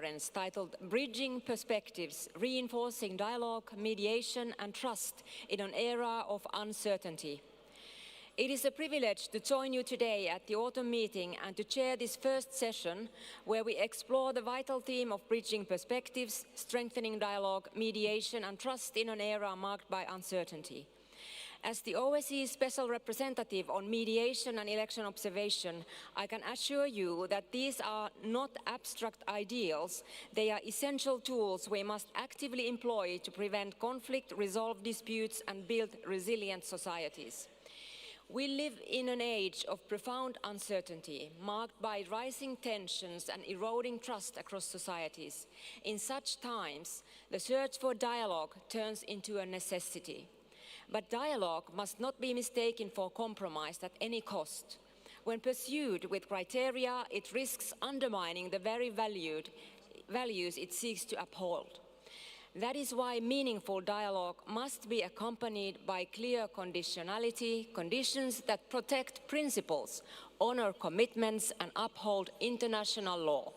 conference titled Bridging Perspectives, Reinforcing Dialogue, Mediation and Trust in an Era of Uncertainty. It is a privilege to join you today at the autumn meeting and to chair this first session where we explore the vital theme of bridging perspectives, strengthening dialogue, mediation and trust in an era marked by uncertainty. As the OSCE Special Representative on Mediation and Election Observation, I can assure you that these are not abstract ideals. They are essential tools we must actively employ to prevent conflict, resolve disputes and build resilient societies. We live in an age of profound uncertainty, marked by rising tensions and eroding trust across societies. In such times, the search for dialogue turns into a necessity. But dialogue must not be mistaken for compromise at any cost. When pursued with criteria, it risks undermining the very values it seeks to uphold. That is why meaningful dialogue must be accompanied by clear conditionality, conditions that protect principles, honor commitments, and uphold international law.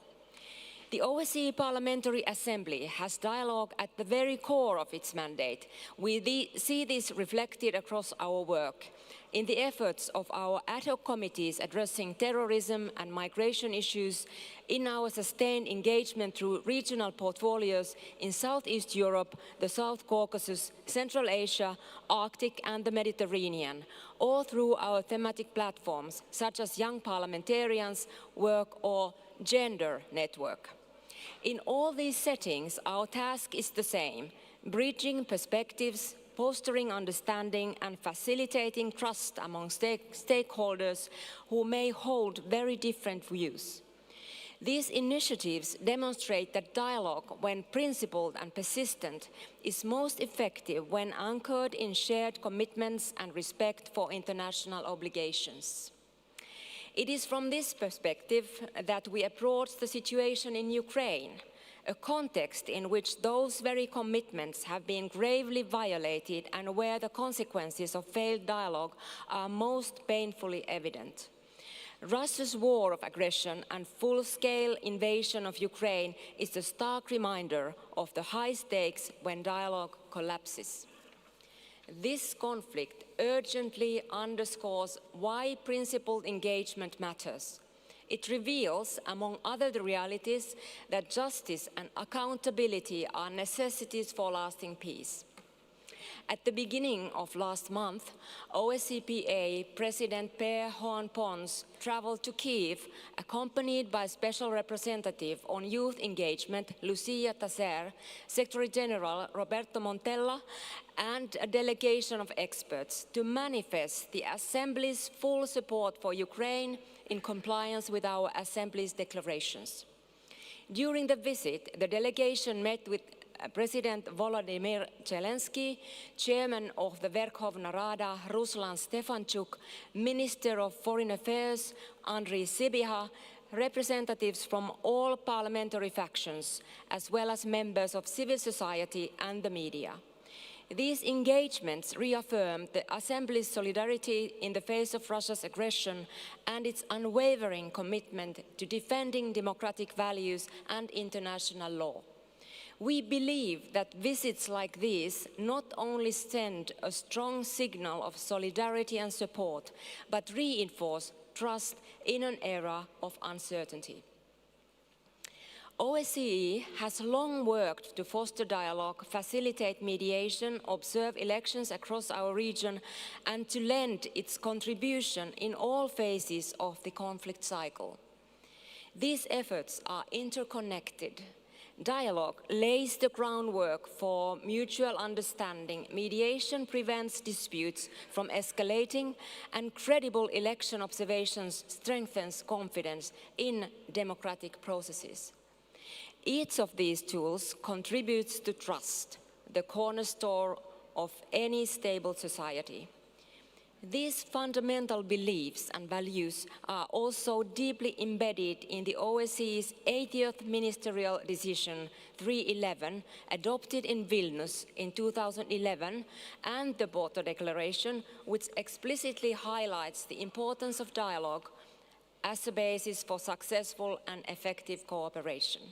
The OSCE Parliamentary Assembly has dialogue at the very core of its mandate. We see this reflected across our work. In the efforts of our ad hoc committees addressing terrorism and migration issues, in our sustained engagement through regional portfolios in Southeast Europe, the South Caucasus, Central Asia, Arctic and the Mediterranean, or through our thematic platforms such as Young Parliamentarians, Work or Gender Network. In all these settings, our task is the same: bridging perspectives, fostering understanding and facilitating trust among stakeholders who may hold very different views. These initiatives demonstrate that dialogue, when principled and persistent, is most effective when anchored in shared commitments and respect for international obligations. It is from this perspective that we approach the situation in Ukraine, a context in which those very commitments have been gravely violated and where the consequences of failed dialogue are most painfully evident. Russia's war of aggression and full-scale invasion of Ukraine is a stark reminder of the high stakes when dialogue collapses. This conflict urgently underscores why principled engagement matters. It reveals, among other realities, that justice and accountability are necessities for lasting peace. At the beginning of last month, OSCE President Per Juan Pons traveled to Kyiv, accompanied by Special Representative on Youth Engagement, Lucia Taser, Secretary General Roberto Montella, and a delegation of experts to manifest the Assembly's full support for Ukraine in compliance with our Assembly's declarations. During the visit, the delegation met with President Volodymyr Zelensky, Chairman of the Verkhovna Rada Ruslan Stefanchuk, Minister of Foreign Affairs Andriy Sybiha, representatives from all parliamentary factions, as well as members of civil society and the media. These engagements reaffirmed the Assembly's solidarity in the face of Russia's aggression and its unwavering commitment to defending democratic values and international law. We believe that visits like these not only send a strong signal of solidarity and support, but reinforce trust in an era of uncertainty. OSCE has long worked to foster dialogue, facilitate mediation, observe elections across our region, and to lend its contribution in all phases of the conflict cycle. These efforts are interconnected. Dialogue lays the groundwork for mutual understanding, mediation prevents disputes from escalating, and credible election observations strengthens confidence in democratic processes. Each of these tools contributes to trust, the cornerstone of any stable society. These fundamental beliefs and values are also deeply embedded in the OSCE's 80th Ministerial Decision 311, adopted in Vilnius in 2011, and the Porto Declaration, which explicitly highlights the importance of dialogue as a basis for successful and effective cooperation.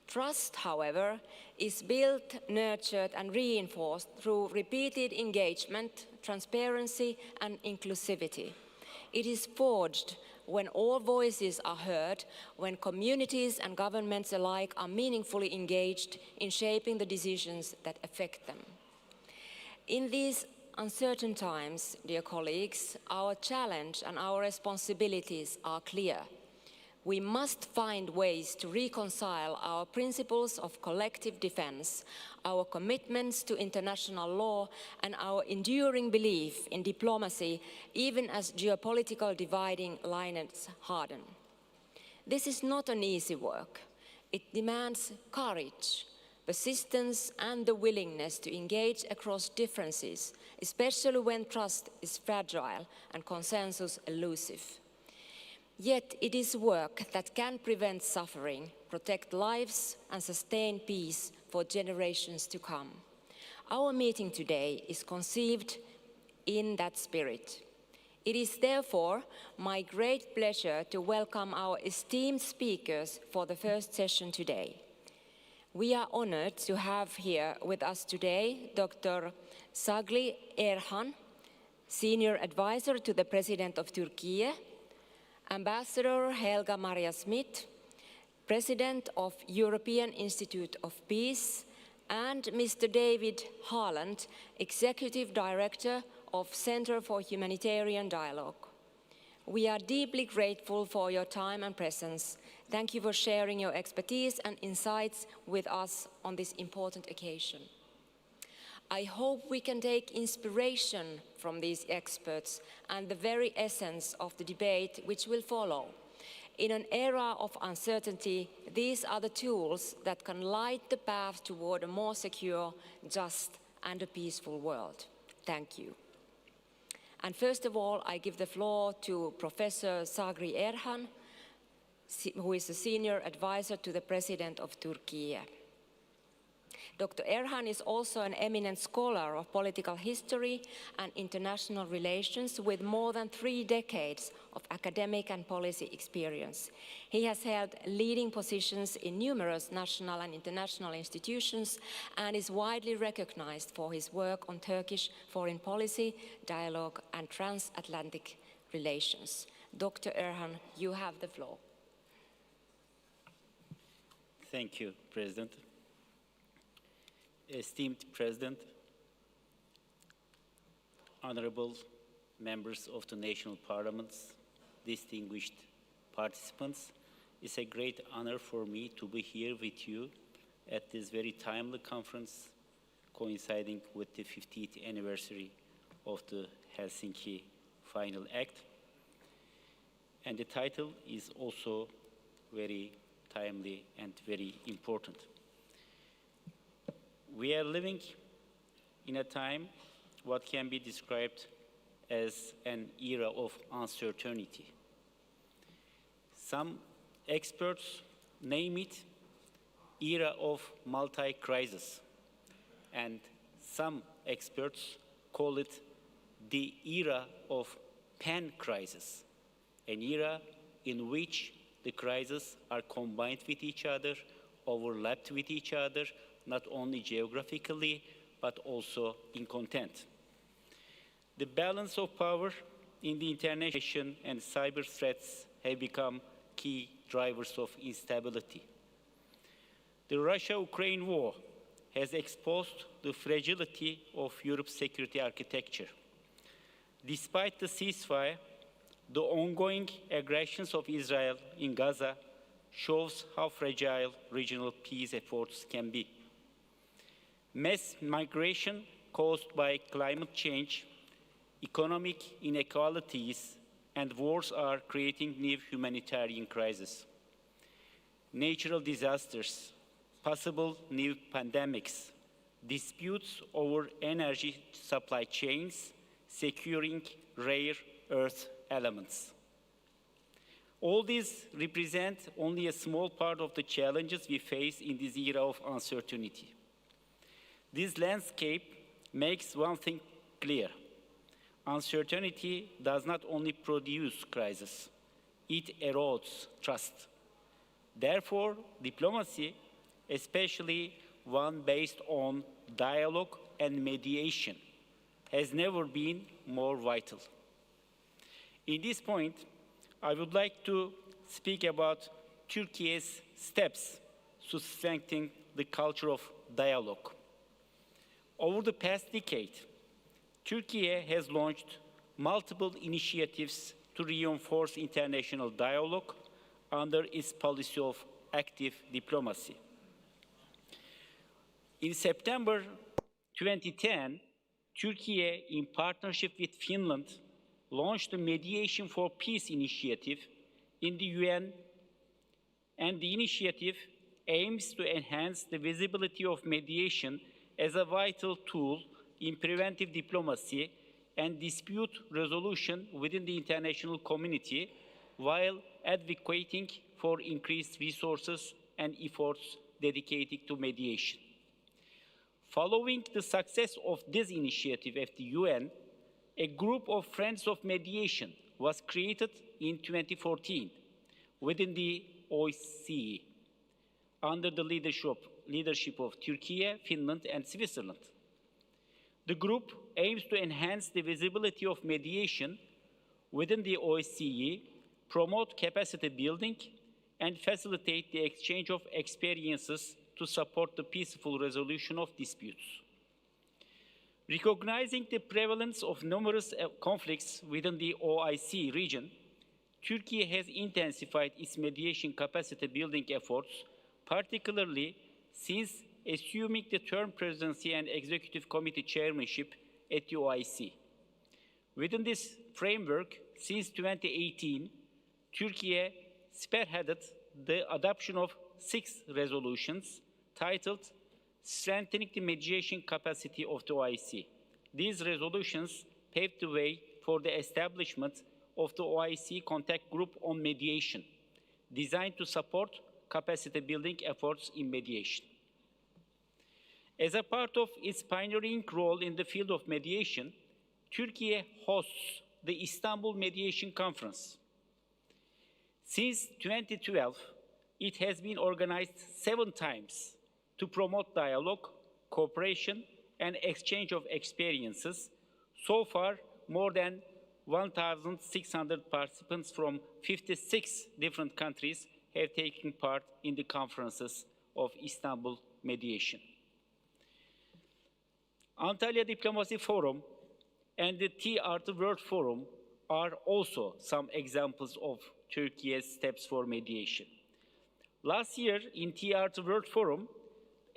Trust, however, is built, nurtured, and reinforced through repeated engagement, transparency, and inclusivity. It is forged when all voices are heard, when communities and governments alike are meaningfully engaged in shaping the decisions that affect them. In these uncertain times, dear colleagues, our challenge and our responsibilities are clear. We must find ways to reconcile our principles of collective defense, our commitments to international law, and our enduring belief in diplomacy, even as geopolitical dividing lines harden. This is not an easy work. It demands courage, persistence, and the willingness to engage across differences, especially when trust is fragile and consensus elusive. Yet it is work that can prevent suffering, protect lives, and sustain peace for generations to come. Our meeting today is conceived in that spirit. It is therefore my great pleasure to welcome our esteemed speakers for the first session today. We are honored to have here with us today Dr. Sagli Erhan, Senior Advisor to the President of Turkey, Ambassador Helga Maria Smith, President of European Institute of Peace, and Mr. David Haaland, Executive Director of Center for Humanitarian Dialogue. We are deeply grateful for your time and presence. Thank you for sharing your expertise and insights with us on this important occasion. I hope we can take inspiration from these experts and the very essence of the debate which will follow. In an era of uncertainty, these are the tools that can light the path toward a more secure, just, and a peaceful world. Thank you. And first of all, I give the floor to Professor Sagli Erhan, who is a Senior Advisor to the President of Turkey. Dr. Erhan is also an eminent scholar of political history and international relations with more than 3 decades of academic and policy experience. He has held leading positions in numerous national and international institutions and is widely recognized for his work on Turkish foreign policy, dialogue, and transatlantic relations. Dr. Erhan, you have the floor. Thank you, President. Esteemed President, honorable members of the national parliaments, distinguished participants, it's a great honor for me to be here with you at this very timely conference coinciding with the 50th anniversary of the Helsinki Final Act. And the title is also very timely and very important. We are living in a time what can be described as an era of uncertainty. Some experts name it era of multi-crisis, and some experts call it the era of pan-crisis, an era in which the crises are combined with each other, overlapped with each other, not only geographically, but also in content. The balance of power in the international and cyber threats have become key drivers of instability. The Russia-Ukraine war has exposed the fragility of Europe's security architecture. Despite the ceasefire, the ongoing aggressions of Israel in Gaza shows how fragile regional peace efforts can be. Mass migration caused by climate change, economic inequalities, and wars are creating new humanitarian crises. Natural disasters, possible new pandemics, disputes over energy supply chains, securing rare earth elements. All these represent only a small part of the challenges we face in this era of uncertainty. This landscape makes one thing clear. Uncertainty does not only produce crisis, it erodes trust. Therefore, diplomacy especially one based on dialogue and mediation, has never been more vital. In this point, I would like to speak about Turkey's steps to strengthen the culture of dialogue. Over the past decade, Turkey has launched multiple initiatives to reinforce international dialogue under its policy of active diplomacy. In September 2010, Turkey, in partnership with Finland, launched the Mediation for Peace initiative in the UN, and the initiative aims to enhance the visibility of mediation as a vital tool in preventive diplomacy and dispute resolution within the international community, while advocating for increased resources and efforts dedicated to mediation. Following the success of this initiative at the UN, a group of Friends of Mediation was created in 2014 within the OSCE under the leadership of Turkey, Finland, and Switzerland. The group aims to enhance the visibility of mediation within the OSCE, promote capacity building, and facilitate the exchange of experiences to support the peaceful resolution of disputes. Recognizing the prevalence of numerous conflicts within the OIC region, Turkey has intensified its mediation capacity building efforts, particularly since assuming the term presidency and executive committee chairmanship at the OIC. Within this framework, since 2018, Turkey spearheaded the adoption of 6 resolutions titled Strengthening the Mediation Capacity of the OIC. These resolutions paved the way for the establishment of the OIC Contact Group on Mediation, designed to support capacity building efforts in mediation. As a part of its pioneering role in the field of mediation, Turkey hosts the Istanbul Mediation Conference. Since 2012, it has been organized 7 times to promote dialogue, cooperation, and exchange of experiences. So far, more than 1,600 participants from 56 different countries have taken part in the conferences of Istanbul Mediation. Antalya Diplomacy Forum and the T-Art World Forum are also some examples of Turkey's steps for mediation. Last year, in T-Art World Forum,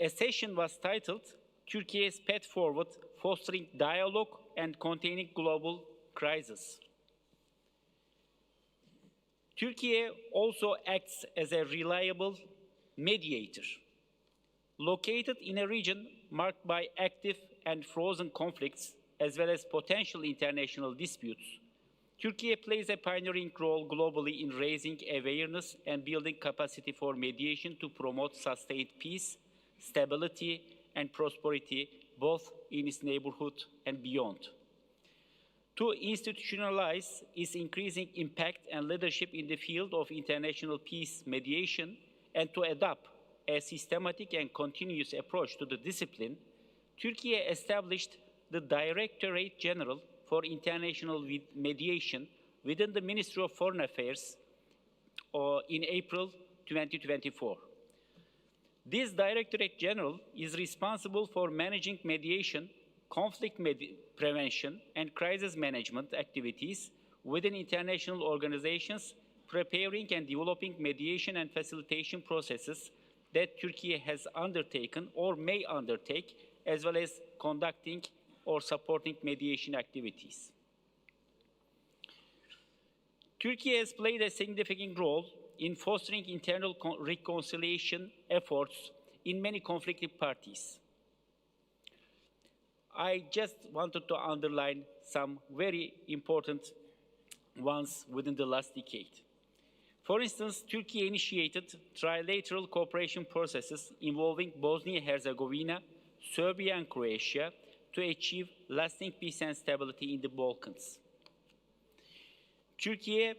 a session was titled Turkey's Path Forward, Fostering Dialogue and Containing Global Crisis. Turkey also acts as a reliable mediator. Located in a region marked by active and frozen conflicts, as well as potential international disputes, Turkey plays a pioneering role globally in raising awareness and building capacity for mediation to promote sustained peace, stability, and prosperity, both in its neighborhood and beyond. To institutionalize its increasing impact and leadership in the field of international peace mediation, and to adopt a systematic and continuous approach to the discipline, Turkey established the Directorate General for International Mediation within the Ministry of Foreign Affairs in April 2024. This Directorate General is responsible for managing mediation, conflict prevention, and crisis management activities within international organizations, preparing and developing mediation and facilitation processes that Turkey has undertaken or may undertake, as well as conducting or supporting mediation activities. Turkey has played a significant role in fostering internal reconciliation efforts in many conflicted parties. I just wanted to underline some very important ones within the last decade. For instance, Turkey initiated trilateral cooperation processes involving Bosnia-Herzegovina, Serbia, and Croatia to achieve lasting peace and stability in the Balkans. Turkey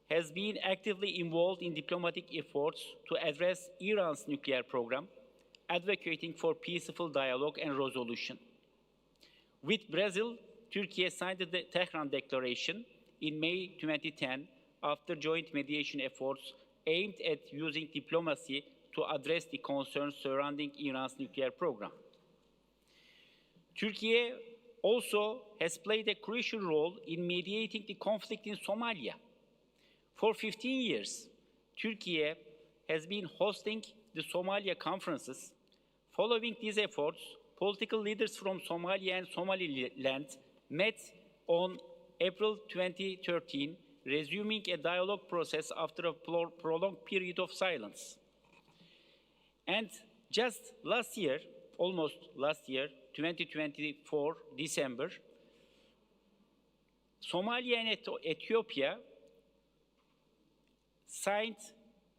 has been actively involved in diplomatic efforts to address Iran's nuclear program, advocating for peaceful dialogue and resolution. With Brazil, Turkey signed the Tehran Declaration in May 2010 after joint mediation efforts aimed at using diplomacy to address the concerns surrounding Iran's nuclear program. Turkey also has played a crucial role in mediating the conflict in Somalia. For 15 years, Turkey has been hosting the Somalia conferences. Following these efforts, political leaders from Somalia and Somaliland met on April 2013, resuming a dialogue process after a prolonged period of silence. And just last year, almost last year, 2024, December, Somalia and Ethiopia signed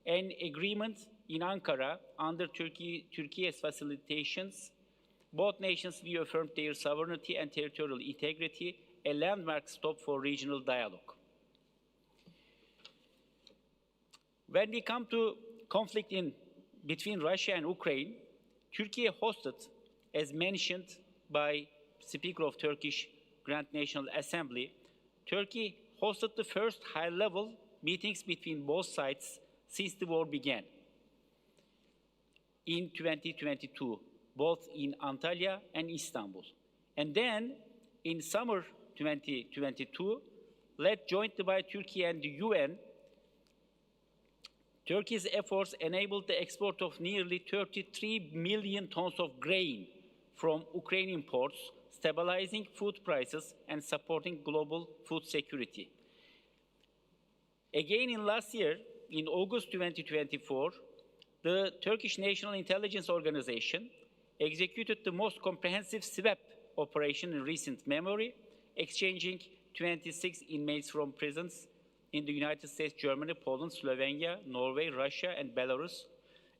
an agreement in Ankara under Turkey's facilitations. Both nations reaffirmed their sovereignty and territorial integrity, a landmark stop for regional dialogue. When we come to conflict between Russia and Ukraine, Turkey hosted, as mentioned by Speaker of Turkish Grand National Assembly, Turkey hosted the first high-level meetings between both sides since the war began in 2022, both in Antalya and Istanbul. And then, in summer 2022, led jointly by Turkey and the UN, Turkey's efforts enabled the export of nearly 33 million tons of grain from Ukrainian ports, stabilizing food prices and supporting global food security. Again, in last year, in August 2024, the Turkish National Intelligence Organization executed the most comprehensive SWAP operation in recent memory, exchanging 26 inmates from prisons in the United States, Germany, Poland, Slovenia, Norway, Russia, and Belarus.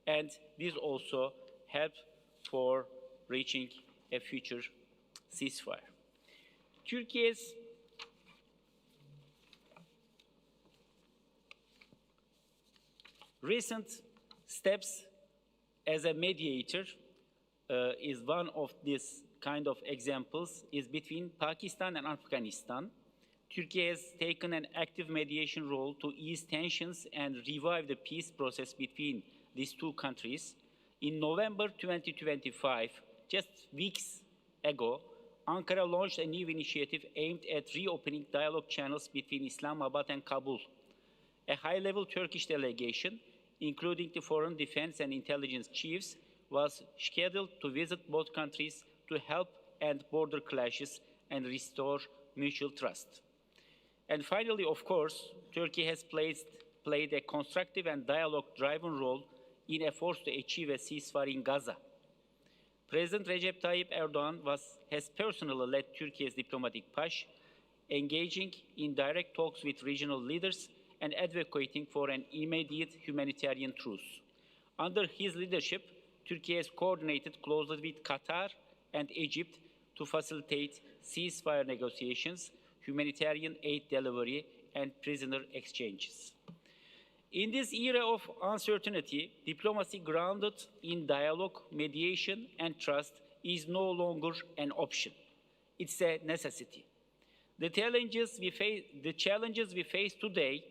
And this also helped for reaching a future ceasefire. Turkey's recent steps as a mediator is one of these kind of examples is between Pakistan and Afghanistan. Turkey has taken an active mediation role to ease tensions and revive the peace process between these two countries. In November 2025, just weeks ago, Ankara launched a new initiative aimed at reopening dialogue channels between Islamabad and Kabul. A high-level Turkish delegation, including the foreign defense and intelligence chiefs, was scheduled to visit both countries to help end border clashes and restore mutual trust. And finally, of course, Turkey has played a constructive and dialogue-driven role in efforts to achieve a ceasefire in Gaza. President Recep Tayyip Erdogan has personally led Turkey's diplomatic push, engaging in direct talks with regional leaders and advocating for an immediate humanitarian truce. Under his leadership, Turkey has coordinated closely with Qatar and Egypt to facilitate ceasefire negotiations, humanitarian aid delivery, and prisoner exchanges. In this era of uncertainty, diplomacy grounded in dialogue, mediation, and trust is no longer an option. It's a necessity. The challenges we face today,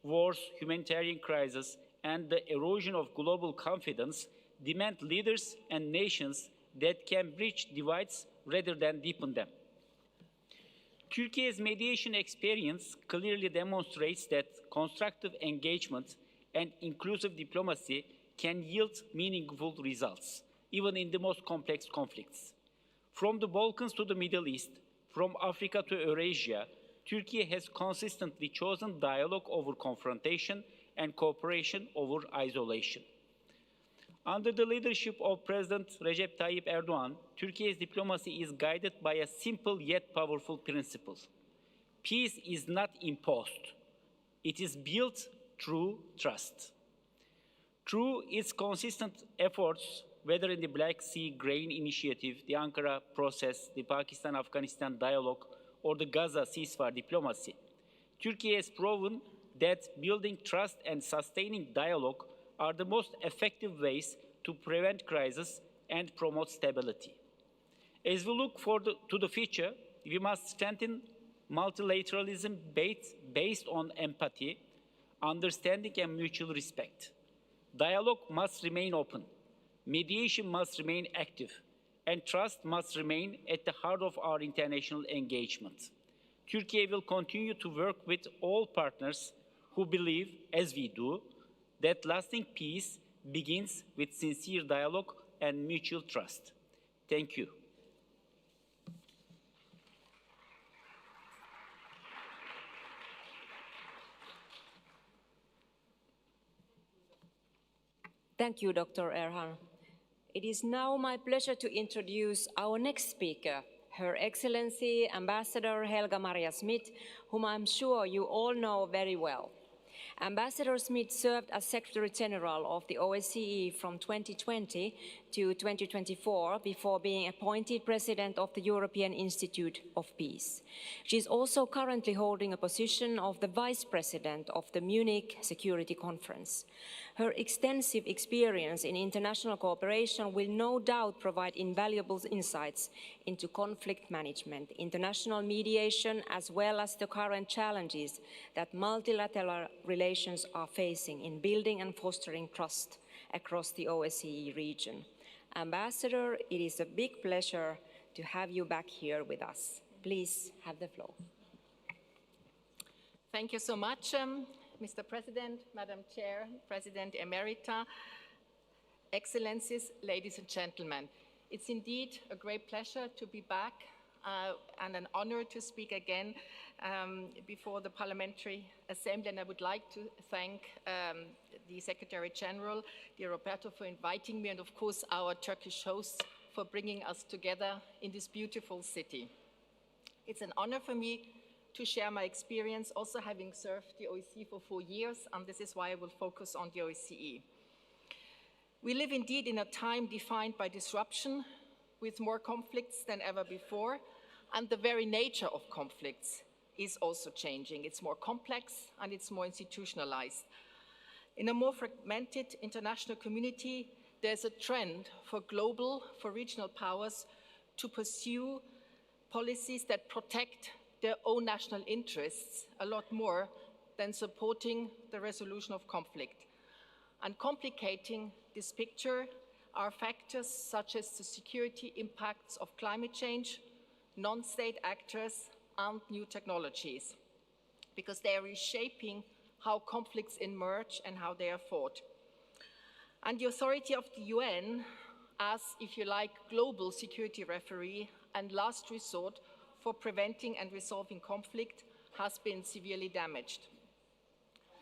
wars, humanitarian crisis, and the erosion of global confidence, demand leaders and nations that can bridge divides rather than deepen them. Turkey's mediation experience clearly demonstrates that constructive engagement and inclusive diplomacy can yield meaningful results, even in the most complex conflicts. From the Balkans to the Middle East, from Africa to Eurasia, Turkey has consistently chosen dialogue over confrontation and cooperation over isolation. Under the leadership of President Recep Tayyip Erdogan, Turkey's diplomacy is guided by a simple yet powerful principle. Peace is not imposed. It is built through trust. Through its consistent efforts, whether in the Black Sea Grain Initiative, the Ankara process, the Pakistan-Afghanistan dialogue, or the Gaza ceasefire diplomacy, Turkey has proven that building trust and sustaining dialogue are the most effective ways to prevent crisis and promote stability. As we look to the future, we must strengthen multilateralism based on empathy, understanding, and mutual respect. Dialogue must remain open, mediation must remain active, and trust must remain at the heart of our international engagement. Turkey will continue to work with all partners who believe, as we do, that lasting peace begins with sincere dialogue and mutual trust. Thank you. Thank you, Dr. Erhan. It is now my pleasure to introduce our next speaker, Her Excellency Ambassador Helga Maria Smith, whom I'm sure you all know very well. Ambassador Smith served as Secretary General of the OSCE from 2020 to 2024 before being appointed President of the European Institute of Peace. She is also currently holding a position of the Vice President of the Munich Security Conference. Her extensive experience in international cooperation will no doubt provide invaluable insights into conflict management, international mediation, as well as the current challenges that multilateral relations are facing in building and fostering trust across the OSCE region. Ambassador, it is a big pleasure to have you back here with us. Please have the floor. Thank you so much, Mr. President, Madam Chair, President Emerita, Excellencies, ladies and gentlemen. It's indeed a great pleasure to be back and an honor to speak again before the Parliamentary Assembly, and I would like to thank the Secretary General, dear Roberto, for inviting me, and of course our Turkish hosts for bringing us together in this beautiful city. It's an honor for me to share my experience, also having served the OSCE for 4 years, and this is why I will focus on the OSCE. We live indeed in a time defined by disruption, with more conflicts than ever before, and the very nature of conflicts is also changing. It's more complex and it's more institutionalized. In a more fragmented international community, there's a trend for regional powers to pursue policies that protect their own national interests a lot more than supporting the resolution of conflict. And complicating this picture are factors such as the security impacts of climate change, non-state actors, and new technologies, because they are reshaping how conflicts emerge and how they are fought. And the authority of the UN, as, if you like, global security referee and last resort for preventing and resolving conflict, has been severely damaged.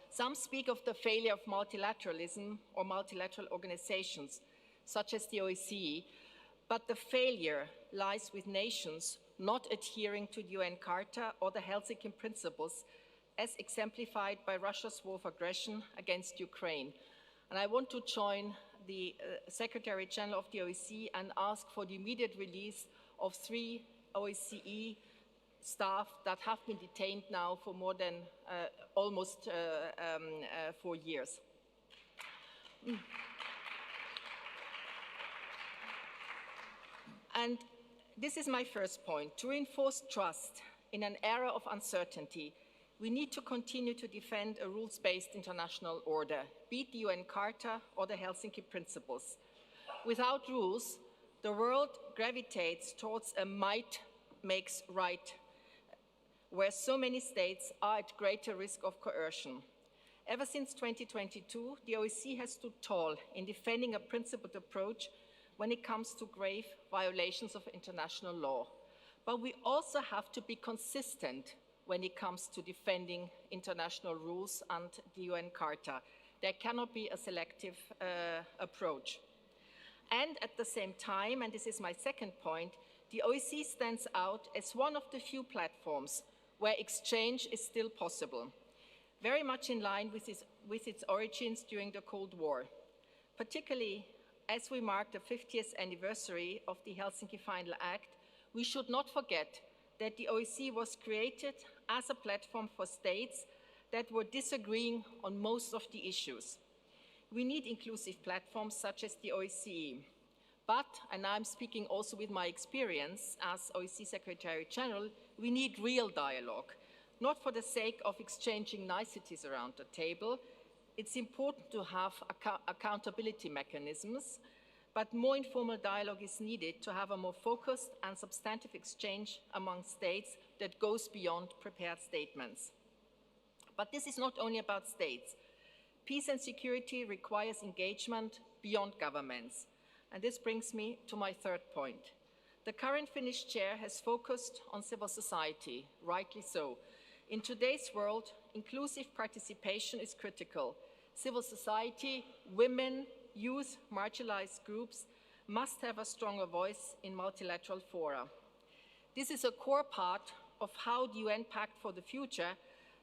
Some speak of the failure of multilateralism or multilateral organizations, such as the OSCE, but the failure lies with nations not adhering to the UN Charter or the Helsinki Principles, as exemplified by Russia's war of aggression against Ukraine. And I want to join the Secretary General of the OSCE and ask for the immediate release of 3 OSCE staff that have been detained now for more than almost 4 years. And this is my first point. To reinforce trust in an era of uncertainty, we need to continue to defend a rules-based international order, be it the UN Charter or the Helsinki Principles. Without rules, the world gravitates towards a might makes right, where so many states are at greater risk of coercion. Ever since 2022, the OSCE has stood tall in defending a principled approach when it comes to grave violations of international law. But we also have to be consistent when it comes to defending international rules and the UN Charter. There cannot be a selective approach. And at the same time, and this is my second point, the OSCE stands out as one of the few platforms where exchange is still possible, very much in line with its origins during the Cold War, particularly as we mark the 50th anniversary of the Helsinki Final Act. We should not forget that the OSCE was created as a platform for states that were disagreeing on most of the issues. We need inclusive platforms such as the OSCE. But, and I'm speaking also with my experience as OSCE Secretary General, we need real dialogue, not for the sake of exchanging niceties around the table. It's important to have accountability mechanisms, but more informal dialogue is needed to have a more focused and substantive exchange among states that goes beyond prepared statements. But this is not only about states. Peace and security requires engagement beyond governments. And this brings me to my third point. The current Finnish chair has focused on civil society, rightly so. In today's world, inclusive participation is critical. Civil society, women, youth, marginalized groups must have a stronger voice in multilateral fora. This is a core part of how the UN Pact for the Future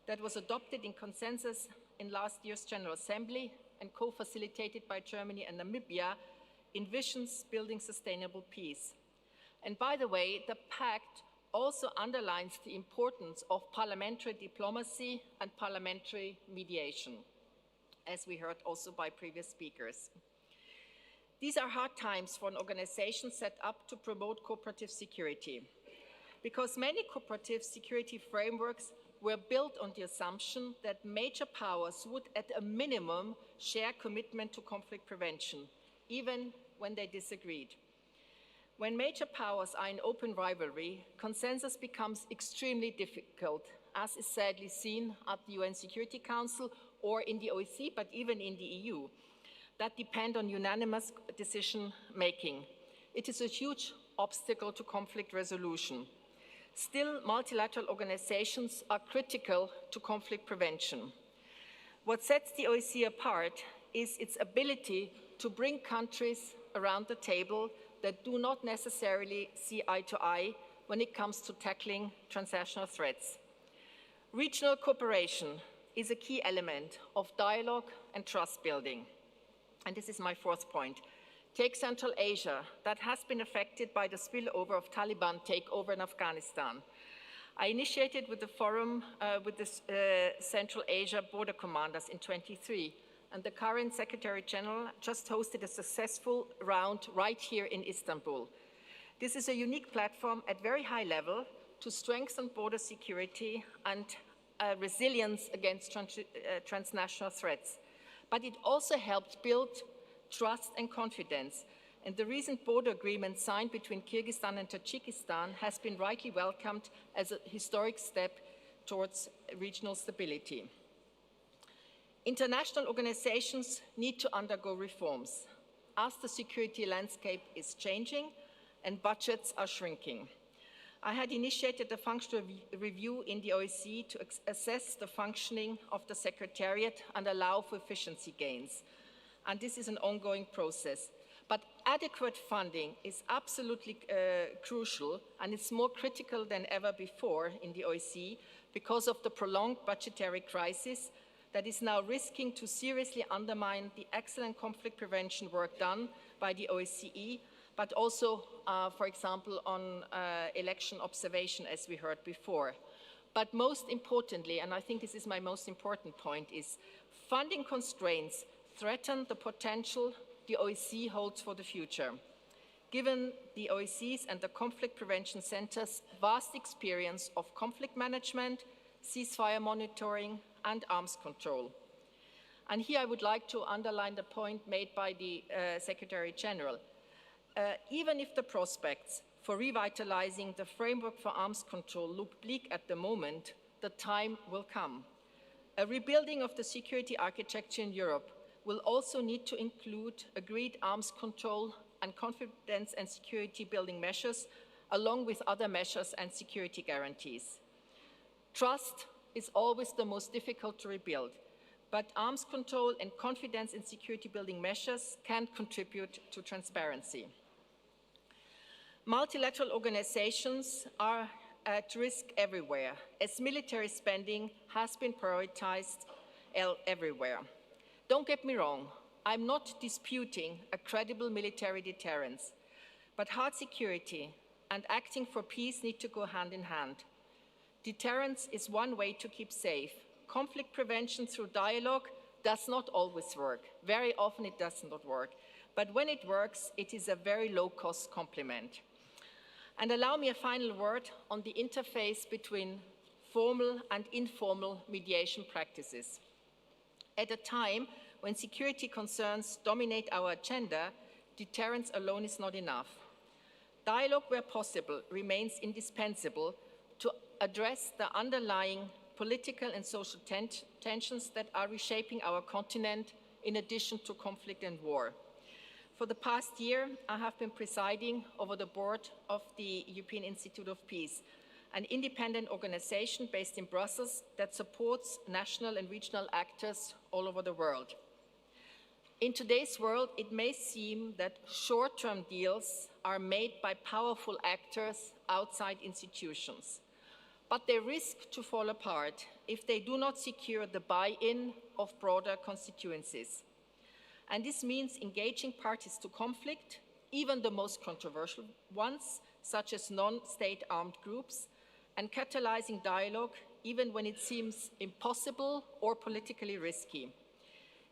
that was adopted in consensus in last year's General Assembly and co-facilitated by Germany and Namibia envisions building sustainable peace. And by the way, the pact also underlines the importance of parliamentary diplomacy and parliamentary mediation, as we heard also by previous speakers. These are hard times for an organization set up to promote cooperative security, because many cooperative security frameworks were built on the assumption that major powers would, at a minimum, share commitment to conflict prevention, even when they disagreed. When major powers are in open rivalry, consensus becomes extremely difficult, as is sadly seen at the UN Security Council or in the OSCE, but even in the EU, that depend on unanimous decision-making. It is a huge obstacle to conflict resolution. Still, multilateral organizations are critical to conflict prevention. What sets the OSCE apart is its ability to bring countries around the table that do not necessarily see eye to eye when it comes to tackling transnational threats. Regional cooperation is a key element of dialogue and trust building. And this is my fourth point. Take Central Asia, that has been affected by the spillover of Taliban takeover in Afghanistan. I initiated with the forum with the Central Asia border commanders in 23, and the current Secretary General just hosted a successful round right here in Istanbul. This is a unique platform at very high level to strengthen border security and resilience against transnational threats. But it also helped build trust and confidence. And the recent border agreement signed between Kyrgyzstan and Tajikistan has been rightly welcomed as a historic step towards regional stability. International organizations need to undergo reforms as the security landscape is changing and budgets are shrinking. I had initiated a functional review in the OSCE to assess the functioning of the Secretariat and allow for efficiency gains. And this is an ongoing process. But adequate funding is absolutely crucial, and it's more critical than ever before in the OSCE because of the prolonged budgetary crisis that is now risking to seriously undermine the excellent conflict prevention work done by the OSCE, but also, for example, on election observation, as we heard before. But most importantly, and I think this is my most important point, is funding constraints threaten the potential the OSCE holds for the future, given the OSCE's and the Conflict Prevention Center's vast experience of conflict management, ceasefire monitoring, and arms control. And here I would like to underline the point made by the Secretary General. Even if the prospects for revitalizing the framework for arms control look bleak at the moment, the time will come. A rebuilding of the security architecture in Europe will also need to include agreed arms control and confidence and security building measures, along with other measures and security guarantees. Trust is always the most difficult to rebuild, but arms control and confidence in security building measures can contribute to transparency. Multilateral organizations are at risk everywhere, as military spending has been prioritized everywhere. Don't get me wrong, I'm not disputing a credible military deterrence, but hard security and acting for peace need to go hand in hand. Deterrence is one way to keep safe, conflict prevention through dialogue does not always work. Very often it does not work. But when it works, it is a very low-cost complement. And allow me a final word on the interface between formal and informal mediation practices. At a time when security concerns dominate our agenda, deterrence alone is not enough. Dialogue, where possible, remains indispensable to address the underlying political and social tensions that are reshaping our continent in addition to conflict and war. For the past year, I have been presiding over the board of the European Institute of Peace, an independent organization based in Brussels that supports national and regional actors all over the world. In today's world, it may seem that short-term deals are made by powerful actors outside institutions, but they risk to fall apart if they do not secure the buy-in of broader constituencies. And this means engaging parties to conflict, even the most controversial ones, such as non-state armed groups, and catalyzing dialogue, even when it seems impossible or politically risky.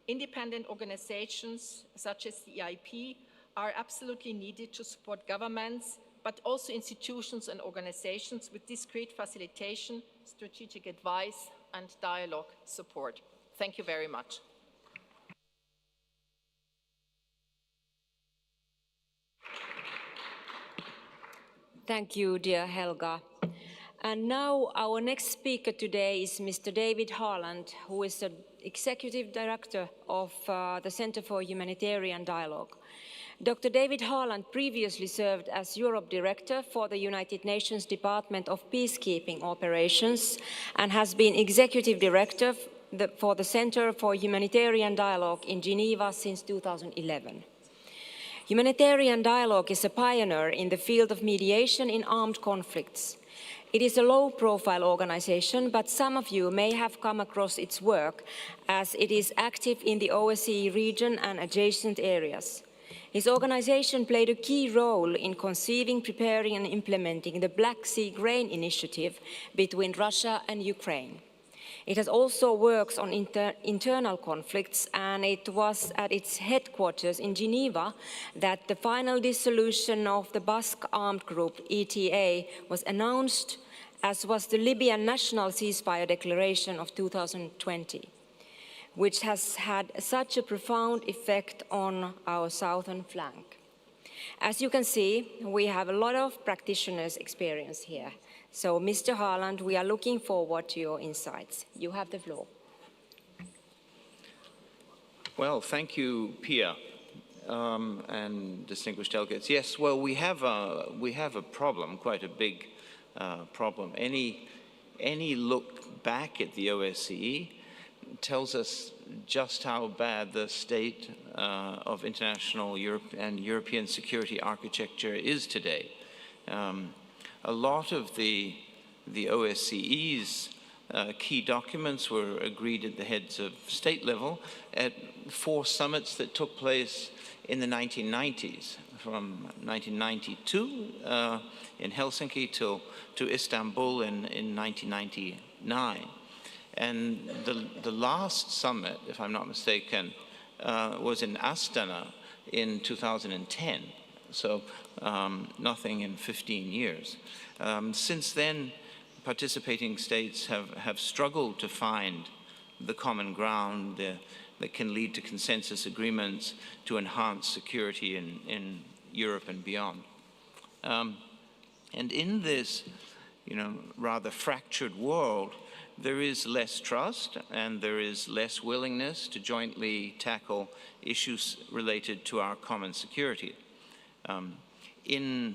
Independent organizations, such as the EIP, are absolutely needed to support governments, but also institutions and organizations with discrete facilitation, strategic advice, and dialogue support. Thank you very much. Thank you, dear Helga. And now our next speaker today is Mr. David Harland, who is the Executive Director of the Center for Humanitarian Dialogue. Dr. David Harland previously served as Europe Director for the United Nations Department of Peacekeeping Operations and has been Executive Director for the Center for Humanitarian Dialogue in Geneva since 2011. Humanitarian dialogue is a pioneer in the field of mediation in armed conflicts. It is a low-profile organization, but some of you may have come across its work as it is active in the OSCE region and adjacent areas. His organization played a key role in conceiving, preparing, and implementing the Black Sea Grain Initiative between Russia and Ukraine. It has also works on internal conflicts, and it was at its headquarters in Geneva that the final dissolution of the Basque Armed Group, ETA, was announced, as was the Libyan National Ceasefire Declaration of 2020, which has had such a profound effect on our southern flank. As you can see, we have a lot of practitioners' experience here. So, Mr. Harland, we are looking forward to your insights. You have the floor. Well, thank you, Pia, and distinguished delegates. Yes, well, we have a problem, quite a big problem. Any look back at the OSCE tells us just how bad the state of international European security architecture is today. A lot of the OSCE's key documents were agreed at the heads of state level at 4 summits that took place in the 1990s, from 1992 in Helsinki to Istanbul in 1999. And the last summit, if I'm not mistaken, was in Astana in 2010. So nothing in 15 years. Since then, participating states have struggled to find the common ground that can lead to consensus agreements to enhance security in Europe and beyond. And in this, rather fractured world, there is less trust and there is less willingness to jointly tackle issues related to our common security. In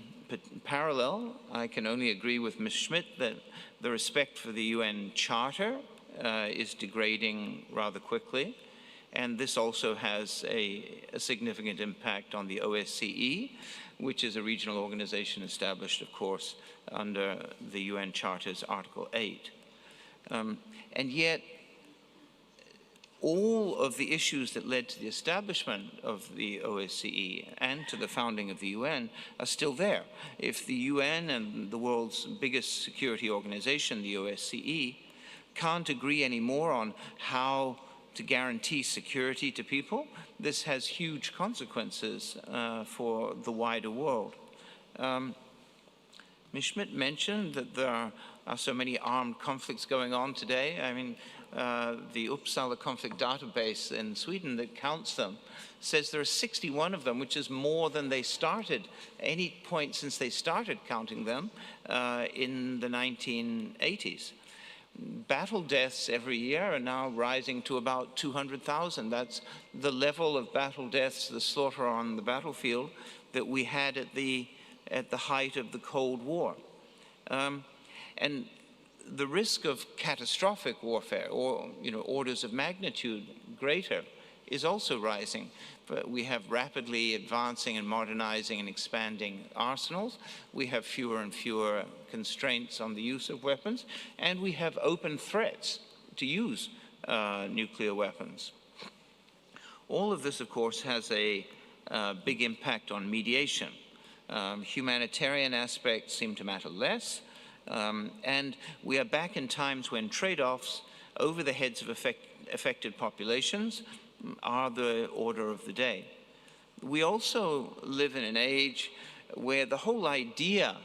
parallel, I can only agree with Ms. Schmidt that the respect for the UN Charter is degrading rather quickly, and this also has a significant impact on the OSCE, which is a regional organization established, of course, under the UN Charter's Article 8. And yet, all of the issues that led to the establishment of the OSCE and to the founding of the UN are still there. If the UN and the world's biggest security organization, the OSCE, can't agree anymore on how to guarantee security to people, this has huge consequences for the wider world. Ms. Schmidt mentioned that there are so many armed conflicts going on today. I mean, the Uppsala conflict database in Sweden that counts them says there are 61 of them, which is more than they started, any point since they started counting them in the 1980s. Battle deaths every year are now rising to about 200,000. That's the level of battle deaths, the slaughter on the battlefield that we had at the height of the Cold War. And the risk of catastrophic warfare, or orders of magnitude greater, is also rising. But we have rapidly advancing and modernizing and expanding arsenals. We have fewer and fewer constraints on the use of weapons, and we have open threats to use nuclear weapons. All of this, of course, has a big impact on mediation. Humanitarian aspects seem to matter less, and we are back in times when trade-offs over the heads of affected populations are the order of the day. We also live in an age where the whole idea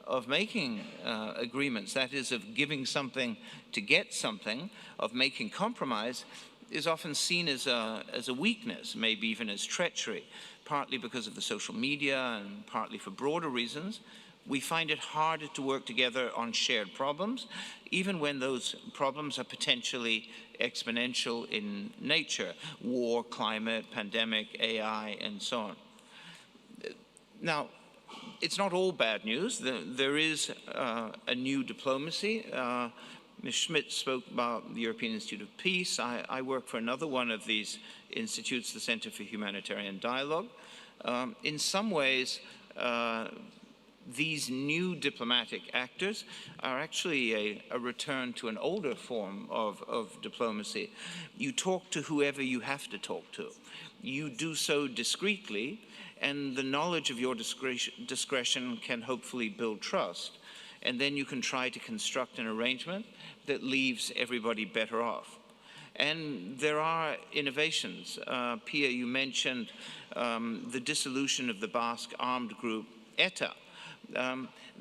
of making agreements, that is, of giving something to get something, of making compromise, is often seen as a weakness, maybe even as treachery, partly because of the social media and partly for broader reasons. We find it harder to work together on shared problems, even when those problems are potentially exponential in nature: war, climate, pandemic, AI, and so on. Now, it's not all bad news. There is a new diplomacy. Ms. Schmidt spoke about the European Institute of Peace. I work for another one of these institutes, the Center for Humanitarian Dialogue. In some ways, these new diplomatic actors are actually a return to an older form of diplomacy. You talk to whoever you have to talk to. You do so discreetly, and the knowledge of your discretion can hopefully build trust. And then you can try to construct an arrangement that leaves everybody better off. And there are innovations. Pia, you mentioned the dissolution of the Basque armed group ETA.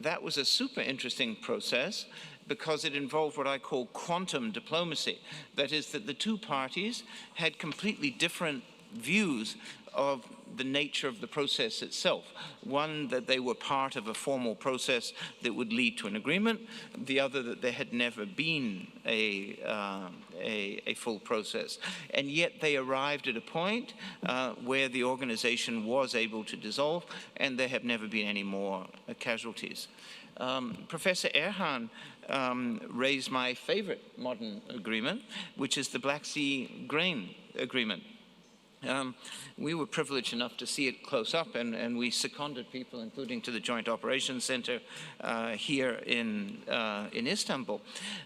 That was a super interesting process because it involved what I call quantum diplomacy. That is, that the two parties had completely different views of the nature of the process itself. One, that they were part of a formal process that would lead to an agreement. The other, that there had never been a full process. And yet they arrived at a point where the organization was able to dissolve, and there have never been any more casualties. Professor Erhan raised my favorite modern agreement, which is the Black Sea Grain Agreement. We were privileged enough to see it close up, and we seconded people, including to the Joint Operations Center here in Istanbul.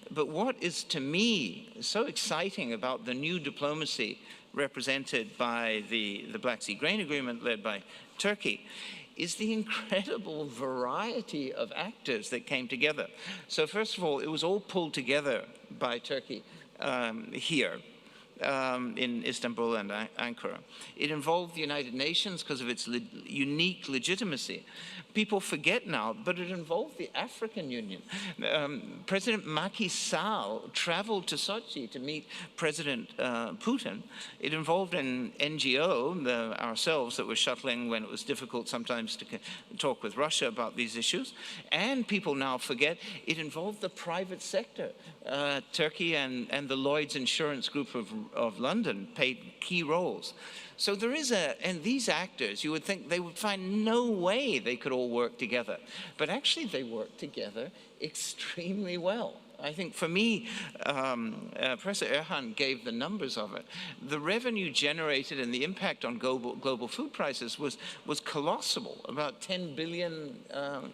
But what is, to me, so exciting about the new diplomacy represented by the Black Sea Grain Agreement led by Turkey is the incredible variety of actors that came together. So first of all, it was all pulled together by Turkey here. In Istanbul and Ankara. It involved the United Nations because of its unique legitimacy. People forget now, but it involved the African Union. President Macky Sall traveled to Sochi to meet President Putin. It involved an NGO, ourselves, that were shuttling when it was difficult sometimes to talk with Russia about these issues. And people now forget it involved the private sector. Turkey and the Lloyd's Insurance Group of London played key roles. So there is and these actors, you would think they would find no way they could all work together. But actually they work together extremely well. I think for me, Professor Erhan gave the numbers of it. The revenue generated and the impact on global food prices was colossal, about 10 billion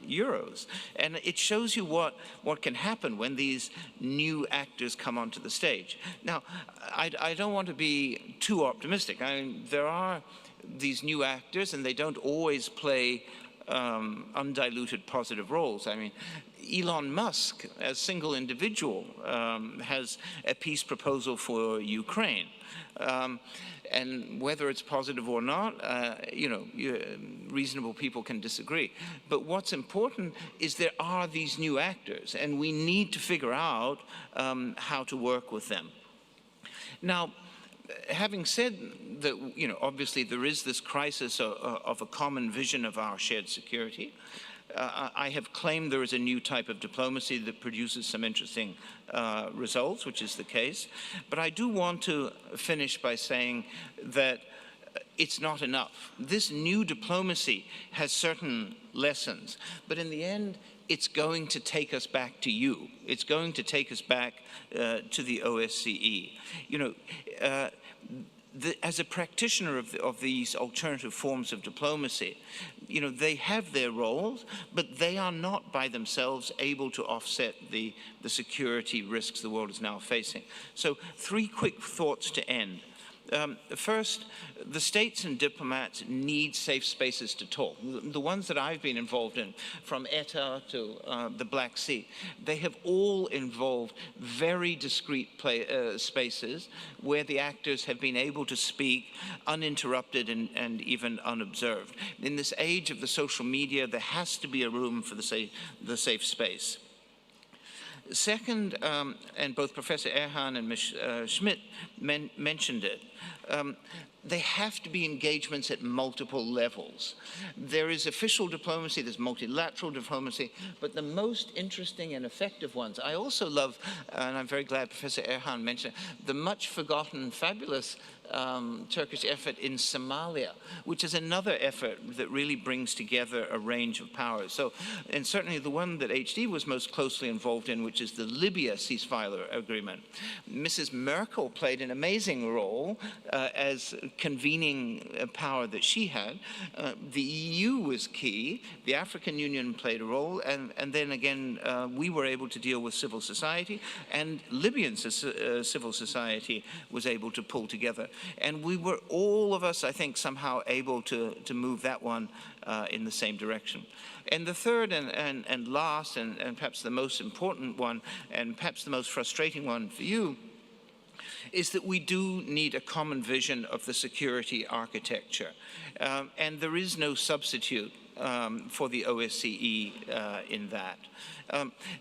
euros. And it shows you what can happen when these new actors come onto the stage. Now, I don't want to be too optimistic. I mean, there are these new actors, and they don't always play undiluted positive roles. I mean, Elon Musk, as single individual, has a peace proposal for Ukraine. And whether it's positive or not, reasonable people can disagree. But what's important is there are these new actors, and we need to figure out how to work with them. Now, having said that, obviously there is this crisis of a common vision of our shared security, I have claimed there is a new type of diplomacy that produces some interesting results, which is the case. But I do want to finish by saying that it's not enough. This new diplomacy has certain lessons, but in the end, it's going to take us back to you. It's going to take us back to the OSCE. As a practitioner of these alternative forms of diplomacy, they have their roles, but they are not by themselves able to offset the security risks the world is now facing. So 3 quick thoughts to end. First, the states and diplomats need safe spaces to talk. The ones that I've been involved in, from ETA to the Black Sea, they have all involved very discreet spaces where the actors have been able to speak uninterrupted and even unobserved. In this age of the social media, there has to be a room for the safe space. Second, and both Professor Erhan and Ms. Schmidt mentioned it, they have to be engagements at multiple levels. There is official diplomacy, there's multilateral diplomacy, but the most interesting and effective ones, I also love, and I'm very glad Professor Erhan mentioned it, the much forgotten, fabulous Turkish effort in Somalia, which is another effort that really brings together a range of powers. So, and certainly the one that HD was most closely involved in, which is the Libya ceasefire agreement. Mrs. Merkel played an amazing role as convening power that she had. The EU was key. The African Union played a role, and then again, we were able to deal with civil society, and Libyan civil society was able to pull together. And we were, all of us, I think, somehow able to move that one in the same direction. And the third and last, and perhaps the most important one, and perhaps the most frustrating one for you, is that we do need a common vision of the security architecture. And there is no substitute for the OSCE in that.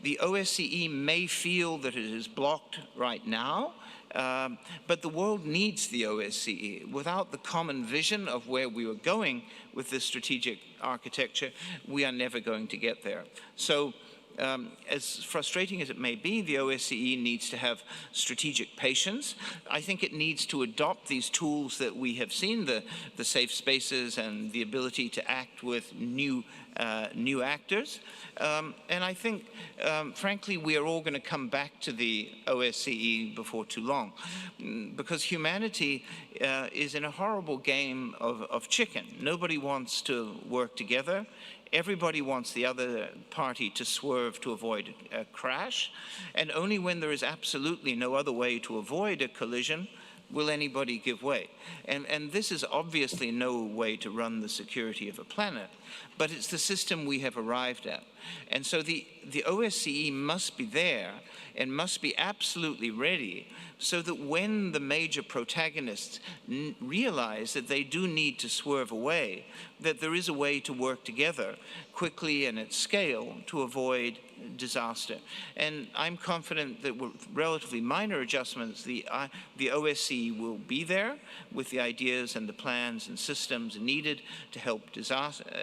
The OSCE may feel that it is blocked right now, but the world needs the OSCE. Without the common vision of where we were going with this strategic architecture, we are never going to get there. So, as frustrating as it may be, the OSCE needs to have strategic patience. I think it needs to adopt these tools that we have seen, the safe spaces and the ability to act with new actors. And I think, frankly, we are all going to come back to the OSCE before too long, because humanity is in a horrible game of chicken. Nobody wants to work together. Everybody wants the other party to swerve to avoid a crash, and only when there is absolutely no other way to avoid a collision will anybody give way. And this is obviously no way to run the security of a planet, but it's the system we have arrived at. And so the OSCE must be there and must be absolutely ready so that when the major protagonists realize that they do need to swerve away, that there is a way to work together quickly and at scale to avoid disaster. And I'm confident that with relatively minor adjustments, the OSCE will be there with the ideas and the plans and systems needed to help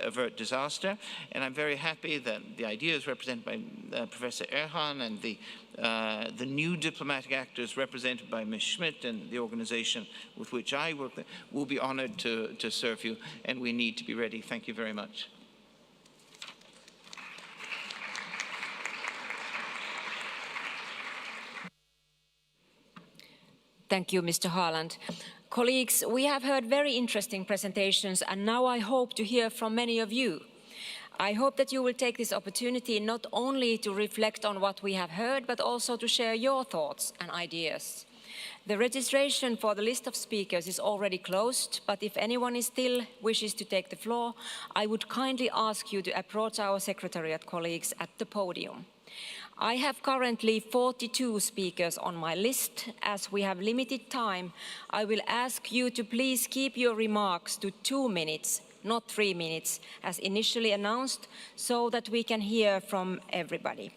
avert disaster. And I'm very happy that the ideas represented by Professor Erhan and the new diplomatic actors represented by Ms. Schmidt and the organization with which I work will be honored to serve you, and we need to be ready. Thank you very much. Thank you, Mr. Haaland. Colleagues, we have heard very interesting presentations, and now I hope to hear from many of you. I hope that you will take this opportunity not only to reflect on what we have heard, but also to share your thoughts and ideas. The registration for the list of speakers is already closed, but if anyone still wishes to take the floor, I would kindly ask you to approach our secretariat colleagues at the podium. I have currently 42 speakers on my list. As we have limited time, I will ask you to please keep your remarks to 2 minutes, not 3 minutes, as initially announced, so that we can hear from everybody.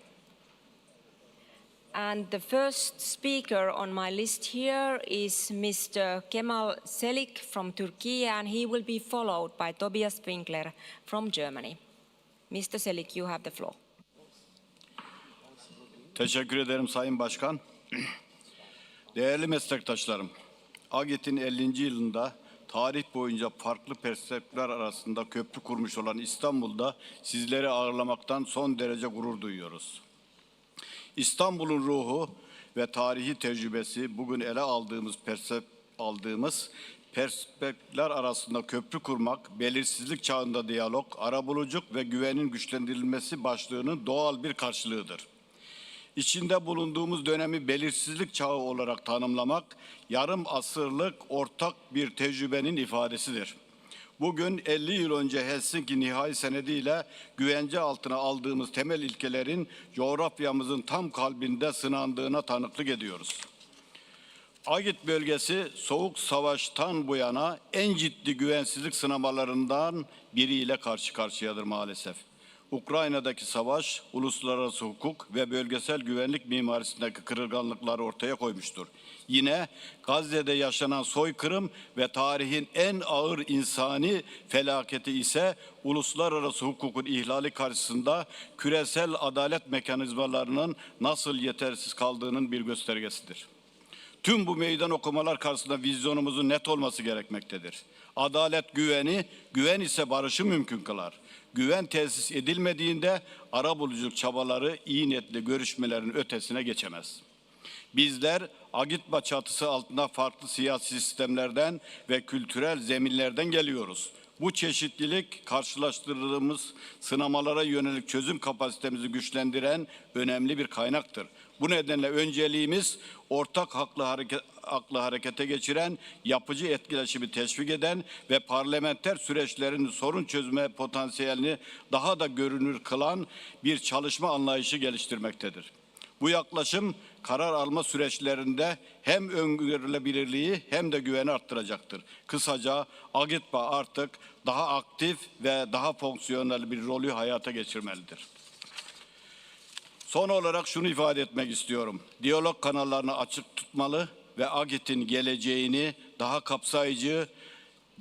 And the first speaker on my list here is Mr. Kemal Selik from Turkey, and he will be followed by Tobias Winkler from Germany. Mr. Selik, you have the floor. Teşekkür ederim Sayın Başkan. Değerli meslektaşlarım, AGİT'in 50. yılında tarih boyunca farklı perspektifler arasında köprü kurmuş olan İstanbul'da sizleri ağırlamaktan son derece gurur duyuyoruz. İstanbul'un ruhu ve tarihi tecrübesi bugün ele aldığımız perspektifler arasında köprü kurmak, belirsizlik çağında diyalog, arabuluculuk ve güvenin güçlendirilmesi başlığının doğal bir karşılığıdır. İçinde bulunduğumuz dönemi belirsizlik çağı olarak tanımlamak, yarım asırlık ortak bir tecrübenin ifadesidir. Bugün 50 yıl önce Helsinki Nihai Senedi ile güvence altına aldığımız temel ilkelerin coğrafyamızın tam kalbinde sınandığına tanıklık ediyoruz. AGİT bölgesi Soğuk Savaş'tan bu yana en ciddi güvensizlik sınamalarından biriyle karşı karşıyadır maalesef. Ukrayna'daki savaş, uluslararası hukuk ve bölgesel güvenlik mimarisindeki kırılganlıkları ortaya koymuştur. Yine Gazze'de yaşanan soykırım ve tarihin en ağır insani felaketi ise uluslararası hukukun ihlali karşısında küresel adalet mekanizmalarının nasıl yetersiz kaldığının bir göstergesidir. Tüm bu meydan okumalar karşısında vizyonumuzun net olması gerekmektedir. Adalet güveni, güven ise barışı mümkün kılar. Güven tesis edilmediğinde arabuluculuk çabaları iyi niyetli görüşmelerin ötesine geçemez. Bizler AGİTBA çatısı altında farklı siyasi sistemlerden ve kültürel zeminlerden geliyoruz. Bu çeşitlilik karşılaştırdığımız sınamalara yönelik çözüm kapasitemizi güçlendiren önemli bir kaynaktır. Bu nedenle önceliğimiz ortak haklı harekete geçiren, yapıcı etkileşimi teşvik eden ve parlamenter süreçlerin sorun çözme potansiyelini daha da görünür kılan bir çalışma anlayışı geliştirmektedir. Bu yaklaşım karar alma süreçlerinde hem öngörülebilirliği hem de güveni arttıracaktır. Kısaca AGİTBA artık daha aktif ve daha fonksiyonel bir rolü hayata geçirmelidir. Son olarak şunu ifade etmek istiyorum. Diyalog kanallarını açık tutmalı ve AGİT'in geleceğini daha kapsayıcı,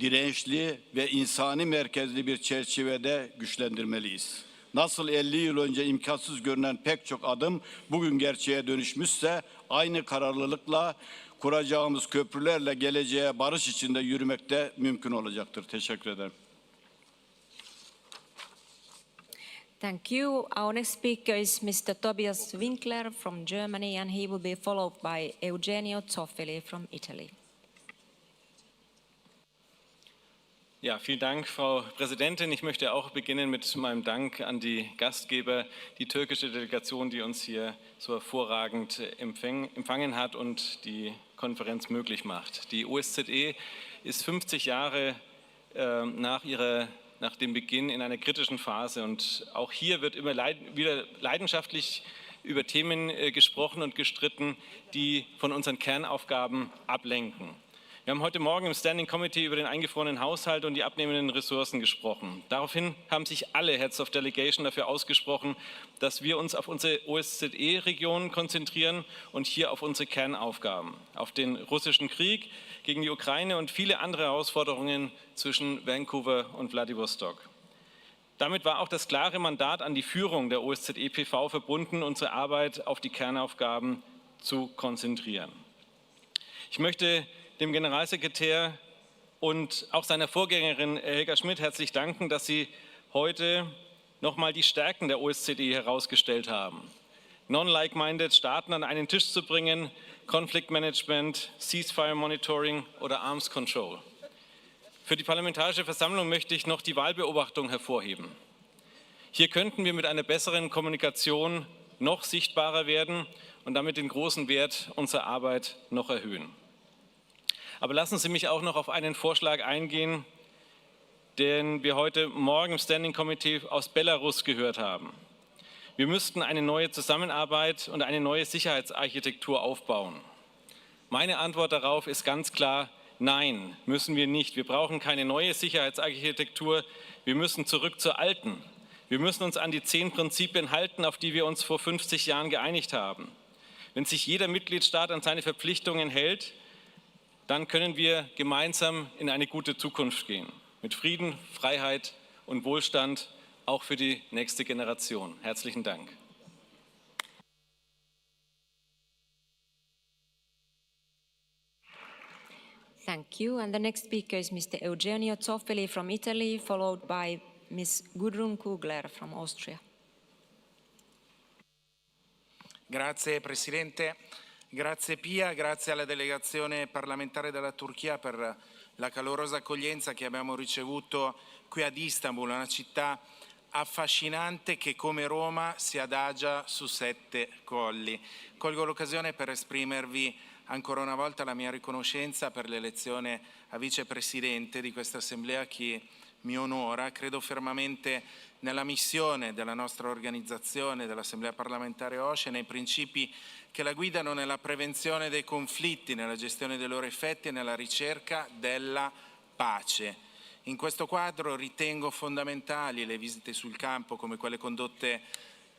dirençli ve insani merkezli bir çerçevede güçlendirmeliyiz. Nasıl 50 yıl önce imkansız görünen pek çok adım bugün gerçeğe dönüşmüşse aynı kararlılıkla kuracağımız köprülerle geleceğe barış içinde yürümek de mümkün olacaktır. Teşekkür ederim. Thank you. Our next speaker is Mr. Tobias Winkler from Germany, and he will be followed by Eugenio Zoffoli from Italy. Ja, vielen Dank, Frau Präsidentin. Ich möchte auch beginnen mit meinem Dank an die Gastgeber, die türkische Delegation, die uns hier so hervorragend empfangen hat und die Konferenz möglich macht. Die OSZE ist 50 Jahre nach dem Beginn in einer kritischen Phase, und auch hier wird immer wieder leidenschaftlich über Themen gesprochen und gestritten, die von unseren Kernaufgaben ablenken. Wir haben heute Morgen im Standing Committee über den eingefrorenen Haushalt und die abnehmenden Ressourcen gesprochen. Daraufhin haben sich alle Heads of Delegation dafür ausgesprochen, dass wir uns auf unsere OSZE-Region konzentrieren und hier auf unsere Kernaufgaben, auf den russischen Krieg gegen die Ukraine und viele andere Herausforderungen zwischen Vancouver und Wladiwostok. Damit war auch das klare Mandat an die Führung der OSZE-PV verbunden, unsere Arbeit auf die Kernaufgaben zu konzentrieren. Ich möchte dem Generalsekretär und auch seiner Vorgängerin Helga Schmidt herzlich danken, dass Sie heute nochmal die Stärken der OSZE herausgestellt haben. Non-like-minded Staaten an einen Tisch zu bringen, Conflict Management, Ceasefire Monitoring oder Arms Control. Für die Parlamentarische Versammlung möchte ich noch die Wahlbeobachtung hervorheben. Hier könnten wir mit einer besseren Kommunikation noch sichtbarer werden und damit den großen Wert unserer Arbeit noch erhöhen. Aber lassen Sie mich auch noch auf einen Vorschlag eingehen, den wir heute Morgen im Standing Committee aus Belarus gehört haben. Wir müssten eine neue Zusammenarbeit und eine neue Sicherheitsarchitektur aufbauen. Meine Antwort darauf ist ganz klar: Nein, müssen wir nicht. Wir brauchen keine neue Sicherheitsarchitektur. Wir müssen zurück zur alten. Wir müssen uns an die 10 Prinzipien halten, auf die wir uns vor 50 Jahren geeinigt haben. Wenn sich jeder Mitgliedstaat an seine Verpflichtungen hält, dann können wir gemeinsam in eine gute Zukunft gehen. Mit Frieden, Freiheit und Wohlstand, auch für die nächste Generation. Herzlichen Dank. Thank you. And the next speaker is Mr. Eugenio Zoffoli from Italy, followed by Ms. Gudrun Kugler from Austria. Grazie Presidente, grazie Pia, grazie alla delegazione parlamentare della Turchia per la calorosa accoglienza che abbiamo ricevuto qui ad Istanbul, una città affascinante che come Roma si adagia su 7 colli. Colgo l'occasione per esprimervi ancora una volta la mia riconoscenza per l'elezione a vicepresidente di questa assemblea che mi onora. Credo fermamente nella missione della nostra organizzazione, dell'Assemblea parlamentare OSCE, nei principi che la guidano nella prevenzione dei conflitti, nella gestione dei loro effetti e nella ricerca della pace. In questo quadro ritengo fondamentali le visite sul campo come quelle condotte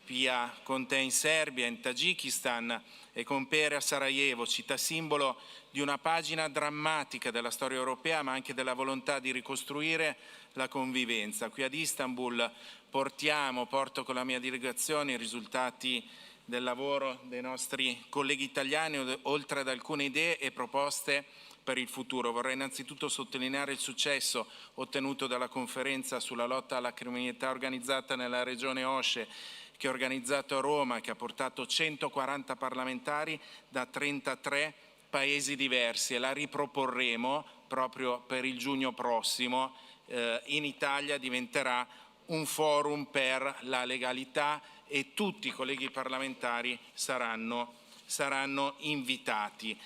Pia con te in Serbia, in Tagikistan e con Pere a Sarajevo, città simbolo di una pagina drammatica della storia europea ma anche della volontà di ricostruire la convivenza. Qui ad Istanbul porto con la mia delegazione i risultati del lavoro dei nostri colleghi italiani, oltre ad alcune idee e proposte per il futuro. Vorrei innanzitutto sottolineare il successo ottenuto dalla conferenza sulla lotta alla criminalità organizzata nella regione OSCE, che è organizzato a Roma, che ha portato 140 parlamentari da 33 paesi diversi, e la riproporremo proprio per il giugno prossimo. In Italia diventerà un forum per la legalità e tutti i colleghi parlamentari saranno invitati.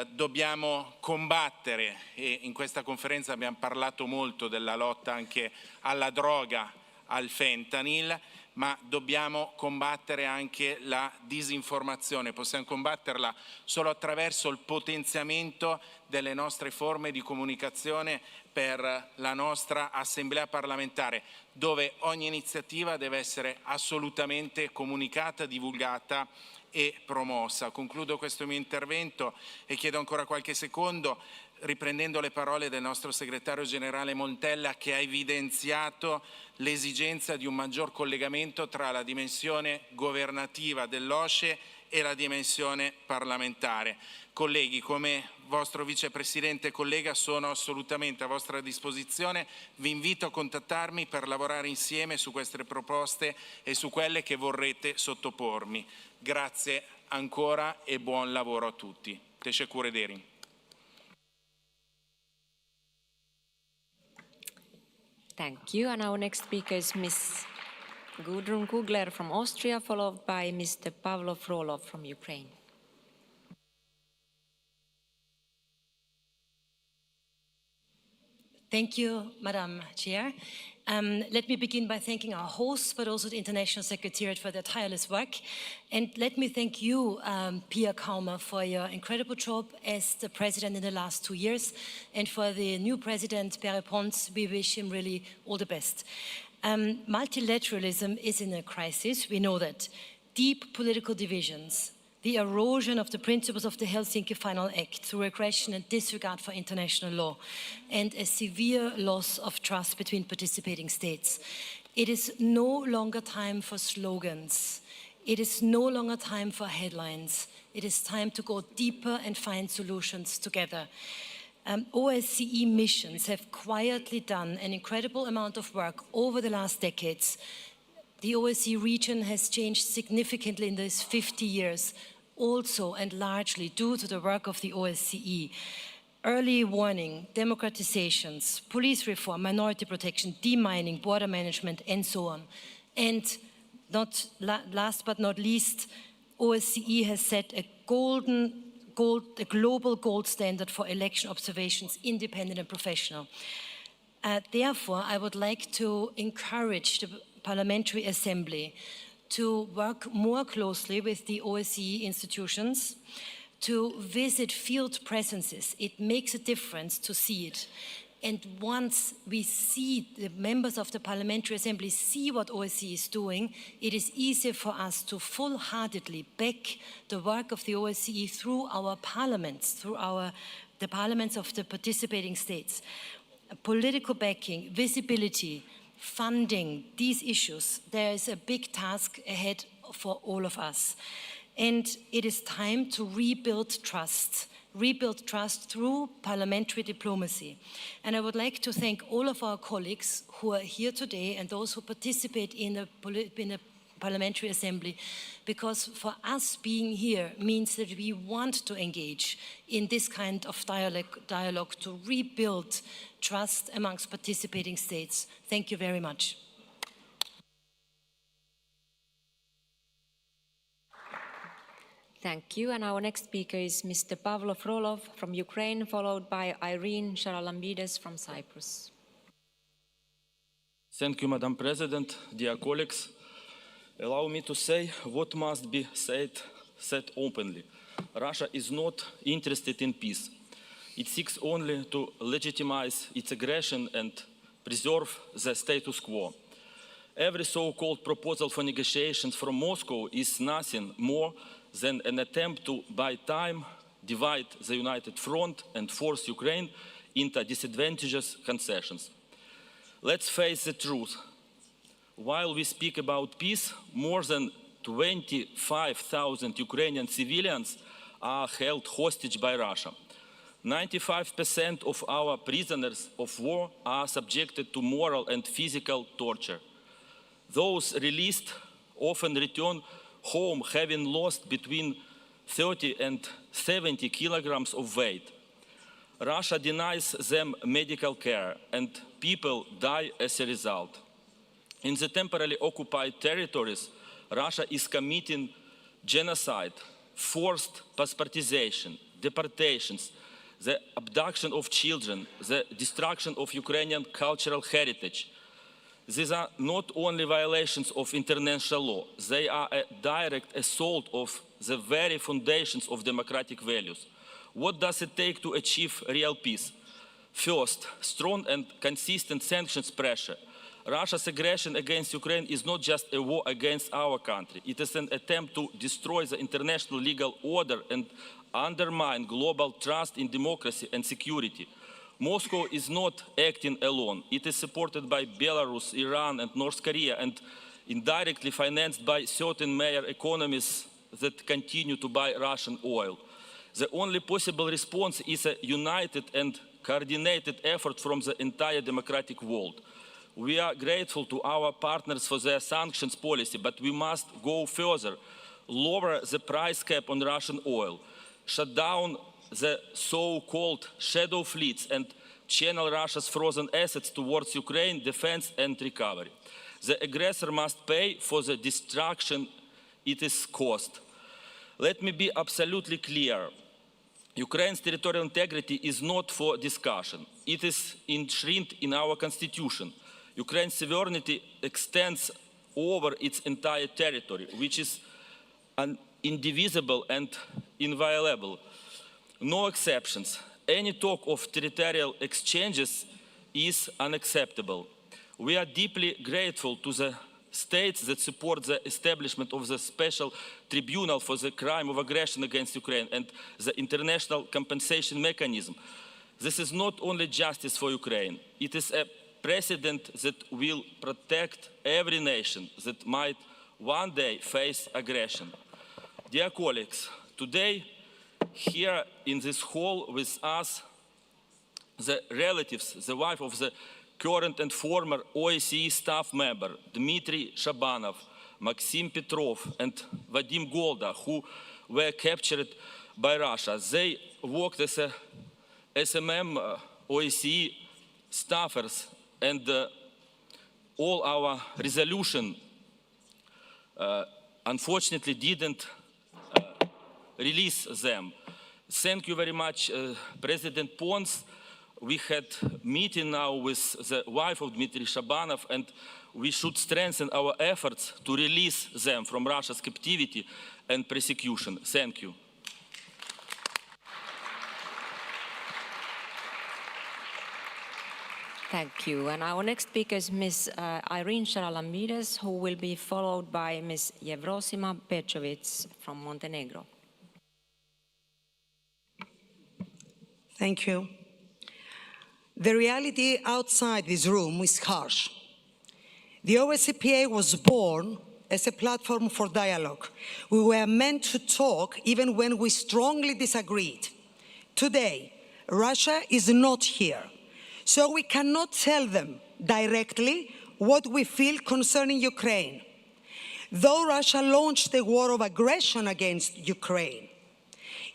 Dobbiamo combattere, e in questa conferenza abbiamo parlato molto della lotta anche alla droga, al fentanyl, ma dobbiamo combattere anche la disinformazione. Possiamo combatterla solo attraverso il potenziamento delle nostre forme di comunicazione per la nostra Assemblea parlamentare, dove ogni iniziativa deve essere assolutamente comunicata, divulgata e promossa. Concludo questo mio intervento e chiedo ancora qualche secondo, riprendendo le parole del nostro segretario generale Montella, che ha evidenziato l'esigenza di un maggior collegamento tra la dimensione governativa dell'OSCE e la dimensione parlamentare. Colleghi, come vostro vicepresidente e collega sono assolutamente a vostra disposizione. Vi invito a contattarmi per lavorare insieme su queste proposte e su quelle che vorrete sottopormi. Grazie ancora e buon lavoro a tutti. Teşekkür ederim. Thank you. And our next speaker is Ms. Gudrun Kugler from Austria, followed by Mr. Pavlo Frolov from Ukraine. Thank you, Madam Chair. Let me begin by thanking our hosts, but also the International Secretariat for their tireless work. And let me thank you, Pia Kaumer, for your incredible job as the president in the last 2 years. And for the new president, Pere Pons, we wish him really all the best. Multilateralism is in a crisis, we know that. Deep political divisions, the erosion of the principles of the Helsinki Final Act through aggression and disregard for international law, and a severe loss of trust between participating states. It is no longer time for slogans. It is no longer time for headlines. It is time to go deeper and find solutions together. OSCE missions have quietly done an incredible amount of work over the last decades. The OSCE region has changed significantly in these 50 years, also and largely due to the work of the OSCE. Early warning, democratizations, police reform, minority protection, demining, border management, and so on. And last but not least, OSCE has set a golden global gold standard for election observations, independent and professional. Therefore, I would like to encourage the Parliamentary Assembly to work more closely with the OSCE institutions, to visit field presences. It makes a difference to see it. And once we see the members of the Parliamentary Assembly see what OSCE is doing, it is easier for us to full-heartedly back the work of the OSCE through our parliaments, through the parliaments of the participating states. Political backing, visibility, funding, these issues, there is a big task ahead for all of us. And it is time to rebuild trust through parliamentary diplomacy. And I would like to thank all of our colleagues who are here today and those who participate in the Parliamentary Assembly, because for us being here means that we want to engage in this kind of dialogue to rebuild trust amongst participating states. Thank you very much. Thank you. And our next speaker is Mr. Pavlo Frolov from Ukraine, followed by Irene Sharalambides from Cyprus. Thank you, Madam President, dear colleagues. Allow me to say what must be said openly. Russia is not interested in peace. It seeks only to legitimize its aggression and preserve the status quo. Every so-called proposal for negotiations from Moscow is nothing more than an attempt to buy time, divide the United Front and force Ukraine into disadvantageous concessions. Let's face the truth. While we speak about peace, more than 25,000 Ukrainian civilians are held hostage by Russia. 95% of our prisoners of war are subjected to moral and physical torture. Those released often return home having lost between 30 and 70 kilograms of weight. Russia denies them medical care and people die as a result. In the temporarily occupied territories, Russia is committing genocide, forced passportization, deportations, the abduction of children, the destruction of Ukrainian cultural heritage. These are not only violations of international law, they are a direct assault of the very foundations of democratic values. What does it take to achieve real peace? First, strong and consistent sanctions pressure. Russia's aggression against Ukraine is not just a war against our country. It is an attempt to destroy the international legal order and undermine global trust in democracy and security. Moscow is not acting alone. It is supported by Belarus, Iran, and North Korea, and indirectly financed by certain major economies that continue to buy Russian oil. The only possible response is a united and coordinated effort from the entire democratic world. We are grateful to our partners for their sanctions policy, but we must go further, lower the price cap on Russian oil, shut down the so-called shadow fleets and channel Russia's frozen assets towards Ukraine, defense and recovery. The aggressor must pay for the destruction it is caused. Let me be absolutely clear. Ukraine's territorial integrity is not for discussion. It is enshrined in our constitution. Ukraine's sovereignty extends over its entire territory, which is indivisible and inviolable. No exceptions. Any talk of territorial exchanges is unacceptable. We are deeply grateful to the states that support the establishment of the special tribunal for the crime of aggression against Ukraine and the international compensation mechanism. This is not only justice for Ukraine, it is a precedent that will protect every nation that might one day face aggression. Dear colleagues, today here in this hall with us, the relatives, the wife of the current and former OSCE staff member, Dmitry Shabanov, Maxim Petrov, and Vadim Golda, who were captured by Russia. They worked as a SMM OSCE staffers, and all our resolution unfortunately didn't release them. Thank you very much, President Pons. We had meeting now with the wife of Dmitry Shabanov, and we should strengthen our efforts to release them from Russia's captivity and persecution. Thank you. Thank you. And our next speaker is Ms. Irene Charalamides, who will be followed by Ms. Yevrosima Pejovic from Montenegro. Thank you. The reality outside this room is harsh. The OSCE was born as a platform for dialogue. We were meant to talk even when we strongly disagreed. Today, Russia is not here, so we cannot tell them directly what we feel concerning Ukraine. Though Russia launched a war of aggression against Ukraine,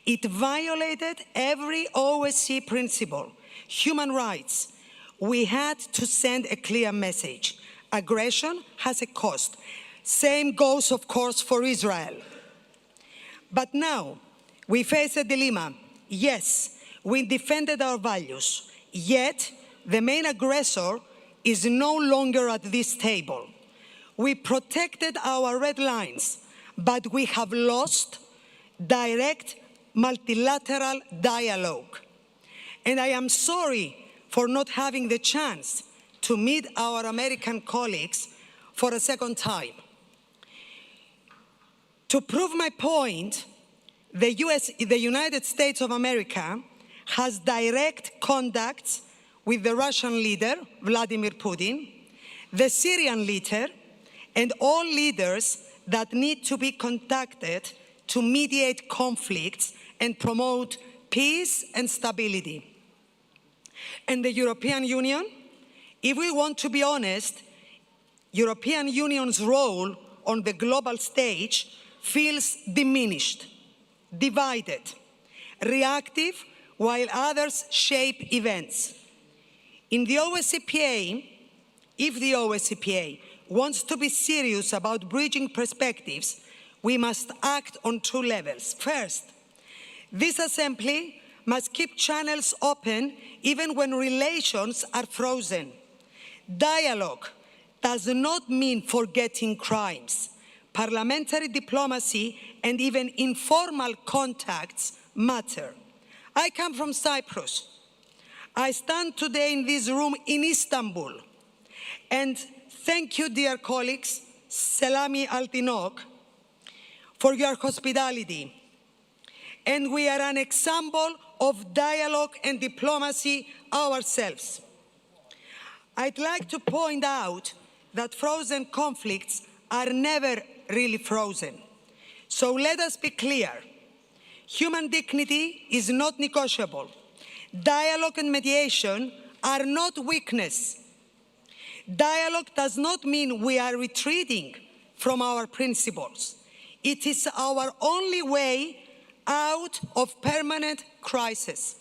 it violated every OSCE principle, human rights. We had to send a clear message. Aggression has a cost. Same goes, of course, for Israel. But now we face a dilemma. Yes, we defended our values, yet the main aggressor is no longer at this table. We protected our red lines, but we have lost direct multilateral dialogue. And I am sorry for not having the chance to meet our American colleagues for a second time. To prove my point, the United States of America has direct contacts with the Russian leader, Vladimir Putin, the Syrian leader, and all leaders that need to be contacted to mediate conflicts and promote peace and stability. And the European Union, if we want to be honest, European Union's role on the global stage feels diminished, divided, reactive, while others shape events. In the OSCE, if the OSCE wants to be serious about bridging perspectives, we must act on two levels. First, this assembly must keep channels open even when relations are frozen. Dialogue does not mean forgetting crimes. Parliamentary diplomacy and even informal contacts matter. I come from Cyprus. I stand today in this room in Istanbul. And thank you, dear colleagues, Selami Altinok, for your hospitality. And we are an example of dialogue and diplomacy ourselves. I'd like to point out that frozen conflicts are never really frozen. So let us be clear. Human dignity is not negotiable. Dialogue and mediation are not weakness. Dialogue does not mean we are retreating from our principles. It is our only way out of permanent crisis.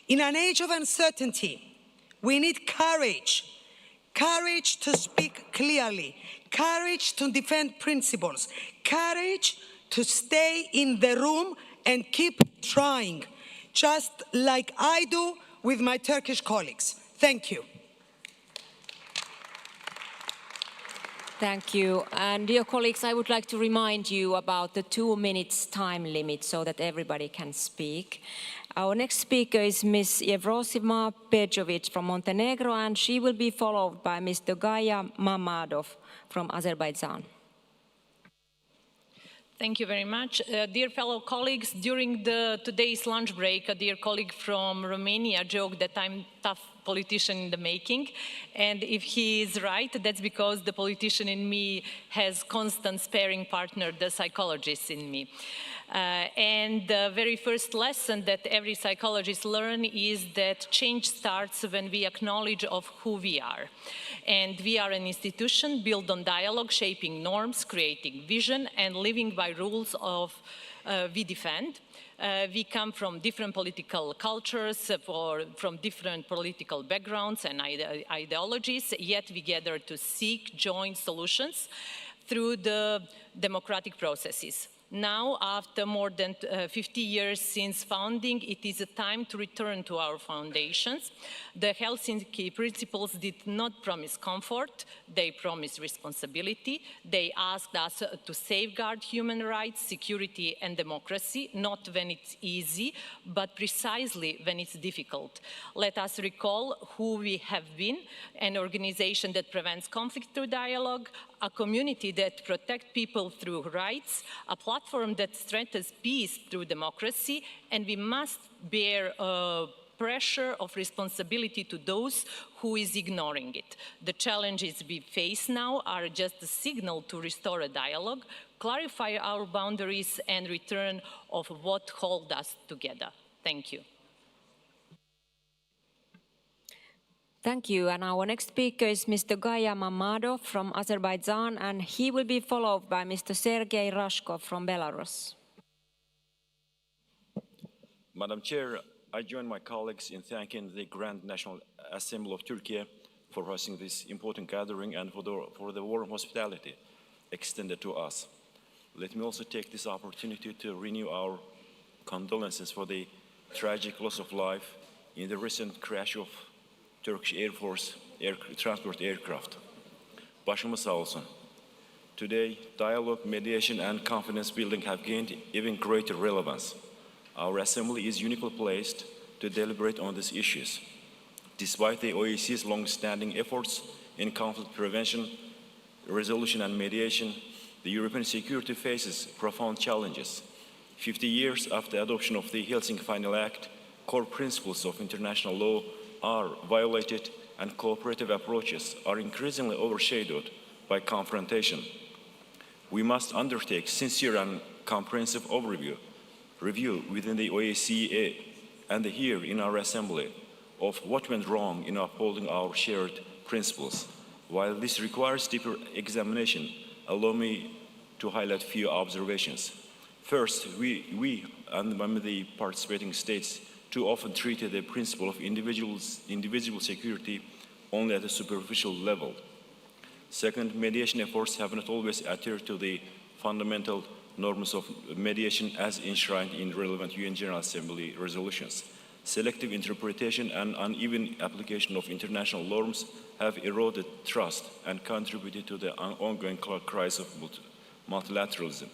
In an age of uncertainty, we need courage. Courage to speak clearly. Courage to defend principles. Courage to stay in the room and keep trying, just like I do with my Turkish colleagues. Thank you. Thank you. And dear colleagues, I would like to remind you about the 2 minutes time limit so that everybody can speak. Our next speaker is Ms. Yevrosima Pejovic from Montenegro, and she will be followed by Mr. Gaya Mamadov from Azerbaijan. Thank you very much. Dear fellow colleagues, during today's lunch break, a dear colleague from Romania joked that I'm a tough politician in the making. And if he is right, that's because the politician in me has constant sparring partner, the psychologist in me. And the very first lesson that every psychologist learns is that change starts when we acknowledge of who we are. And we are an institution built on dialogue, shaping norms, creating vision, and living by rules of we defend. We come from different political cultures, from different political backgrounds and ideologies, yet we gather to seek joint solutions through the democratic processes. Now, after more than 50 years since founding, it is a time to return to our foundations. The Helsinki principles did not promise comfort, they promised responsibility. They asked us to safeguard human rights, security and democracy, not when it's easy, but precisely when it's difficult. Let us recall who we have been: an organization that prevents conflict through dialogue, a community that protects people through rights, a platform that strengthens peace through democracy, and we must bear pressure of responsibility to those who is ignoring it. The challenges we face now are just a signal to restore a dialogue, clarify our boundaries, and return of what holds us together. Thank you. Thank you. And our next speaker is Mr. Gaya Mamadov from Azerbaijan, and he will be followed by Mr. Sergei Rashkov from Belarus. Madam Chair, I join my colleagues in thanking the Grand National Assembly of Turkey for hosting this important gathering and for the warm hospitality extended to us. Let me also take this opportunity to renew our condolences for the tragic loss of life in the recent crash of Turkish Air Force transport aircraft. Başımız sağ olsun. Today, dialogue, mediation, and confidence building have gained even greater relevance. Our Assembly is uniquely placed to deliberate on these issues. Despite the OSCE's long-standing efforts in conflict prevention, resolution, and mediation, the European security faces profound challenges. 50 years after the adoption of the Helsinki Final Act, core principles of international law are violated and cooperative approaches are increasingly overshadowed by confrontation. We must undertake sincere and comprehensive review within the OSCE and here in our Assembly of what went wrong in upholding our shared principles. While this requires deeper examination, allow me to highlight a few observations. First, we and the participating states too often treated the principle of individual security only at a superficial level. Second, mediation efforts have not always adhered to the fundamental norms of mediation as enshrined in relevant UN General Assembly resolutions. Selective interpretation and uneven application of international norms have eroded trust and contributed to the ongoing crisis of multilateralism.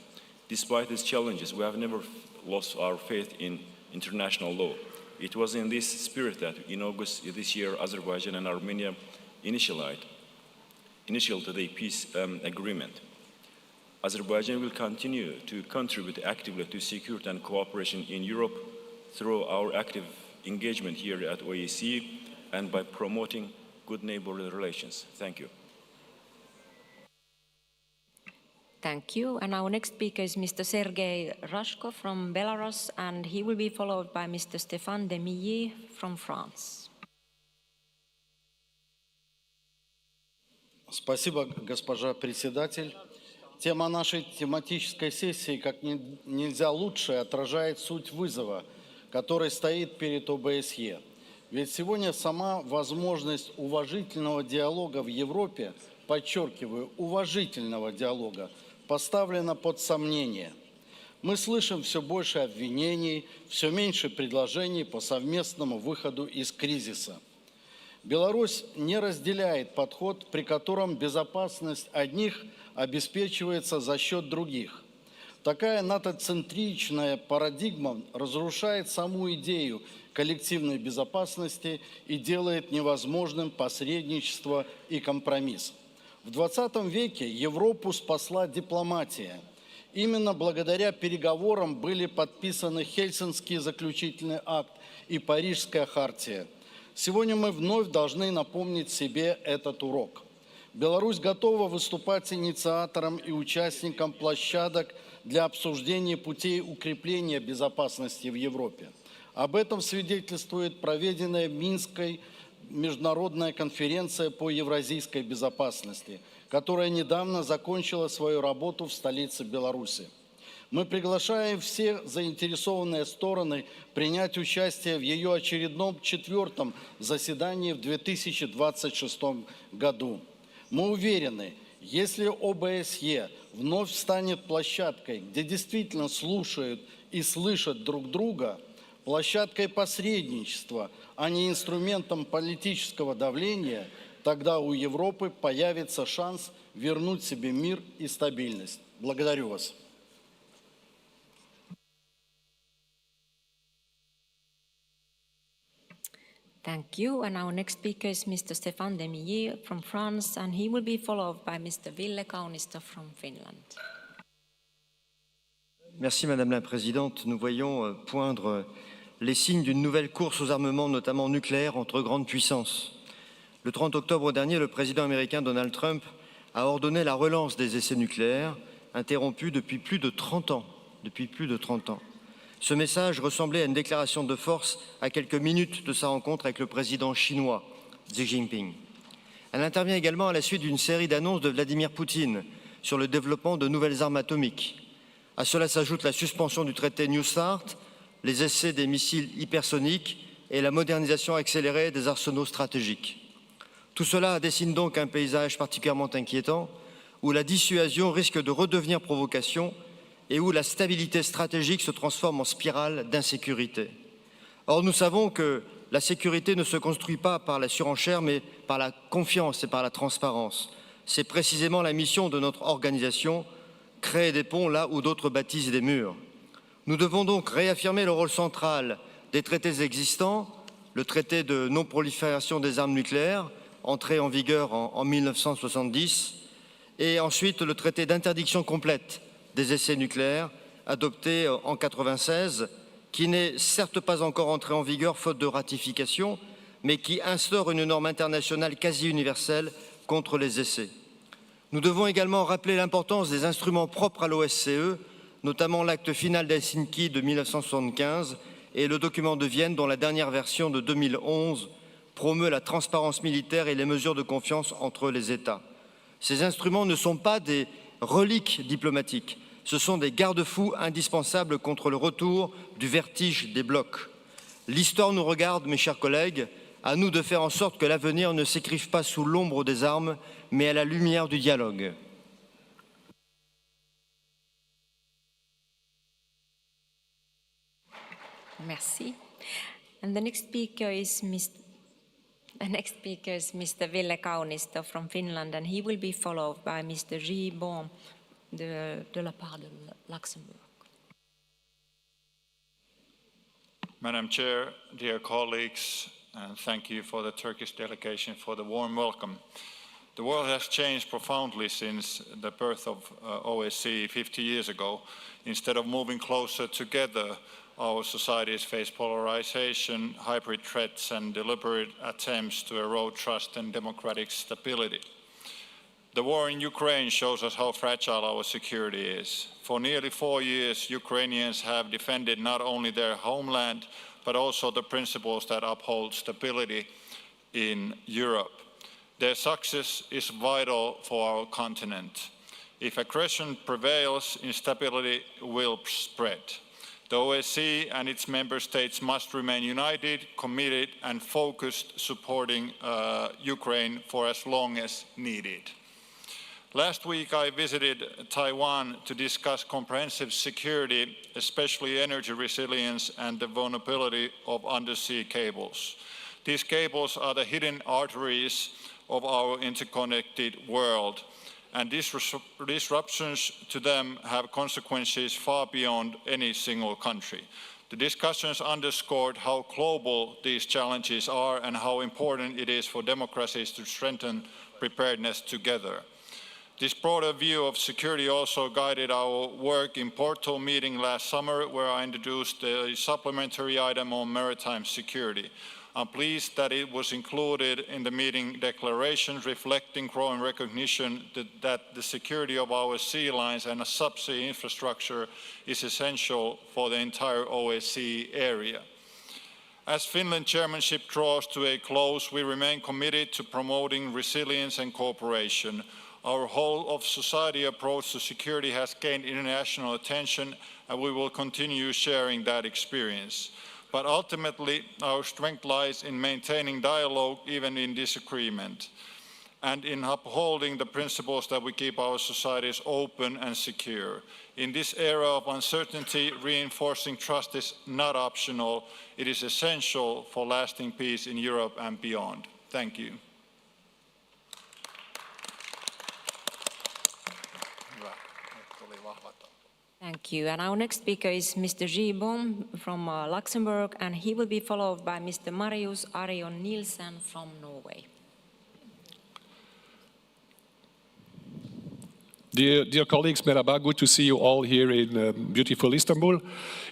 Despite these challenges, we have never lost our faith in international law. It was in this spirit that in August this year, Azerbaijan and Armenia initiated the peace agreement. Azerbaijan will continue to contribute actively to security and cooperation in Europe through our active engagement here at OSCE and by promoting good neighborly relations. Thank you. Thank you. And our next speaker is Mr. Sergei Rashkov from Belarus, and he will be followed by Mr. Stéphane Demilly from France. Спасибо, госпожа председатель. Тема нашей тематической сессии как нельзя лучше отражает суть вызова, который стоит перед ОБСЕ. Ведь сегодня сама возможность уважительного диалога в Европе, подчеркиваю, уважительного диалога, поставлена под сомнение. Мы слышим все больше обвинений, все меньше предложений по совместному выходу из кризиса. Беларусь не разделяет подход, при котором безопасность одних обеспечивается за счет других. Такая натоцентричная парадигма разрушает саму идею коллективной безопасности и делает невозможным посредничество и компромисс. В 20 веке Европу спасла дипломатия. Именно благодаря переговорам были подписаны Хельсинкский заключительный акт и Парижская хартия. Сегодня мы вновь должны напомнить себе этот урок. Беларусь готова выступать инициатором и участником площадок для обсуждения путей укрепления безопасности в Европе. Об этом свидетельствует проведенная Минской международная конференция по евразийской безопасности, которая недавно закончила свою работу в столице Беларуси. Мы приглашаем все заинтересованные стороны принять участие в ее очередном 4-м заседании в 2026 году. Мы уверены, Если ОБСЕ вновь станет площадкой, где действительно слушают и слышат друг друга, площадкой посредничества, а не инструментом политического давления, тогда у Европы появится шанс вернуть себе мир и стабильность. Благодарю вас. Thank you. And our next speaker is Mr. Stéphane Demilly from France, and he will be followed by Mr. Ville Kaunisto from Finland. Merci Madame la Présidente. Nous voyons poindre les signes d'une nouvelle course aux armements, notamment nucléaires, entre grandes puissances. Le 30 octobre dernier, le président américain Donald Trump a ordonné la relance des essais nucléaires, interrompus depuis plus de 30 ans. Ce message ressemblait à une déclaration de force à quelques minutes de sa rencontre avec le président chinois, Xi Jinping. Elle intervient également à la suite d'une série d'annonces de Vladimir Poutine sur le développement de nouvelles armes atomiques. À cela s'ajoute la suspension du traité New START, les essais des missiles hypersoniques et la modernisation accélérée des arsenaux stratégiques. Tout cela dessine donc un paysage particulièrement inquiétant où la dissuasion risque de redevenir provocation et où la stabilité stratégique se transforme en spirale d'insécurité. Or, nous savons que la sécurité ne se construit pas par la surenchère, mais par la confiance et par la transparence. C'est précisément la mission de notre organisation, créer des ponts là où d'autres bâtissent des murs. Nous devons donc réaffirmer le rôle central des traités existants, le traité de non-prolifération des armes nucléaires, entré en vigueur en 1970, et ensuite le traité d'interdiction complète des essais nucléaires, adopté en 1996, qui n'est certes pas encore entré en vigueur faute de ratification, mais qui instaure une norme internationale quasi universelle contre les essais. Nous devons également rappeler l'importance des instruments propres à l'OSCE, notamment l'acte final d'Helsinki de 1975 et le document de Vienne dont la dernière version de 2011 promeut la transparence militaire et les mesures de confiance entre les États. Ces instruments ne sont pas des reliques diplomatiques, ce sont des garde-fous indispensables contre le retour du vertige des blocs. L'histoire nous regarde, mes chers collègues, à nous de faire en sorte que l'avenir ne s'écrive pas sous l'ombre des armes, mais à la lumière du dialogue. Merci. And the next speaker is Mr. Ville Kaunisto from Finland, and he will be followed by Mr. Guy Bon de la part de Luxembourg. Madam Chair, dear colleagues, and thank you for the Turkish delegation for the warm welcome. The world has changed profoundly since the birth of OSCE 50 years ago. Instead of moving closer together, our societies face polarization, hybrid threats, and deliberate attempts to erode trust and democratic stability. The war in Ukraine shows us how fragile our security is. For nearly 4 years, Ukrainians have defended not only their homeland, but also the principles that uphold stability in Europe. Their success is vital for our continent. If aggression prevails, instability will spread. The OSCE and its member states must remain united, committed, and focused, supporting Ukraine for as long as needed. Last week, I visited Taiwan to discuss comprehensive security, especially energy resilience and the vulnerability of undersea cables. These cables are the hidden arteries of our interconnected world, and disruptions to them have consequences far beyond any single country. The discussions underscored how global these challenges are and how important it is for democracies to strengthen preparedness together. This broader view of security also guided our work in Porto meeting last summer, where I introduced a supplementary item on maritime security. I'm pleased that it was included in the meeting declaration, reflecting growing recognition that the security of our sea lines and a subsea infrastructure is essential for the entire OSCE area. As Finland's chairmanship draws to a close, we remain committed to promoting resilience and cooperation. Our whole of society approach to security has gained international attention, and we will continue sharing that experience. But ultimately, our strength lies in maintaining dialogue even in disagreement. and in upholding the principles that we keep our societies open and secure. In this era of uncertainty, reinforcing trust is not optional. It is essential for lasting peace in Europe and beyond. Thank you. Thank you. And our next speaker is Mr. Gibon from Luxembourg, and he will be followed by Mr. Marius Arion Nielsen from Norway. Dear colleagues, merhaba, good to see you all here in beautiful Istanbul.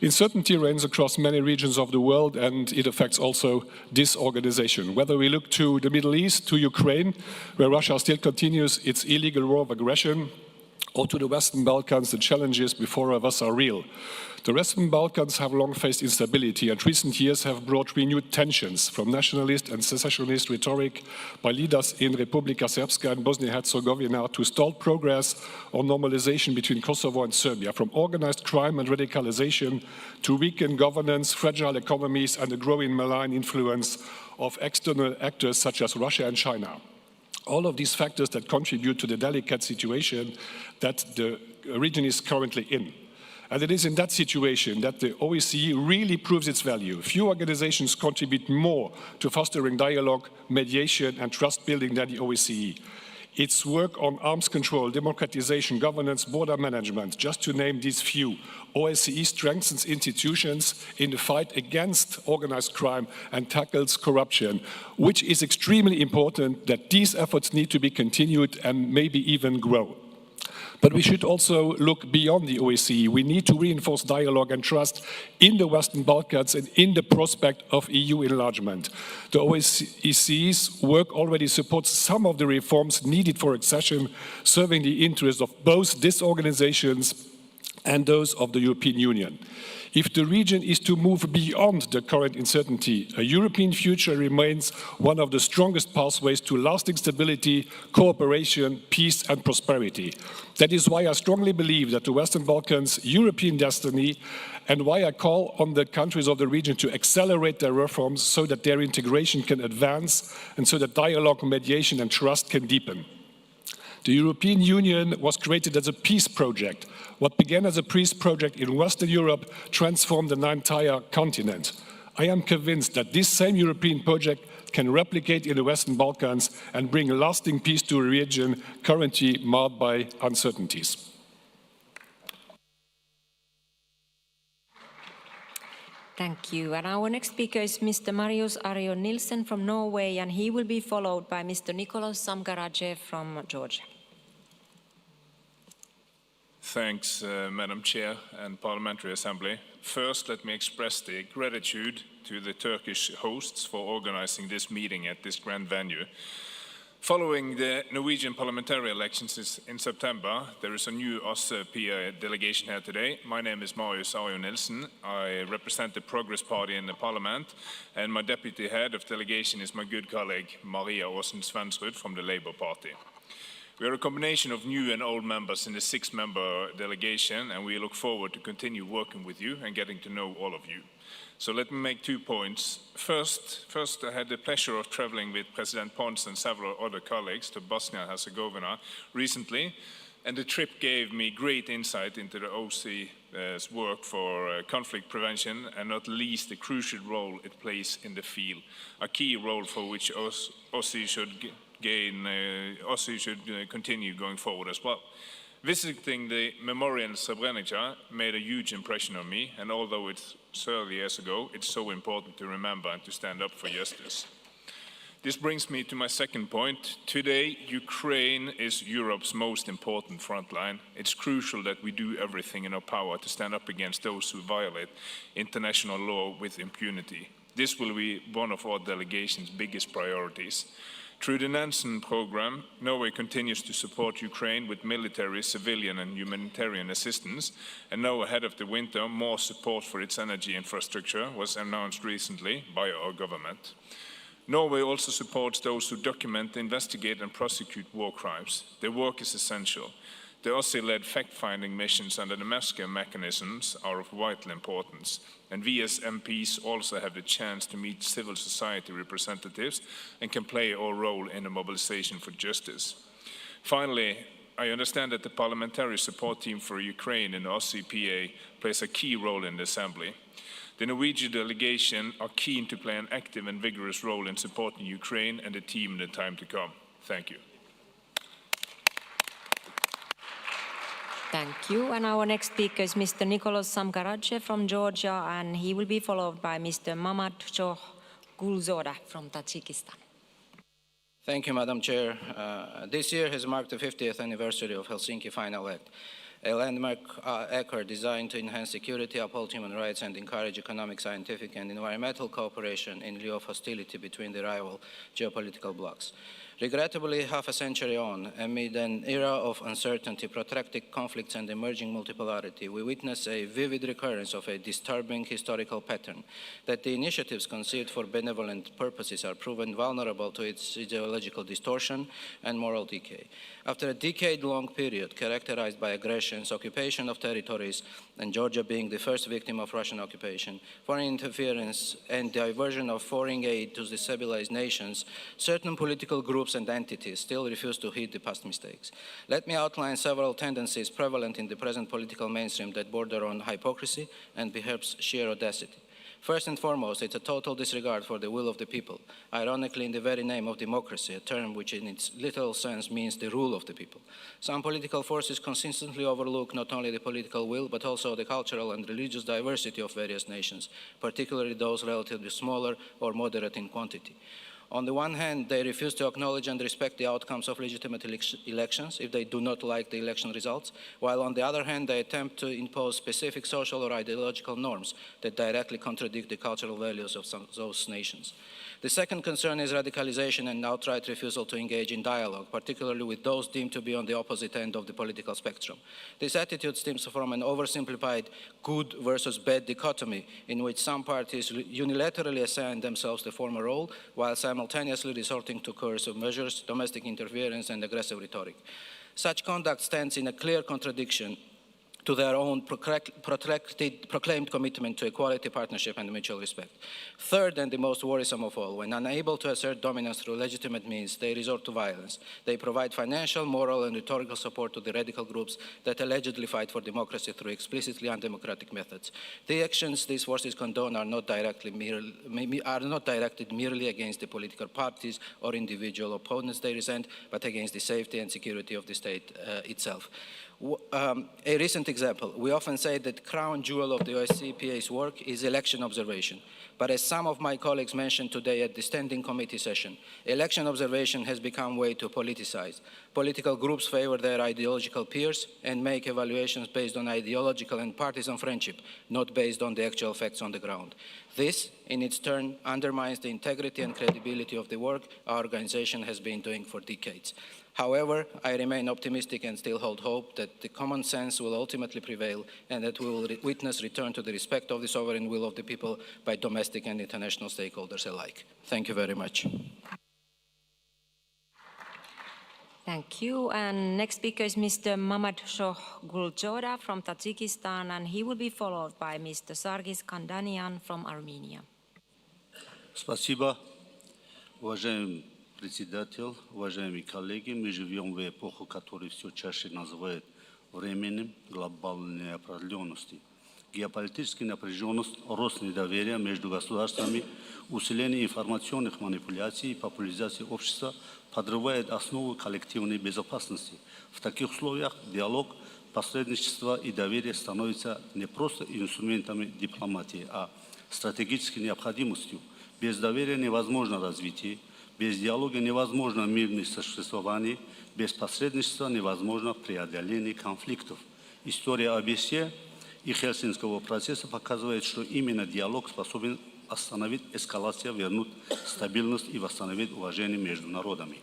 Uncertainty reigns across many regions of the world, and it affects also this organization. Whether we look to the Middle East, to Ukraine, where Russia still continues its illegal war of aggression, or to the Western Balkans, the challenges before us are real. The Western Balkans have long faced instability, and recent years have brought renewed tensions from nationalist and secessionist rhetoric by leaders in Republika Srpska and Bosnia-Herzegovina to stalled progress on normalization between Kosovo and Serbia, from organized crime and radicalization to weakened governance, fragile economies, and the growing malign influence of external actors such as Russia and China. All of these factors that contribute to the delicate situation that the region is currently in. And it is in that situation that the OSCE really proves its value. Few organizations contribute more to fostering dialogue, mediation, and trust building than the OSCE. Its work on arms control, democratization, governance, border management, just to name these few. OSCE strengthens institutions in the fight against organized crime and tackles corruption, which is extremely important that these efforts need to be continued and maybe even grow. But we should also look beyond the OSCE. We need to reinforce dialogue and trust in the Western Balkans and in the prospect of EU enlargement. The OSCE's work already supports some of the reforms needed for accession, serving the interests of both these organizations and those of the European Union. If the region is to move beyond the current uncertainty, a European future remains one of the strongest pathways to lasting stability, cooperation, peace and prosperity. That is why I strongly believe that the Western Balkans' European destiny, and why I call on the countries of the region to accelerate their reforms so that their integration can advance and so that dialogue, mediation and trust can deepen. The European Union was created as a peace project. What began as a peace project in Western Europe transformed the entire continent. I am convinced that this same European project can replicate in the Western Balkans and bring lasting peace to a region currently marred by uncertainties. Thank you. And our next speaker is Mr. Marius Arion Nielsen from Norway, and he will be followed by Mr. Nicholas Samgarajev from Georgia. Thanks, Madam Chair and Parliamentary Assembly. First, let me express the gratitude to the Turkish hosts for organizing this meeting at this grand venue. Following the Norwegian parliamentary elections in September, there is a new OSCE delegation here today. My name is Marius Arion Nielsen. I represent the Progress Party in the Parliament, and my deputy head of delegation is my good colleague Maria Aasen-Svensrud from the Labour Party. We are a combination of new and old members in the 6-member delegation, and we look forward to continue working with you and getting to know all of you. So let me make 2 points. First, I had the pleasure of traveling with President Pons and several other colleagues to Bosnia and Herzegovina recently, and the trip gave me great insight into the OSCE's work for conflict prevention, and not least the crucial role it plays in the field, a key role for which OSCE should continue going forward as well. Visiting the memorial in Srebrenica made a huge impression on me, and although it's 30 years ago, it's so important to remember and to stand up for justice. This brings me to my second point. Today, Ukraine is Europe's most important frontline. It's crucial that we do everything in our power to stand up against those who violate international law with impunity. This will be one of our delegation's biggest priorities. Through the Nansen program, Norway continues to support Ukraine with military, civilian and humanitarian assistance, and now ahead of the winter, more support for its energy infrastructure was announced recently by our government. Norway also supports those who document, investigate and prosecute war crimes. Their work is essential. The OSCE-led fact-finding missions under the Moscow mechanisms are of vital importance, and we as MPs also have the chance to meet civil society representatives and can play our role in the mobilization for justice. Finally, I understand that the Parliamentary Support Team for Ukraine in the OSCE-PA plays a key role in the Assembly. The Norwegian delegation are keen to play an active and vigorous role in supporting Ukraine and the team in the time to come. Thank you. Thank you. And our next speaker is Mr. Nicholas Samkaradze from Georgia, and he will be followed by Mr. Mamadjoh Gulzoda from Tajikistan. Thank you, Madam Chair. This year has marked the 50th anniversary of Helsinki Final Act, a landmark accord designed to enhance security, uphold human rights, and encourage economic, scientific, and environmental cooperation in lieu of hostility between the rival geopolitical blocs. Regrettably, half a century on, amid an era of uncertainty, protracted conflicts, and emerging multipolarity, we witness a vivid recurrence of a disturbing historical pattern, that the initiatives conceived for benevolent purposes are proven vulnerable to its ideological distortion and moral decay. After a decade-long period characterized by aggressions, occupation of territories, and Georgia being the first victim of Russian occupation, foreign interference, and diversion of foreign aid to destabilized nations, certain political groups and entities still refuse to heed the past mistakes. Let me outline several tendencies prevalent in the present political mainstream that border on hypocrisy and perhaps sheer audacity. First and foremost, it's a total disregard for the will of the people, ironically in the very name of democracy, a term which in its literal sense means the rule of the people. Some political forces consistently overlook not only the political will, but also the cultural and religious diversity of various nations, particularly those relatively smaller or moderate in quantity. On the one hand, they refuse to acknowledge and respect the outcomes of legitimate elections if they do not like the election results, while on the other hand, they attempt to impose specific social or ideological norms that directly contradict the cultural values of those nations. The second concern is radicalization and outright refusal to engage in dialogue, particularly with those deemed to be on the opposite end of the political spectrum. This attitude stems from an oversimplified good versus bad dichotomy in which some parties unilaterally assign themselves the former role while simultaneously resorting to coercive measures, domestic interference, and aggressive rhetoric. Such conduct stands in a clear contradiction to their own proclaimed commitment to equality, partnership, and mutual respect. Third, and the most worrisome of all, when unable to assert dominance through legitimate means, they resort to violence. They provide financial, moral, and rhetorical support to the radical groups that allegedly fight for democracy through explicitly undemocratic methods. The actions these forces condone are not directed merely against the political parties or individual opponents they resent, but against the safety and security of the state itself. A recent example, we often say that the crown jewel of the OSCE-PA's work is election observation. But as some of my colleagues mentioned today at the standing committee session, election observation has become way too politicized. Political groups favor their ideological peers and make evaluations based on ideological and partisan friendship, not based on the actual facts on the ground. This, in its turn, undermines the integrity and credibility of the work our organization has been doing for decades. However, I remain optimistic and still hold hope that the common sense will ultimately prevail and that we will witness return to the respect of the sovereign will of the people by domestic and international stakeholders alike. Thank you very much. Thank you. And next speaker is Mr. Mamadjoh Gulzoda from Tajikistan, and he will be followed by Mr. Sargis Kandanian from Armenia. Спасибо, уважаемый председатель, уважаемые коллеги. Мы живем в эпоху, которую все чаще называют временем глобальной неопределенности. Геополитическая напряженность, рост недоверия между государствами, усиление информационных манипуляций и популяризация общества подрывает основу коллективной безопасности. В таких условиях диалог, посредничество и доверие становятся не просто инструментами дипломатии, а стратегической необходимостью. Без доверия невозможно развитие, без диалога невозможно мирное существование, без посредничества невозможно преодоление конфликтов. История ОБСЕ и Хельсинского процесса показывает, что именно диалог способен остановить эскалацию, вернуть стабильность и восстановить уважение между народами.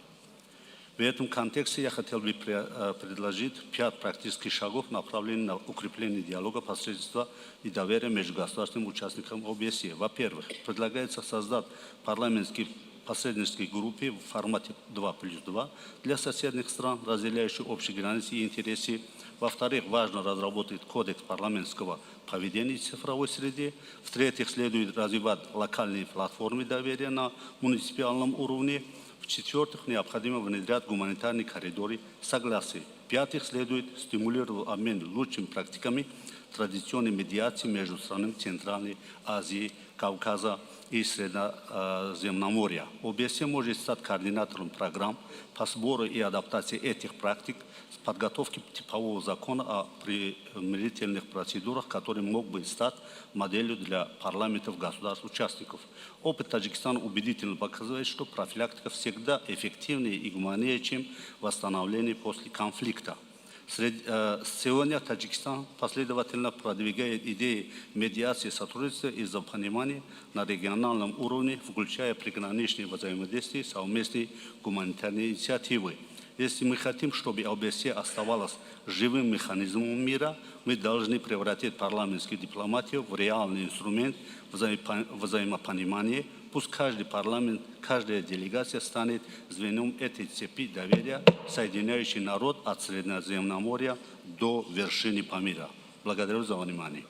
В этом контексте я хотел бы предложить 5 практических шагов, направленных на укрепление диалога, посредничества и доверия между государственными участниками ОБСЕ. Во-первых, предлагается создать парламентский посреднической группе в формате 2+2 для соседних стран, разделяющих общие границы и интересы. Во-вторых, важно разработать кодекс парламентского поведения в цифровой среде. В-третьих, следует развивать локальные платформы доверия на муниципальном уровне. В-четвертых, необходимо внедрять гуманитарные коридоры согласия. В-пятых, следует стимулировать обмен лучшими практиками традиционной медиации между странами Центральной Азии, Кавказа и Средиземноморья. ОБСЕ может стать координатором программ по сбору и адаптации этих практик с подготовки типового закона о примирительных процедурах, который мог бы стать моделью для парламентов государств-участников. Опыт Таджикистана убедительно показывает, что профилактика всегда эффективнее и гуманнее, чем восстановление после конфликта. Сегодня Таджикистан последовательно продвигает идеи медиации и сотрудничества из-за понимания на региональном уровне, включая приграничные взаимодействия, совместные гуманитарные инициативы. Если мы хотим, чтобы ОБСЕ оставалась живым механизмом мира, мы должны превратить парламентскую дипломатию в реальный инструмент взаимопонимания. Пусть каждый парламент, каждая делегация станет звеном этой цепи доверия, соединяющей народ от Средиземноморья до вершины Памира. Благодарю за внимание.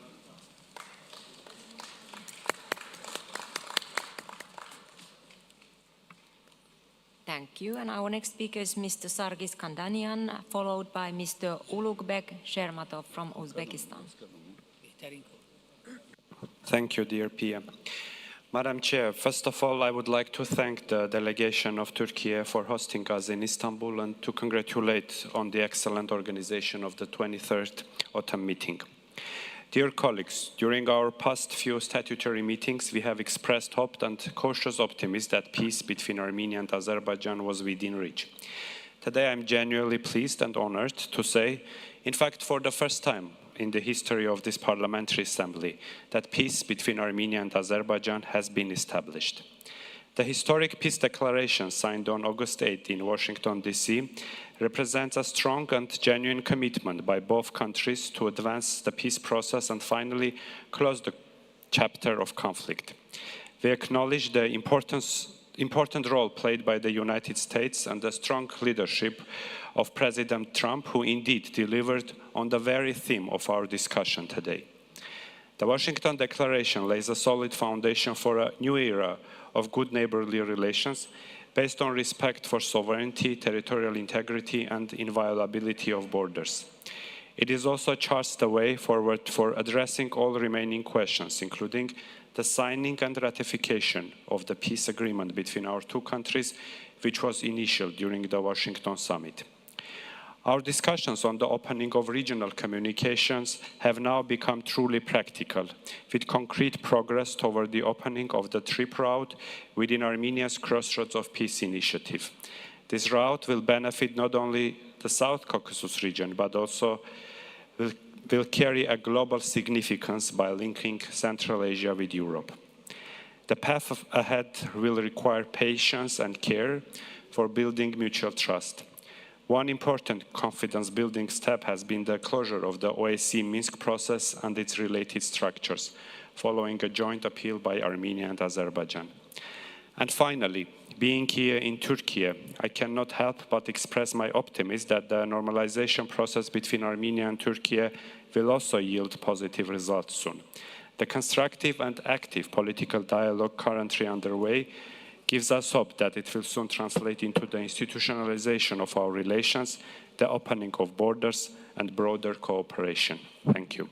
Thank you. And our next speaker is Mr. Sargis Kandanian, followed by Mr. Ulugbek Shermatov from Uzbekistan. Thank you, dear Pia. Madam Chair, first of all, I would like to thank the delegation of Turkey for hosting us in Istanbul and to congratulate on the excellent organization of the 23rd autumn meeting. Dear colleagues, during our past few statutory meetings, we have expressed hope and cautious optimism that peace between Armenia and Azerbaijan was within reach. Today, I'm genuinely pleased and honored to say, in fact, for the first time in the history of this parliamentary assembly, that peace between Armenia and Azerbaijan has been established. The historic peace declaration signed on August 8 in Washington, D.C. represents a strong and genuine commitment by both countries to advance the peace process and finally close the chapter of conflict. We acknowledge the important role played by the United States and the strong leadership of President Trump, who indeed delivered on the very theme of our discussion today. The Washington Declaration lays a solid foundation for a new era of good neighborly relations based on respect for sovereignty, territorial integrity, and inviolability of borders. It is also charts the way forward for addressing all remaining questions, including the signing and ratification of the peace agreement between our two countries, which was initial during the Washington summit. Our discussions on the opening of regional communications have now become truly practical, with concrete progress toward the opening of the trip route within Armenia's Crossroads of Peace initiative. This route will benefit not only the South Caucasus region, but also will carry a global significance by linking Central Asia with Europe. The path ahead will require patience and care for building mutual trust. One important confidence-building step has been the closure of the OSCE Minsk process and its related structures, following a joint appeal by Armenia and Azerbaijan. And finally, being here in Turkey, I cannot help but express my optimism that the normalization process between Armenia and Turkey will also yield positive results soon. The constructive and active political dialogue currently underway gives us hope that it will soon translate into the institutionalization of our relations, the opening of borders, and broader cooperation. Thank you.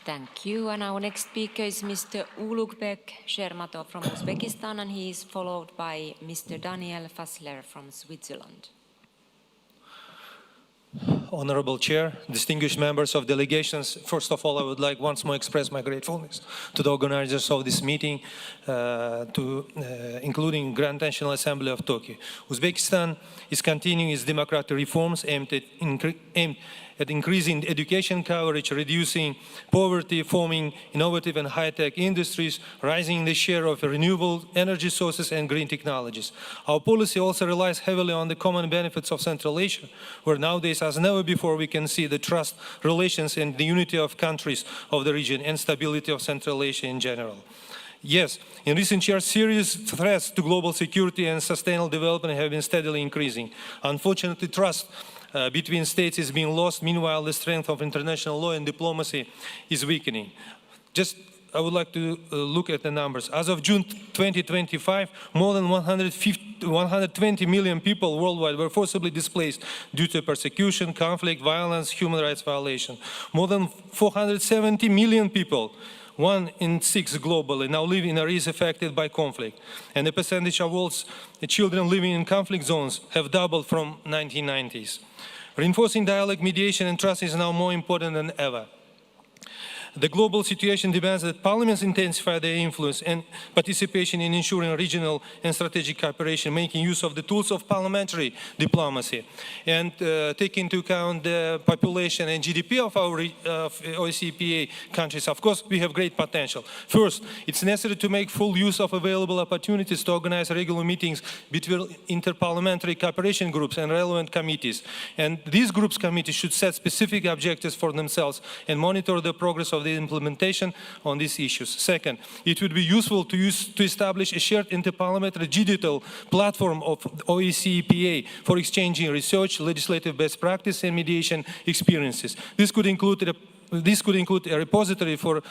Thank you. And our next speaker is Mr. Ulugbek Shermatov from Uzbekistan, and he is followed by Mr. Daniel Fassler from Switzerland. Honorable Chair, distinguished members of delegations, first of all, I would like once more express my gratefulness to the organizers of this meeting, including Grand National Assembly of Turkey. Uzbekistan is continuing its democratic reforms aimed at increasing education coverage, reducing poverty, forming innovative and high-tech industries, rising the share of renewable energy sources and green technologies. Our policy also relies heavily on the common benefits of Central Asia, where nowadays, as never before, we can see the trust, relations, and the unity of countries of the region and stability of Central Asia in general. Yes, in recent years, serious threats to global security and sustainable development have been steadily increasing. Unfortunately, trust between states is being lost. Meanwhile, the strength of international law and diplomacy is weakening. I would like to look at the numbers. As of June 2025, more than 120 million people worldwide were forcibly displaced due to persecution, conflict, violence, human rights violation. More than 470 million people, 1 in 6 globally, now live in areas affected by conflict. And the percentage of world's children living in conflict zones have doubled from 1990s. Reinforcing dialogue, mediation, and trust is now more important than ever. The global situation demands that parliaments intensify their influence and participation in ensuring regional and strategic cooperation, making use of the tools of parliamentary diplomacy, and take into account the population and GDP of our OSCE countries. Of course, we have great potential. First, it's necessary to make full use of available opportunities to organize regular meetings between interparliamentary cooperation groups and relevant committees. And these committees should set specific objectives for themselves and monitor the progress of the implementation on these issues. Second, it would be useful to establish a shared interparliamentary digital platform of OSCE for exchanging research, legislative best practice, and mediation experiences. This could include a repository for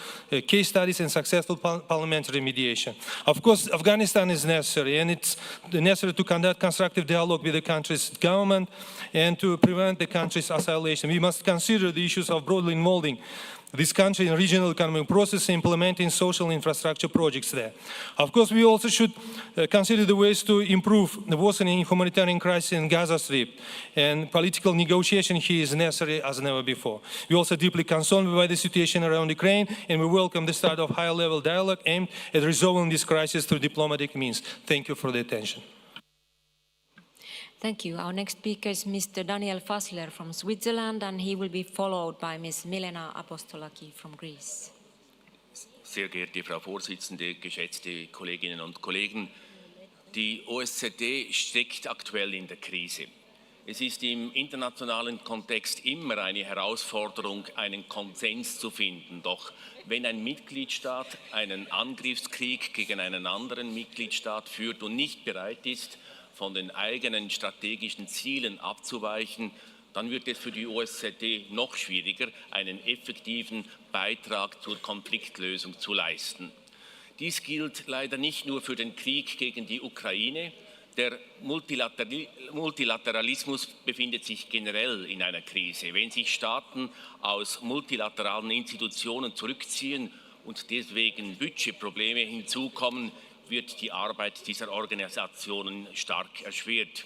case studies and successful parliamentary mediation. Of course, Afghanistan is necessary, and it's necessary to conduct constructive dialogue with the country's government and to prevent the country's isolation. We must consider the issues of broadly involving this country in regional economic process, implementing social infrastructure projects there. Of course, we also should consider the ways to improve the worsening humanitarian crisis in Gaza Strip, and political negotiation here is necessary as never before. We are also deeply concerned by the situation around Ukraine, and we welcome the start of higher-level dialogue aimed at resolving this crisis through diplomatic means. Thank you for the attention. Thank you. Our next speaker is Mr. Daniel Fassler from Switzerland, and he will be followed by Ms. Milena Apostolaki from Greece. Sehr geehrte Frau Vorsitzende, geschätzte Kolleginnen und Kollegen, die OSZE steckt aktuell in der Krise. Es ist im internationalen Kontext immer eine Herausforderung, einen Konsens zu finden. Doch wenn ein Mitgliedstaat einen Angriffskrieg gegen einen anderen Mitgliedstaat führt und nicht bereit ist, von den eigenen strategischen Zielen abzuweichen, dann wird es für die OSZE noch schwieriger, einen effektiven Beitrag zur Konfliktlösung zu leisten. Dies gilt leider nicht nur für den Krieg gegen die Ukraine. Der Multilateralismus befindet sich generell in einer Krise. Wenn sich Staaten aus multilateralen Institutionen zurückziehen und deswegen Budgetprobleme hinzukommen, wird die Arbeit dieser Organisationen stark erschwert.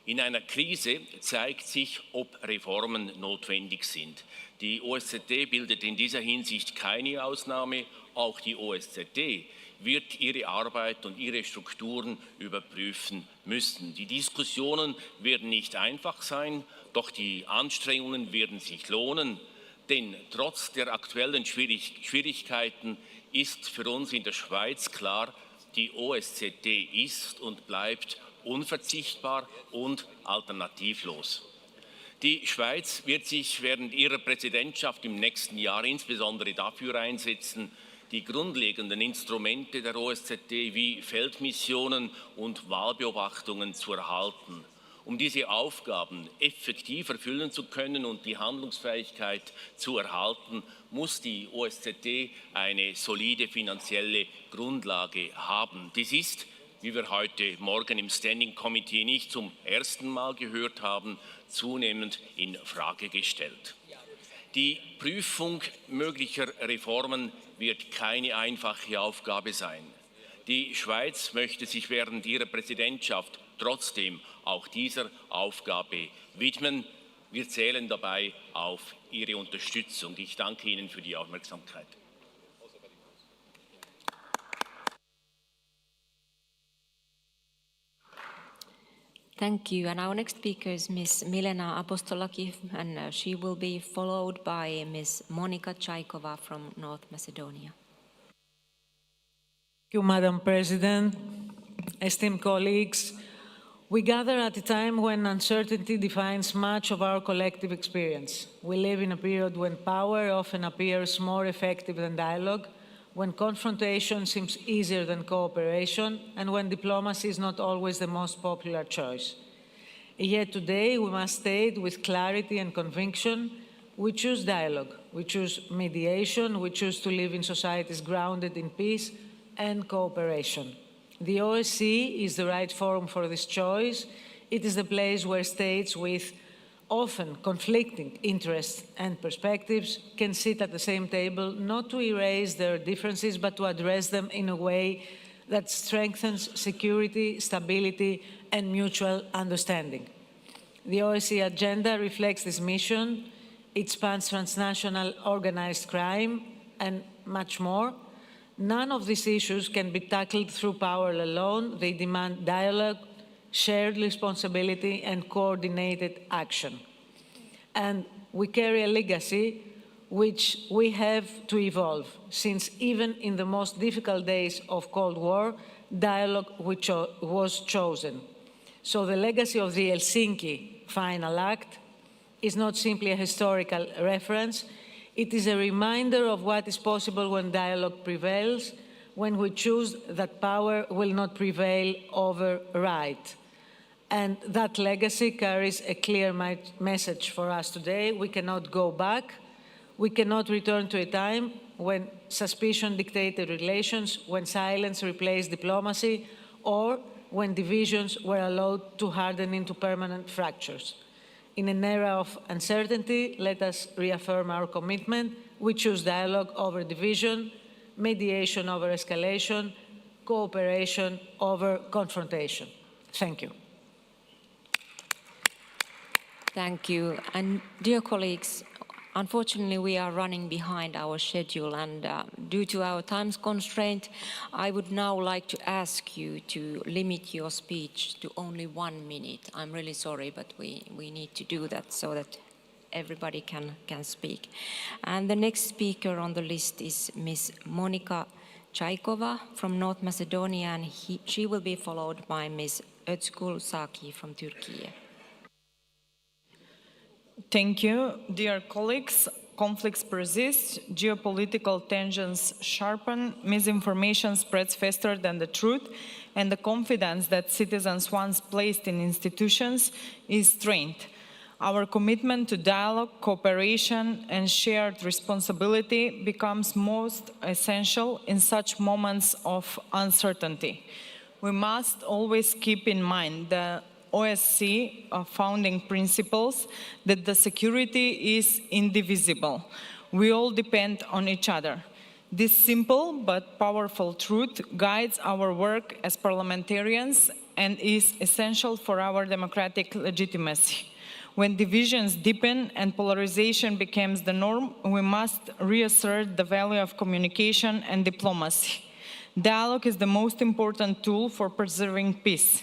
In einer Krise zeigt sich, ob Reformen notwendig sind. Die OSZE bildet in dieser Hinsicht keine Ausnahme. Auch die OSZE wird ihre Arbeit und ihre Strukturen überprüfen müssen. Die Diskussionen werden nicht einfach sein, doch die Anstrengungen werden sich lohnen. Denn trotz der aktuellen Schwierigkeiten ist für uns in der Schweiz klar, die OSZE ist und bleibt unverzichtbar und alternativlos. Die Schweiz wird sich während ihrer Präsidentschaft im nächsten Jahr insbesondere dafür einsetzen, die grundlegenden Instrumente der OSZE wie Feldmissionen und Wahlbeobachtungen zu erhalten. Um diese Aufgaben effektiv erfüllen zu können und die Handlungsfähigkeit zu erhalten, muss die OSZE eine solide finanzielle Grundlage haben. Dies ist, wie wir heute Morgen im Standing Committee nicht zum ersten Mal gehört haben, zunehmend in Frage gestellt. Die Prüfung möglicher Reformen wird keine einfache Aufgabe sein. Die Schweiz möchte sich während ihrer Präsidentschaft trotzdem auch dieser Aufgabe widmen. Wir zählen dabei auf Ihre Unterstützung. Ich danke Ihnen für die Aufmerksamkeit. Thank you. And our next speaker is Ms. Milena Apostolaki, and she will be followed by Ms. Monika Chaikova from North Macedonia. Thank you, Madam President, esteemed colleagues. We gather at a time when uncertainty defines much of our collective experience. We live in a period when power often appears more effective than dialogue, when confrontation seems easier than cooperation, and when diplomacy is not always the most popular choice. Yet today, we must state with clarity and conviction, we choose dialogue, we choose mediation, we choose to live in societies grounded in peace and cooperation. The OSCE is the right forum for this choice. It is the place where states with often conflicting interests and perspectives can sit at the same table, not to erase their differences, but to address them in a way that strengthens security, stability, and mutual understanding. The OSCE agenda reflects this mission. It spans transnational organized crime and much more. None of these issues can be tackled through power alone. They demand dialogue, shared responsibility, and coordinated action. And we carry a legacy which we have to evolve, since even in the most difficult days of Cold War, dialogue was chosen. So the legacy of the Helsinki Final Act is not simply a historical reference, it is a reminder of what is possible when dialogue prevails, when we choose that power will not prevail over right. And that legacy carries a clear message for us today. We cannot go back. We cannot return to a time when suspicion dictated relations, when silence replaced diplomacy, or when divisions were allowed to harden into permanent fractures. In an era of uncertainty, let us reaffirm our commitment. We choose dialogue over division, mediation over escalation, cooperation over confrontation. Thank you. Thank you. And dear colleagues, unfortunately, we are running behind our schedule, and due to our time constraint, I would now like to ask you to limit your speech to only 1 minute. I'm really sorry, but we need to do that so that everybody can speak. And the next speaker on the list is Ms. Monika Chaikova from North Macedonia, and she will be followed by Ms. Özgül Saki from Turkey. Thank you. Dear colleagues, conflicts persist, geopolitical tensions sharpen, misinformation spreads faster than the truth, and the confidence that citizens once placed in institutions is strained. Our commitment to dialogue, cooperation, and shared responsibility becomes most essential in such moments of uncertainty. We must always keep in mind the OSCE founding principles that the security is indivisible. We all depend on each other. This simple but powerful truth guides our work as parliamentarians and is essential for our democratic legitimacy. When divisions deepen and polarization becomes the norm, we must reassert the value of communication and diplomacy. Dialogue is the most important tool for preserving peace.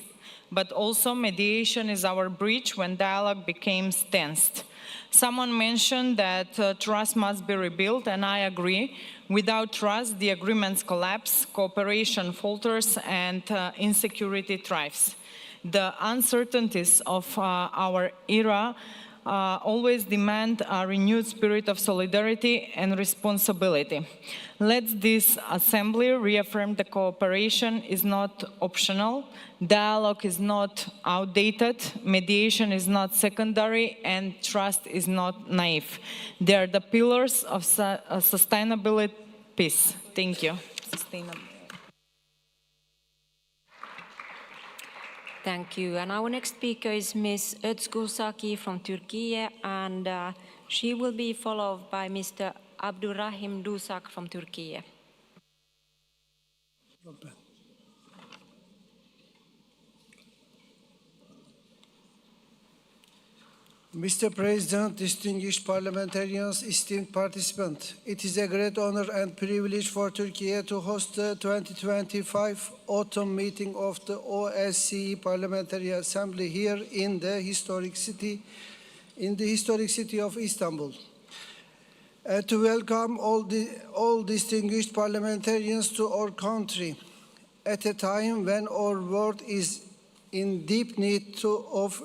But also mediation is our bridge when dialogue becomes tensed. Someone mentioned that trust must be rebuilt, and I agree. Without trust, the agreements collapse, cooperation falters, and insecurity thrives. The uncertainties of our era always demand a renewed spirit of solidarity and responsibility. Let this assembly reaffirm that cooperation is not optional, dialogue is not outdated, mediation is not secondary, and trust is not naive. They are the pillars of sustainable peace. Thank you. Thank you. And our next speaker is Ms. Özgül Saki from Turkey, and she will be followed by Mr. Abdurrahim Dusak from Turkey. Mr. President, distinguished parliamentarians, esteemed participants, it is a great honor and privilege for Turkey to host the 2025 autumn meeting of the OSCE Parliamentary Assembly here in the historic city of Istanbul. To welcome all distinguished parliamentarians to our country at a time when our world is in deep need of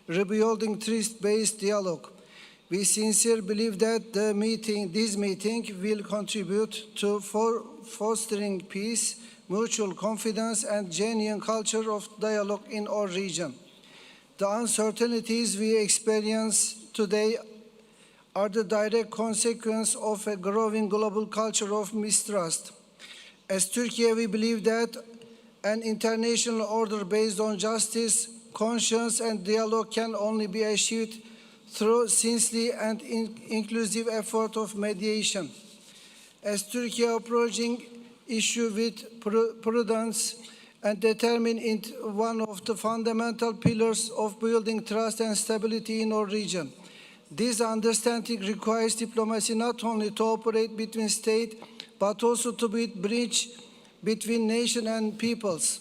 rebuilding trust-based dialogue. We sincerely believe that this meeting will contribute to fostering peace, mutual confidence, and genuine culture of dialogue in our region. The uncertainties we experience today are the direct consequence of a growing global culture of mistrust. As Turkey, we believe that an international order based on justice, conscience, and dialogue can only be achieved through sincere and inclusive effort of mediation. As Turkey approaching issue with prudence and determined into one of the fundamental pillars of building trust and stability in our region. This understanding requires diplomacy not only to operate between states, but also to be bridge between nations and peoples.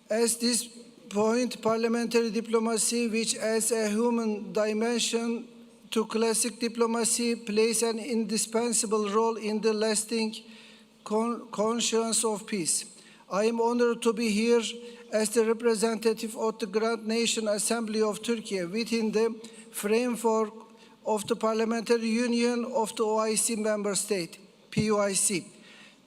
As this point, parliamentary diplomacy, which adds a human dimension to classic diplomacy, plays an indispensable role in the lasting conscience of peace. I am honored to be here as the representative of the Grand Nation Assembly of Turkey within the framework of the Parliamentary Union of the OIC member state, POIC.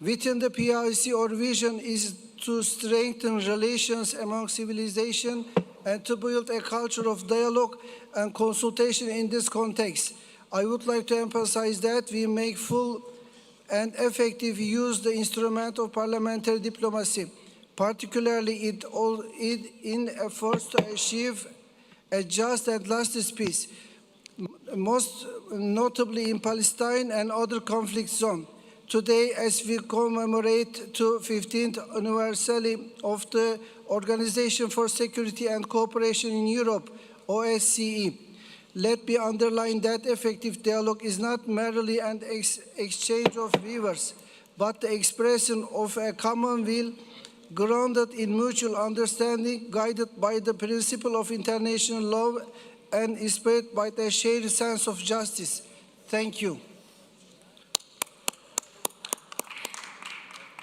Within the POIC, our vision is to strengthen relations among civilizations and to build a culture of dialogue and consultation in this context. I would like to emphasize that we make full and effective use the instrument of parliamentary diplomacy, particularly in efforts to achieve a just and lasting peace, most notably in Palestine and other conflict zones. Today, as we commemorate the 15th anniversary of the Organization for Security and Cooperation in Europe, OSCE, let me underline that effective dialogue is not merely an exchange of views, but the expression of a common will grounded in mutual understanding, guided by the principle of international law, and inspired by the shared sense of justice. Thank you.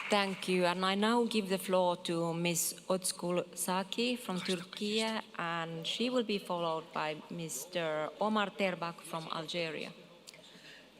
Thank you. And I now give the floor to Ms. Özgül Saki from Turkey, and she will be followed by Mr. Omar Terbak from Algeria.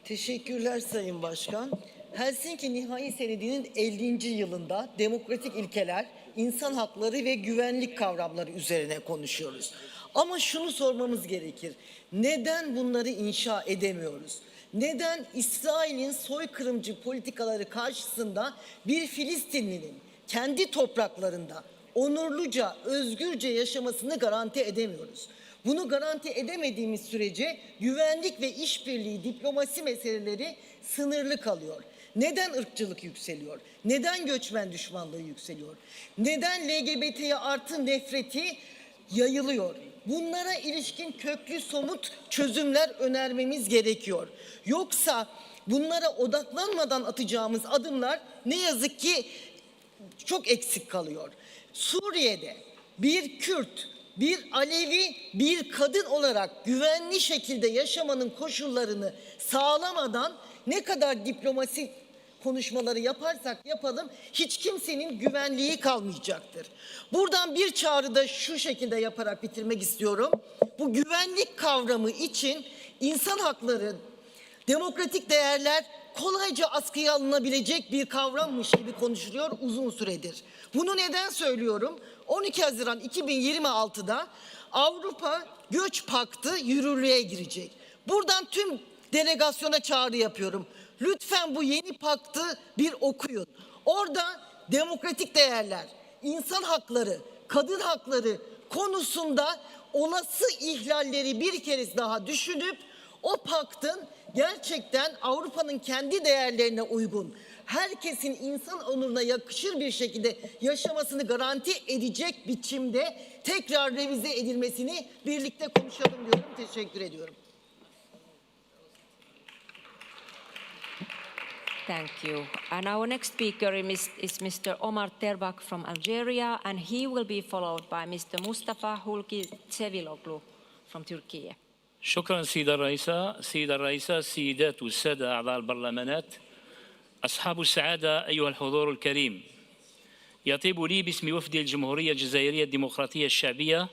Teşekkürler Sayın Başkan. Helsinki Nihai Senedi'nin 50. yılında demokratik ilkeler, insan hakları ve güvenlik kavramları üzerine konuşuyoruz. Ama şunu sormamız gerekir. Neden bunları inşa edemiyoruz? Neden İsrail'in soykırımcı politikaları karşısında bir Filistinlinin kendi topraklarında onurluca, özgürce yaşamasını garanti edemiyoruz? Bunu garanti edemediğimiz sürece güvenlik ve işbirliği diplomasi meseleleri sınırlı kalıyor. Neden ırkçılık yükseliyor? Neden göçmen düşmanlığı yükseliyor? Neden LGBT'ye artı nefreti yayılıyor? Bunlara ilişkin köklü somut çözümler önermemiz gerekiyor. Yoksa bunlara odaklanmadan atacağımız adımlar ne yazık ki çok eksik kalıyor. Suriye'de bir Kürt, bir Alevi, bir kadın olarak güvenli şekilde yaşamanın koşullarını sağlamadan ne kadar diplomasi konuşmaları yaparsak yapalım hiç kimsenin güvenliği kalmayacaktır. Buradan bir çağrı da şu şekilde yaparak bitirmek istiyorum. Bu güvenlik kavramı için insan hakları, demokratik değerler kolayca askıya alınabilecek bir kavrammış gibi konuşuluyor uzun süredir. Bunu neden söylüyorum? 12 Haziran 2026'da Avrupa Göç Paktı yürürlüğe girecek. Buradan tüm delegasyona çağrı yapıyorum. Lütfen bu yeni paktı bir okuyun. Orada demokratik değerler, insan hakları, kadın hakları konusunda olası ihlalleri bir kez daha düşünüp o paktın gerçekten Avrupa'nın kendi değerlerine uygun, herkesin insan onuruna yakışır bir şekilde yaşamasını garanti edecek biçimde tekrar revize edilmesini birlikte konuşalım diyorum. Teşekkür ediyorum. Thank you. And our next speaker is Mr. Omar Terbak from Algeria, and he will be followed by Mr. Mustafa Hulki Seviloglu from Turkey. شكرا سيدة الرئيسة السيدات والسادة أعضاء البرلمانات أصحاب السعادة أيها الحضور الكريم. يطيب لي باسم وفد الجمهورية الجزائرية الديمقراطية الشعبية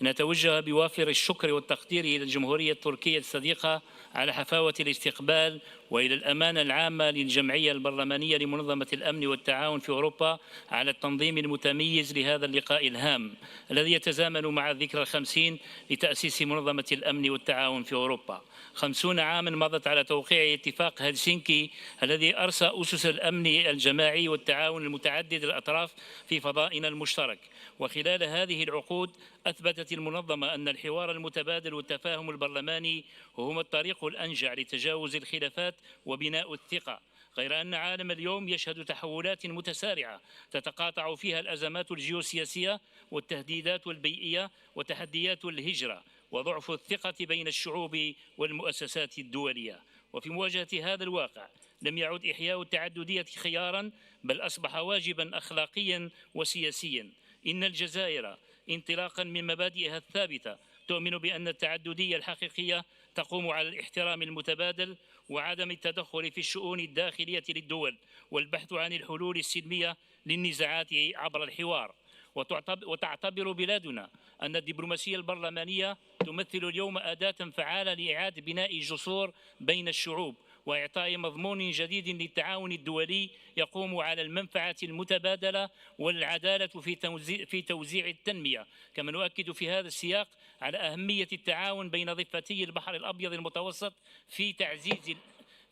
نتوجه بوافر الشكر والتقدير إلى الجمهورية التركية الصديقة على حفاوة الاستقبال وإلى الأمانة العامة للجمعية البرلمانية لمنظمة الأمن والتعاون في أوروبا على التنظيم المتميز لهذا اللقاء الهام الذي يتزامن مع الذكرى 50 لتأسيس منظمة الأمن والتعاون في أوروبا. 50 عاما مضت على توقيع اتفاق هلسنكي الذي أرسى أسس الأمن الجماعي والتعاون المتعدد الأطراف في فضائنا المشترك. وخلال هذه العقود أثبتت المنظمة أن الحوار المتبادل والتفاهم البرلماني هما الطريق الأنجع لتجاوز الخلافات وبناء الثقة. غير أن عالم اليوم يشهد تحولات متسارعة تتقاطع فيها الأزمات الجيوسياسية والتهديدات البيئية وتحديات الهجرة وضعف الثقة بين الشعوب والمؤسسات الدولية. وفي مواجهة هذا الواقع لم يعد إحياء التعددية خياراً بل أصبح واجباً أخلاقياً وسياسياً. إن الجزائر انطلاقاً من مبادئها الثابتة تؤمن بأن التعددية الحقيقية تقوم على الاحترام المتبادل وعدم التدخل في الشؤون الداخلية للدول والبحث عن الحلول السلمية للنزاعات عبر الحوار. وتعتبر بلادنا أن الدبلوماسية البرلمانية تمثل اليوم أداة فعالة لإعادة بناء جسور بين الشعوب وإعطاء مضمون جديد للتعاون الدولي يقوم على المنفعة المتبادلة والعدالة في توزيع التنمية. كما نؤكد في هذا السياق على أهمية التعاون بين ضفتي البحر الأبيض المتوسط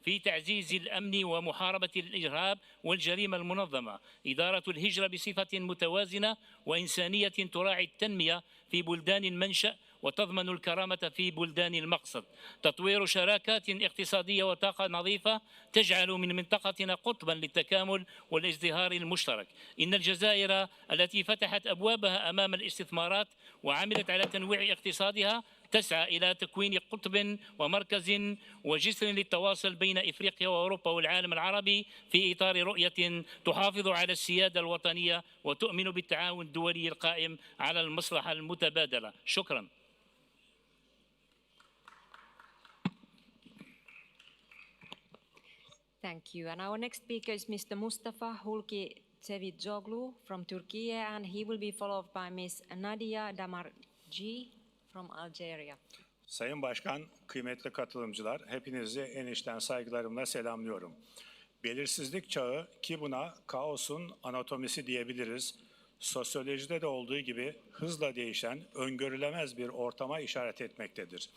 في تعزيز الأمن ومحاربة الإرهاب والجريمة المنظمة، إدارة الهجرة بصفة متوازنة وإنسانية تراعي التنمية في بلدان المنشأ وتضمن الكرامة في بلدان المقصد، تطوير شراكات اقتصادية وطاقة نظيفة تجعل من منطقتنا قطبا للتكامل والازدهار المشترك. إن الجزائر التي فتحت أبوابها أمام الاستثمارات وعملت على تنويع اقتصادها تسعى إلى تكوين قطب ومركز وجسر للتواصل بين إفريقيا وأوروبا والعالم العربي في إطار رؤية تحافظ على السيادة الوطنية وتؤمن بالتعاون الدولي القائم على المصلحة المتبادلة. شكرا. Thank you. And our next speaker is Mr. Mustafa Hulki Tsevizoglu from Turkey, and he will be followed by Ms. Nadia Damarci from Algeria. Sayın Başkan, kıymetli katılımcılar, hepinizi en içten saygılarımla selamlıyorum. Belirsizlik çağı ki buna kaosun anatomisi diyebiliriz, sosyolojide de olduğu gibi hızla değişen, öngörülemez bir ortama işaret etmektedir.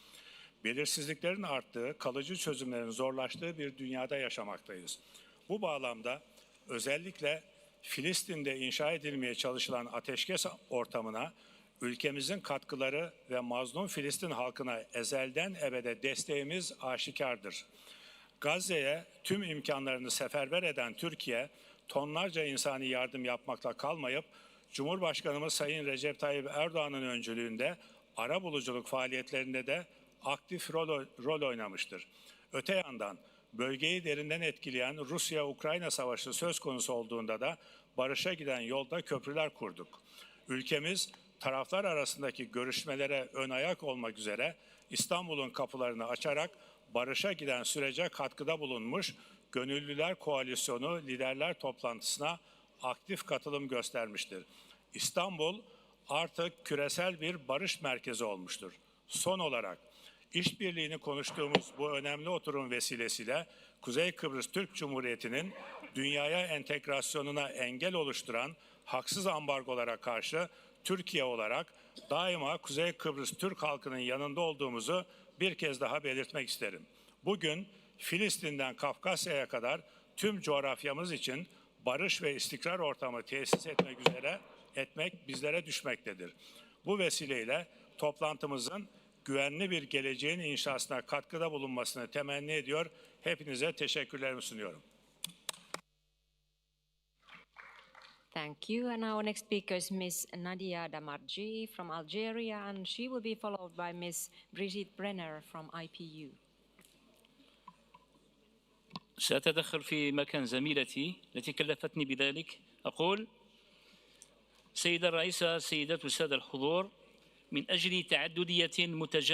Belirsizliklerin arttığı, kalıcı çözümlerin zorlaştığı bir dünyada yaşamaktayız. Bu bağlamda özellikle Filistin'de inşa edilmeye çalışılan ateşkes ortamına ülkemizin katkıları ve mazlum Filistin halkına ezelden ebede desteğimiz aşikardır. Gazze'ye tüm imkanlarını seferber eden Türkiye, tonlarca insani yardım yapmakla kalmayıp, Cumhurbaşkanımız Sayın Recep Tayyip Erdoğan'ın öncülüğünde arabuluculuk faaliyetlerinde de aktif rol oynamıştır. Öte yandan bölgeyi derinden etkileyen Rusya-Ukrayna savaşı söz konusu olduğunda da barışa giden yolda köprüler kurduk. Ülkemiz taraflar arasındaki görüşmelere ön ayak olmak üzere İstanbul'un kapılarını açarak barışa giden sürece katkıda bulunmuş, Gönüllüler Koalisyonu liderler toplantısına aktif katılım göstermiştir. İstanbul artık küresel bir barış merkezi olmuştur. Son olarak işbirliğini konuştuğumuz bu önemli oturum vesilesiyle Kuzey Kıbrıs Türk Cumhuriyeti'nin dünyaya entegrasyonuna engel oluşturan haksız ambargolara karşı Türkiye olarak daima Kuzey Kıbrıs Türk halkının yanında olduğumuzu bir kez daha belirtmek isterim. Bugün Filistin'den Kafkasya'ya kadar tüm coğrafyamız için barış ve istikrar ortamı tesis etmek bizlere düşmektedir. Bu vesileyle toplantımızın güvenli bir geleceğin inşasına katkıda bulunmasını temenni ediyor. Hepinize teşekkürlerimi sunuyorum. Thank you. And our next speaker is Ms. Nadia Damarci from Algeria, and she will be followed by Ms. Brigitte Brenner from IPU. سأتدخل في مكان زميلتي التي كلفتني بذلك. أقول: سيدة الرئيسة، سيدات والسادة الحضور، من أجل تعددية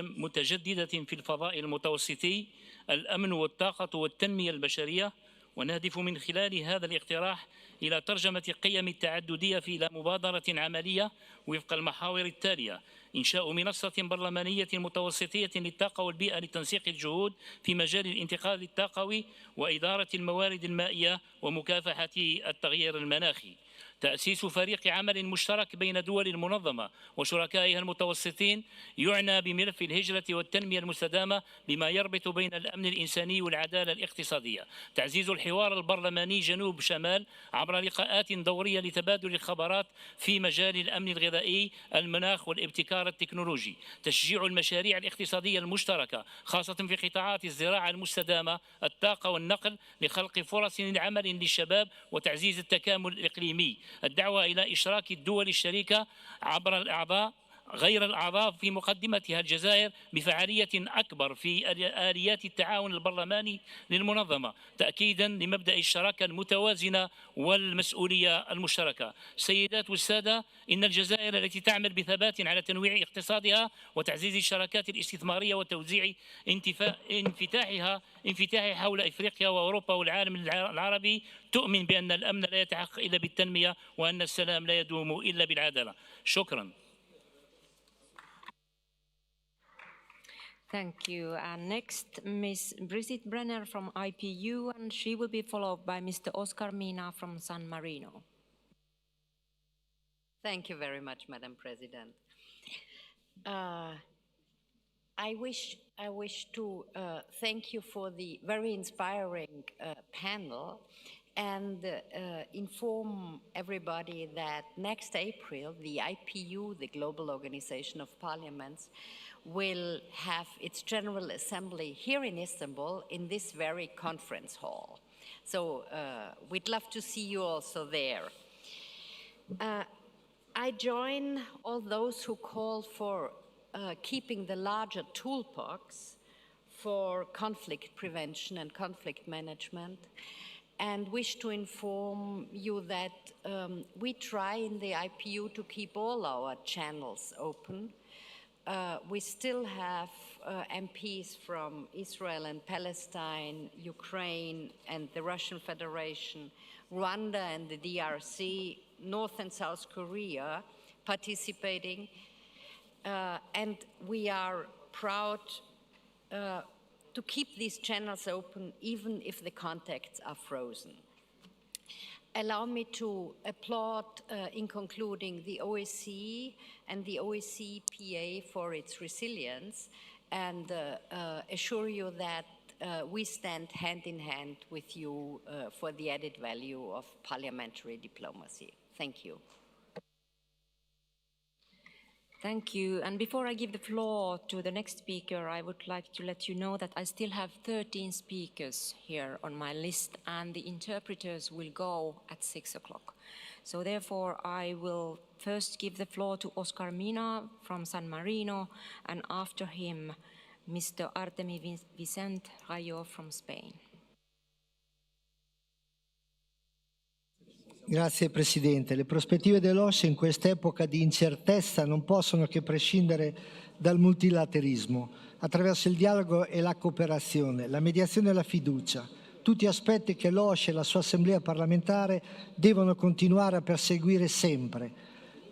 متجددة في الفضاء المتوسطي، الأمن والطاقة والتنمية البشرية، ونهدف من خلال هذا الاقتراح إلى ترجمة قيم التعددية إلى مبادرة عملية وفق المحاور التالية: إنشاء منصة برلمانية متوسطية للطاقة والبيئة لتنسيق الجهود في مجال الانتقال الطاقوي وإدارة الموارد المائية ومكافحة التغيير المناخي. تأسيس فريق عمل مشترك بين دول المنظمة وشركائها المتوسطين يعنى بملف الهجرة والتنمية المستدامة بما يربط بين الأمن الإنساني والعدالة الاقتصادية. تعزيز الحوار البرلماني جنوب شمال عبر لقاءات دورية لتبادل الخبرات في مجال الأمن الغذائي، المناخ والابتكار التكنولوجي. تشجيع المشاريع الاقتصادية المشتركة خاصة في قطاعات الزراعة المستدامة، الطاقة والنقل لخلق فرص عمل للشباب وتعزيز التكامل الإقليمي. الدعوة إلى إشراك الدول الشريكة عبر الأعضاء غير الأعضاء في مقدمتها الجزائر بفعالية أكبر في آليات التعاون البرلماني للمنظمة، تأكيدا لمبدأ الشراكة المتوازنة والمسؤولية المشتركة. سيدات والسادة، إن الجزائر التي تعمل بثبات على تنويع اقتصادها وتعزيز الشراكات الاستثمارية وتوزيع انفتاحها حول إفريقيا وأوروبا والعالم العربي تؤمن بأن الأمن لا يتحقق إلا بالتنمية وأن السلام لا يدوم إلا بالعدالة. شكرا. Thank you. And next, Ms. Brigitte Brenner from IPU, and she will be followed by Mr. Oscar Mina from San Marino. Thank you very much, Madam President. I wish to thank you for the very inspiring panel and inform everybody that next April, the IPU, the Global Organization of Parliaments, will have its General Assembly here in Istanbul in this very conference hall. So we'd love to see you also there. I join all those who call for keeping the larger toolbox for conflict prevention and conflict management, and wish to inform you that we try in the IPU to keep all our channels open. We still have MPs from Israel and Palestine, Ukraine and the Russian Federation, Rwanda and the DRC, North and South Korea participating. And we are proud to keep these channels open even if the contacts are frozen. Allow me to applaud, in concluding, the OSCE and the OSCE PA for its resilience, and assure you that we stand hand in hand with you for the added value of parliamentary diplomacy. Thank you. Thank you. And before I give the floor to the next speaker, I would like to let you know that I still have 13 speakers here on my list, and the interpreters will go at 6 o'clock. So therefore, I will first give the floor to Oscar Mina from San Marino, and after him, Mr. Artemi Vicente Rayo from Spain. Grazie Presidente. Le prospettive dell'OSCE in quest'epoca di incertezza non possono che prescindere dal multilaterismo, attraverso il dialogo e la cooperazione, la mediazione e la fiducia, tutti aspetti che l'OSCE e la sua assemblea parlamentare devono continuare a perseguire sempre.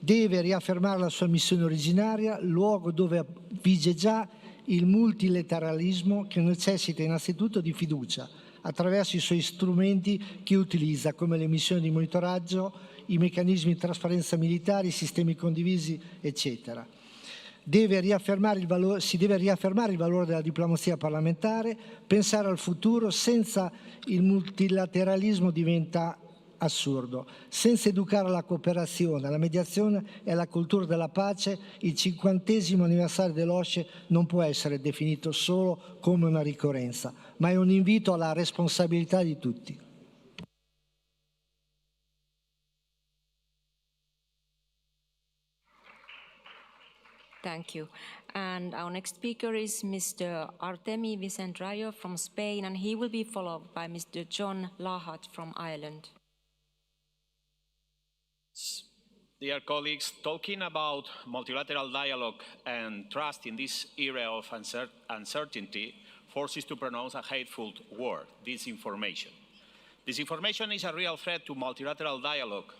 Deve riaffermare la sua missione originaria, luogo dove vige già il multilateralismo che necessita innanzitutto di fiducia, attraverso i suoi strumenti che utilizza, come le missioni di monitoraggio, i meccanismi di trasparenza militari, i sistemi condivisi, eccetera. Si deve riaffermare il valore della diplomazia parlamentare, pensare al futuro. Senza il multilateralismo diventa assurdo. Senza educare alla cooperazione, alla mediazione e alla cultura della pace, il 50° anniversario dell'OSCE non può essere definito solo come una ricorrenza, ma è un invito alla responsabilità di tutti. Thank you. And our next speaker is Mr. Artemi Vicente Rayo from Spain, and he will be followed by Mr. John Lahat from Ireland. Dear colleagues, talking about multilateral dialogue and trust in this era of uncertainty forces to pronounce a hateful word: disinformation. Disinformation is a real threat to multilateral dialogue,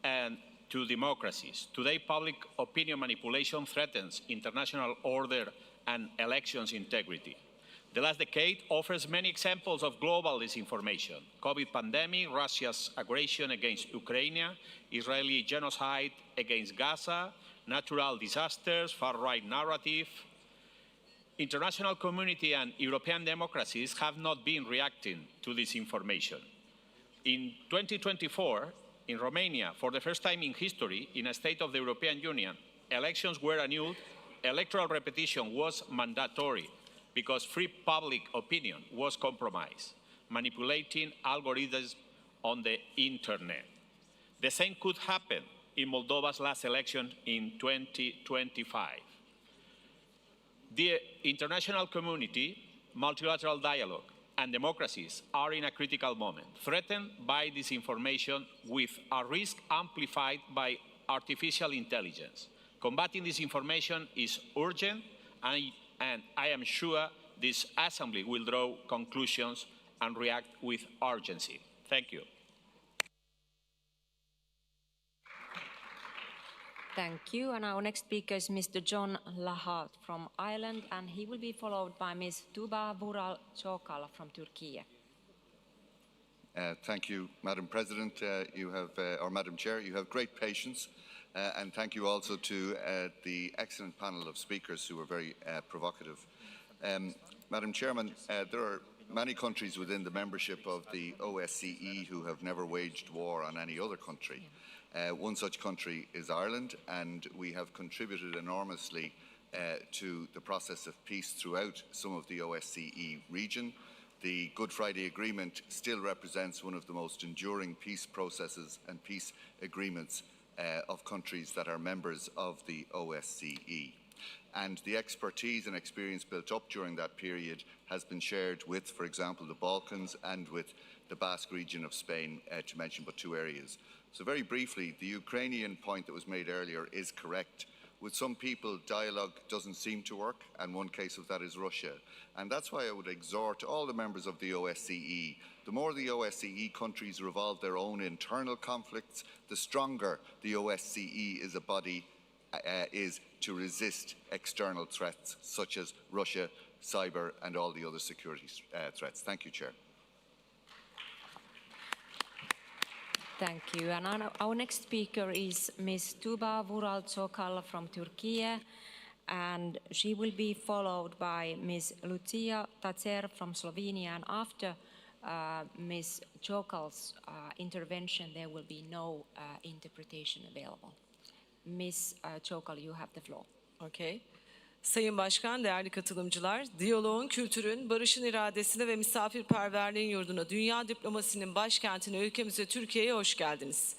and to democracies. Today, public opinion manipulation threatens international order and elections integrity. The last decade offers many examples of global disinformation. COVID pandemic, Russia's aggression against Ukraine, Israeli genocide against Gaza, natural disasters, far-right narrative. International community and European democracies have not been reacting to this information. In 2024, in Romania, for the first time in history, in a state of the European Union, elections were annulled, electoral repetition was mandatory because free public opinion was compromised, manipulating algorithms on the internet. The same could happen in Moldova's last election in 2025. The international community, multilateral dialogue, and democracies are in a critical moment, threatened by disinformation with a risk amplified by artificial intelligence. Combating disinformation is urgent, and I am sure this Assembly will draw conclusions and react with urgency. Thank you. Thank you. And our next speaker is Mr. John Lahart from Ireland, and he will be followed by Ms. Tuba Vural-Çokal from Turkey. Thank you, Madam President. Or Madam Chair, you have great patience. And thank you also to the excellent panel of speakers who were very provocative. Madam Chairman, there are many countries within the membership of the OSCE who have never waged war on any other country. One such country is Ireland, and we have contributed enormously to the process of peace throughout some of the OSCE region. The Good Friday Agreement still represents one of the most enduring peace processes and peace agreements of countries that are members of the OSCE. And the expertise and experience built up during that period has been shared with, for example, the Balkans and with the Basque region of Spain, to mention but two areas. So very briefly, the Ukrainian point that was made earlier is correct. With some people, dialogue doesn't seem to work, and one case of that is Russia. And that's why I would exhort all the members of the OSCE, the more the OSCE countries resolve their own internal conflicts, the stronger the OSCE as a body is to resist external threats such as Russia, cyber, and all the other security threats. Thank you, Chair. Thank you. And our next speaker is Ms. Tuba Vural-Çokal from Turkey, and she will be followed by Ms. Lucia Tacer from Slovenia. And after Ms. Çokal's intervention, there will be no interpretation available. Ms. Çokal, you have the floor. Okay. Sayın Başkan, değerli katılımcılar, diyaloğun, kültürün, barışın iradesine ve misafirperverliğin yurduna, dünya diplomasinin başkentine, ülkemize, Türkiye'ye hoş geldiniz.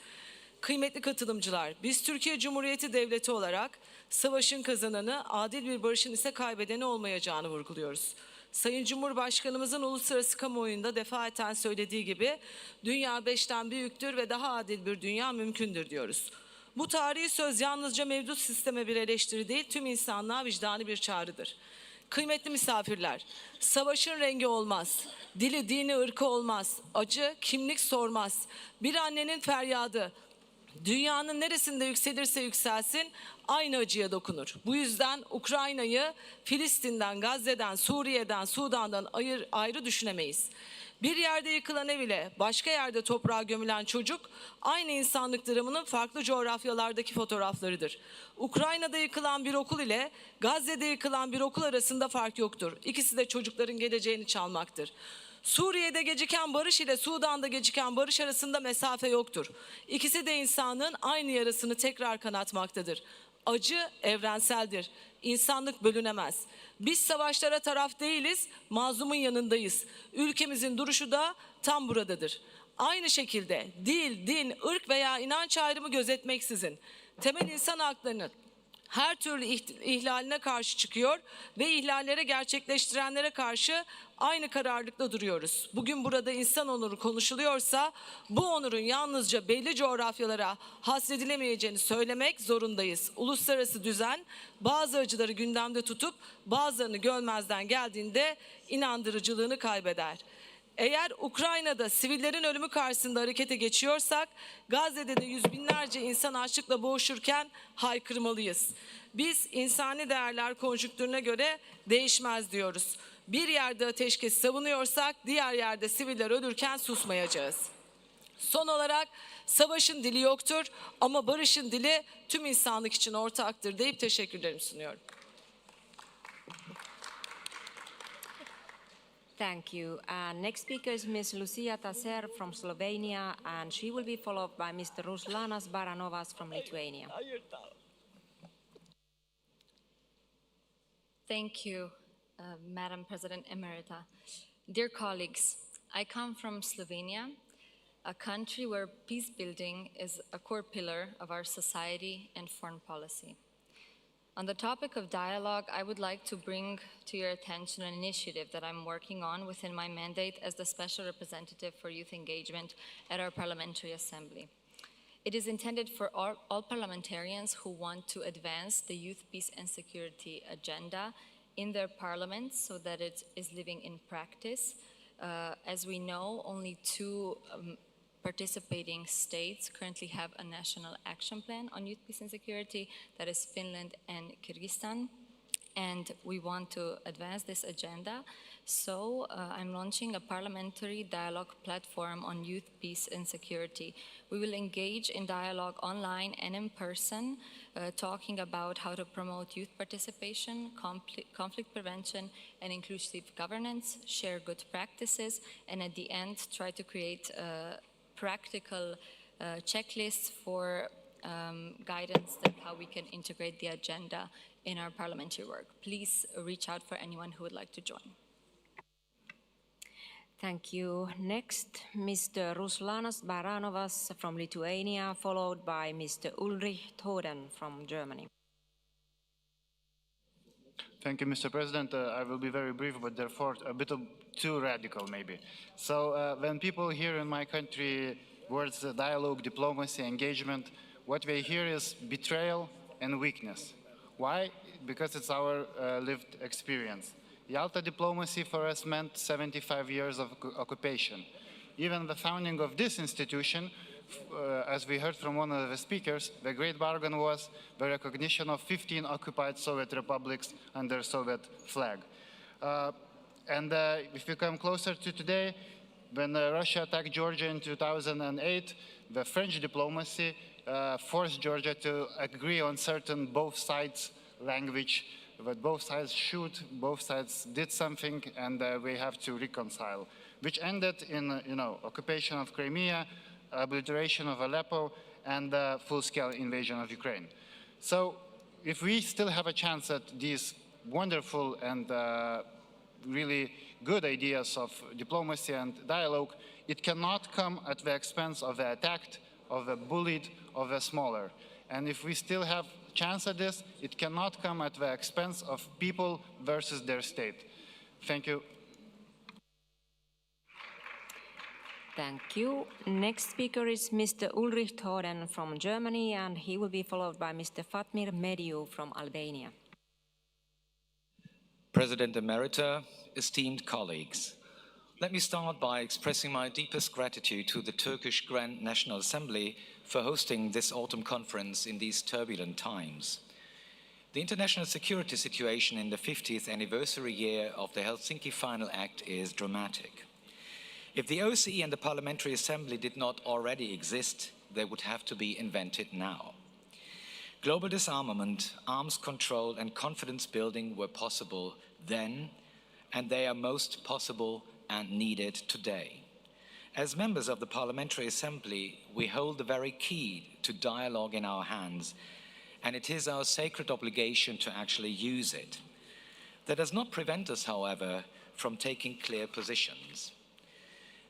Kıymetli katılımcılar, biz Türkiye Cumhuriyeti Devleti olarak savaşın kazananı, adil bir barışın ise kaybedeni olmayacağını vurguluyoruz. Sayın Cumhurbaşkanımızın uluslararası kamuoyunda defaten söylediği gibi, dünya 5'ten büyüktür ve daha adil bir dünya mümkündür diyoruz. Bu tarihi söz yalnızca mevcut sisteme bir eleştiri değil, tüm insanlığa vicdani bir çağrıdır. Kıymetli misafirler, savaşın rengi olmaz, dili, dini, ırkı olmaz, acı, kimlik sormaz. Bir annenin feryadı, dünyanın neresinde yükselirse yükselsin, aynı acıya dokunur. Bu yüzden Ukrayna'yı Filistin'den, Gazze'den, Suriye'den, Sudan'dan ayrı düşünemeyiz. Bir yerde yıkılan ev ile başka yerde toprağa gömülen çocuk aynı insanlık dramının farklı coğrafyalardaki fotoğraflarıdır. Ukrayna'da yıkılan bir okul ile Gazze'de yıkılan bir okul arasında fark yoktur. İkisi de çocukların geleceğini çalmaktır. Suriye'de geciken barış ile Sudan'da geciken barış arasında mesafe yoktur. İkisi de insanlığın aynı yarasını tekrar kanatmaktadır. Acı evrenseldir. İnsanlık bölünemez. Biz savaşlara taraf değiliz, mazlumun yanındayız. Ülkemizin duruşu da tam buradadır. Aynı şekilde dil, din, ırk veya inanç ayrımı gözetmeksizin temel insan haklarının her türlü ihlaline karşı çıkıyor ve ihlallere gerçekleştirenlere karşı aynı kararlılıkla duruyoruz. Bugün burada insan onuru konuşuluyorsa bu onurun yalnızca belli coğrafyalara hasredilemeyeceğini söylemek zorundayız. Uluslararası düzen bazı acıları gündemde tutup bazılarını görmezden geldiğinde inandırıcılığını kaybeder. Eğer Ukrayna'da sivillerin ölümü karşısında harekete geçiyorsak, Gazze'de de yüz binlerce insan açlıkla boğuşurken haykırmalıyız. Biz insani değerler konjonktürüne göre değişmez diyoruz. Bir yerde ateşkes savunuyorsak diğer yerde siviller ölürken susmayacağız. Son olarak savaşın dili yoktur ama barışın dili tüm insanlık için ortaktır deyip teşekkürlerimi sunuyorum. Thank you. Next speaker is Ms. Lucia Taser from Slovenia, and she will be followed by Mr. Ruslanas Baranovas from Lithuania. Thank you, Madam President Emerita. Dear colleagues, I come from Slovenia, a country where peace building is a core pillar of our society and foreign policy. On the topic of dialogue, I would like to bring to your attention an initiative that I'm working on within my mandate as the Special Representative for Youth Engagement at our Parliamentary Assembly. It is intended for all parliamentarians who want to advance the youth, peace and security agenda in their parliaments so that it is living in practice. As we know, only two participating states currently have a national action plan on youth, peace and security, that is Finland and Kyrgyzstan. And we want to advance this agenda. So I'm launching a parliamentary dialogue platform on youth, peace and security. We will engage in dialogue online and in person, talking about how to promote youth participation, conflict prevention and inclusive governance, share good practices, and at the end try to create practical checklists for guidance on how we can integrate the agenda in our parliamentary work. Please reach out for anyone who would like to join. Thank you. Next, Mr. Ruslanas Baranovas from Lithuania, followed by Mr. Ulrich Thoden from Germany. Thank you, Mr. President. I will be very brief, but therefore a bit too radical, maybe. So when people hear in my country words dialogue, diplomacy, engagement, what they hear is betrayal and weakness. Why? Because it's our lived experience. Yalta diplomacy for us meant 75 years of occupation. Even the founding of this institution, as we heard from one of the speakers, the great bargain was the recognition of 15 occupied Soviet republics under Soviet flag. And if you come closer to today, when Russia attacked Georgia in 2008, the French diplomacy forced Georgia to agree on certain both sides language, that both sides shoot, both sides did something, and we have to reconcile, which ended in occupation of Crimea, obliteration of Aleppo, and full-scale invasion of Ukraine. So if we still have a chance at these wonderful and really good ideas of diplomacy and dialogue, it cannot come at the expense of the attacked, of the bullied, of the smaller. And if we still have chance at this, it cannot come at the expense of people versus their state. Thank you. Thank you. Next speaker is Mr. Ulrich Thoden from Germany, and he will be followed by Mr. Fatmir Mediu from Albania. President Emerita, esteemed colleagues, let me start by expressing my deepest gratitude to the Turkish Grand National Assembly for hosting this autumn conference in these turbulent times. The international security situation in the 50th anniversary year of the Helsinki Final Act is dramatic. If the OSCE and the Parliamentary Assembly did not already exist, they would have to be invented now. Global disarmament, arms control and confidence building were possible then, and they are most possible and needed today. As members of the Parliamentary Assembly, we hold the very key to dialogue in our hands, and it is our sacred obligation to actually use it. That does not prevent us, however, from taking clear positions.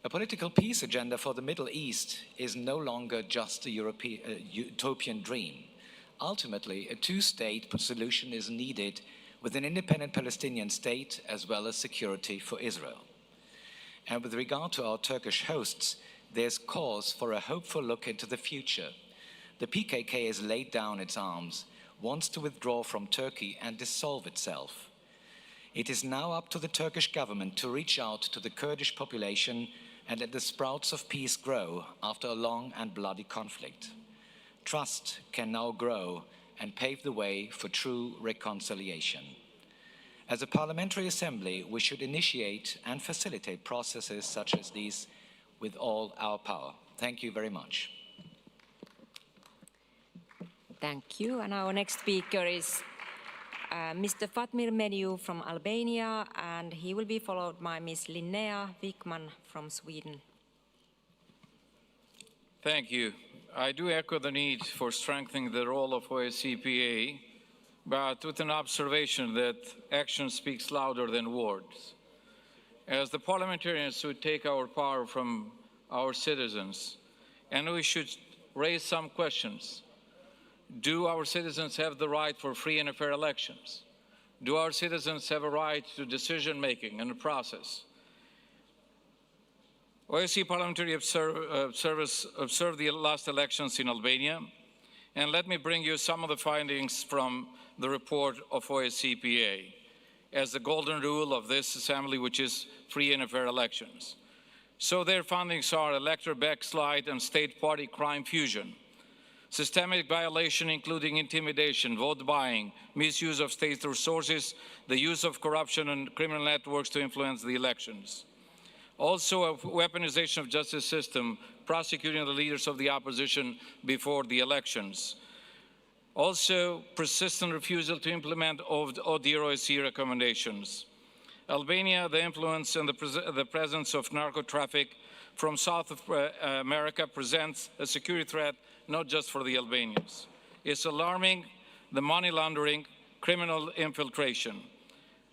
A political peace agenda for the Middle East is no longer just a utopian dream. Ultimately, a two-state solution is needed with an independent Palestinian state as well as security for Israel. And with regard to our Turkish hosts, there's cause for a hopeful look into the future. The PKK has laid down its arms, wants to withdraw from Turkey and dissolve itself. It is now up to the Turkish government to reach out to the Kurdish population and let the sprouts of peace grow after a long and bloody conflict. Trust can now grow and pave the way for true reconciliation. As a parliamentary assembly, we should initiate and facilitate processes such as these with all our power. Thank you very much. Thank you. And our next speaker is Mr. Fatmir Mediu from Albania, and he will be followed by Ms. Linnea Wickman from Sweden. Thank you. I do echo the need for strengthening the role of OSCE, but with an observation that action speaks louder than words. As the parliamentarians who take our power from our citizens, and we should raise some questions. Do our citizens have the right for free and fair elections? Do our citizens have a right to decision-making and process? OSCE Parliamentary Observers observed the last elections in Albania, and let me bring you some of the findings from the report of OSCE as the golden rule of this assembly, which is free and fair elections. So their findings are electoral backslide and state party crime fusion, systemic violation including intimidation, vote buying, misuse of state resources, the use of corruption and criminal networks to influence the elections. Also a weaponization of justice system, prosecuting the leaders of the opposition before the elections. Also persistent refusal to implement of the OSCE recommendations. Albania, the influence and the presence of narco traffic from South America presents a security threat not just for the Albanians. It's alarming, the money laundering, criminal infiltration.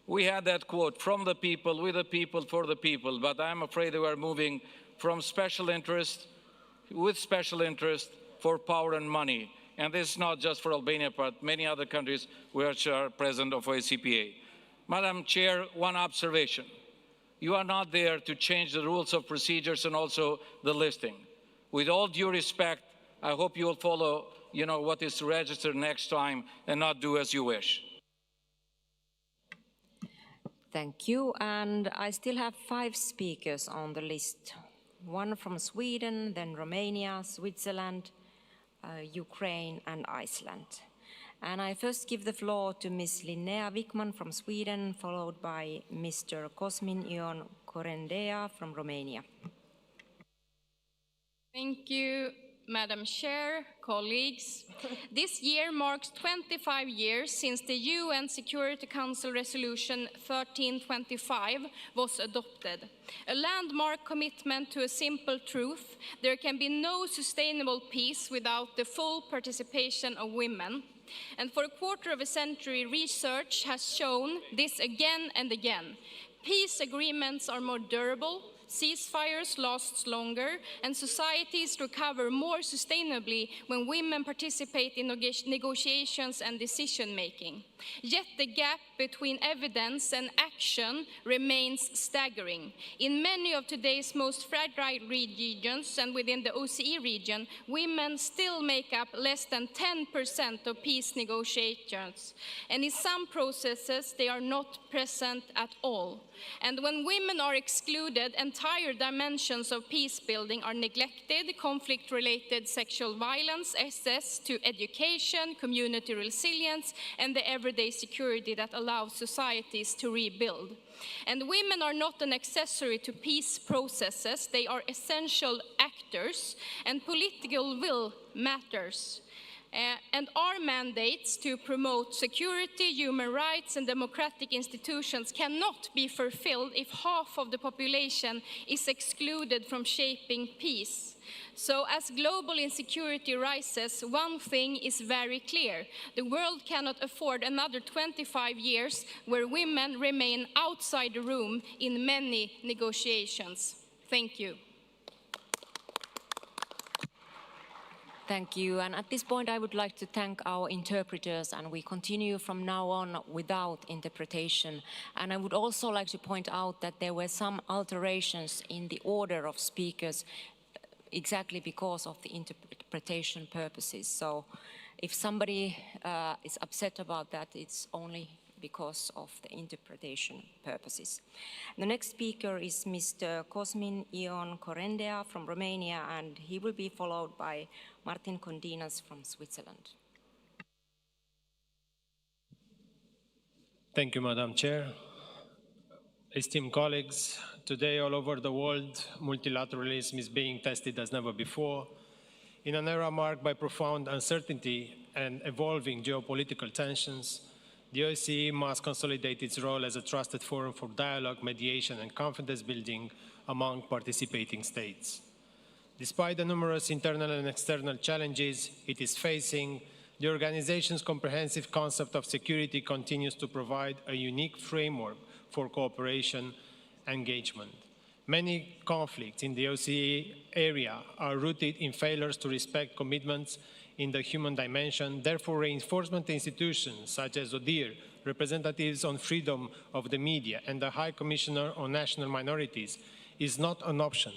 We had that quote, from the people, with the people, for the people, but I'm afraid we are moving from special interest, with special interest, for power and money. And this is not just for Albania, but many other countries which are present of OSCE. Madam Chair, one observation. You are not there to change the rules of procedures and also the listing. With all due respect, I hope you will follow, what is registered next time and not do as you wish. Thank you. And I still have 5 speakers on the list. 1 from Sweden, then Romania, Switzerland, Ukraine, and Iceland. And I first give the floor to Ms. Linnea Wickman from Sweden, followed by Mr. Cosmin Ion Corendea from Romania. Thank you, Madam Chair, colleagues. This year marks 25 years since the UN Security Council Resolution 1325 was adopted. A landmark commitment to a simple truth: there can be no sustainable peace without the full participation of women. And for a quarter of a century, research has shown this again and again. Peace agreements are more durable, ceasefires last longer, and societies recover more sustainably when women participate in negotiations and decision-making. Yet the gap between evidence and action remains staggering. In many of today's most fragile regions and within the OSCE region, women still make up less than 10% of peace negotiations. And in some processes, they are not present at all. And when women are excluded, entire dimensions of peace building are neglected: conflict-related sexual violence, access to education, community resilience, and the everyday security that allows societies to rebuild. And women are not an accessory to peace processes, they are essential actors, and political will matters. And our mandates to promote security, human rights, and democratic institutions cannot be fulfilled if half of the population is excluded from shaping peace. So as global insecurity rises, one thing is very clear: the world cannot afford another 25 years where women remain outside the room in many negotiations. Thank you. Thank you. And at this point, I would like to thank our interpreters, and we continue from now on without interpretation. And I would also like to point out that there were some alterations in the order of speakers exactly because of the interpretation purposes. So if somebody is upset about that, it's only because of the interpretation purposes. The next speaker is Mr. Cosmin Ion Corendea from Romania, and he will be followed by Martin Condinas from Switzerland. Thank you, Madam Chair. Esteemed colleagues, today all over the world, multilateralism is being tested as never before. In an era marked by profound uncertainty and evolving geopolitical tensions, the OSCE must consolidate its role as a trusted forum for dialogue, mediation, and confidence building among participating states. Despite the numerous internal and external challenges it is facing, the organization's comprehensive concept of security continues to provide a unique framework for cooperation and engagement. Many conflicts in the OSCE area are rooted in failures to respect commitments in the human dimension. Therefore, reinforcement institutions such as ODIHR, representatives on freedom of the media, and the High Commissioner on National Minorities is not an option,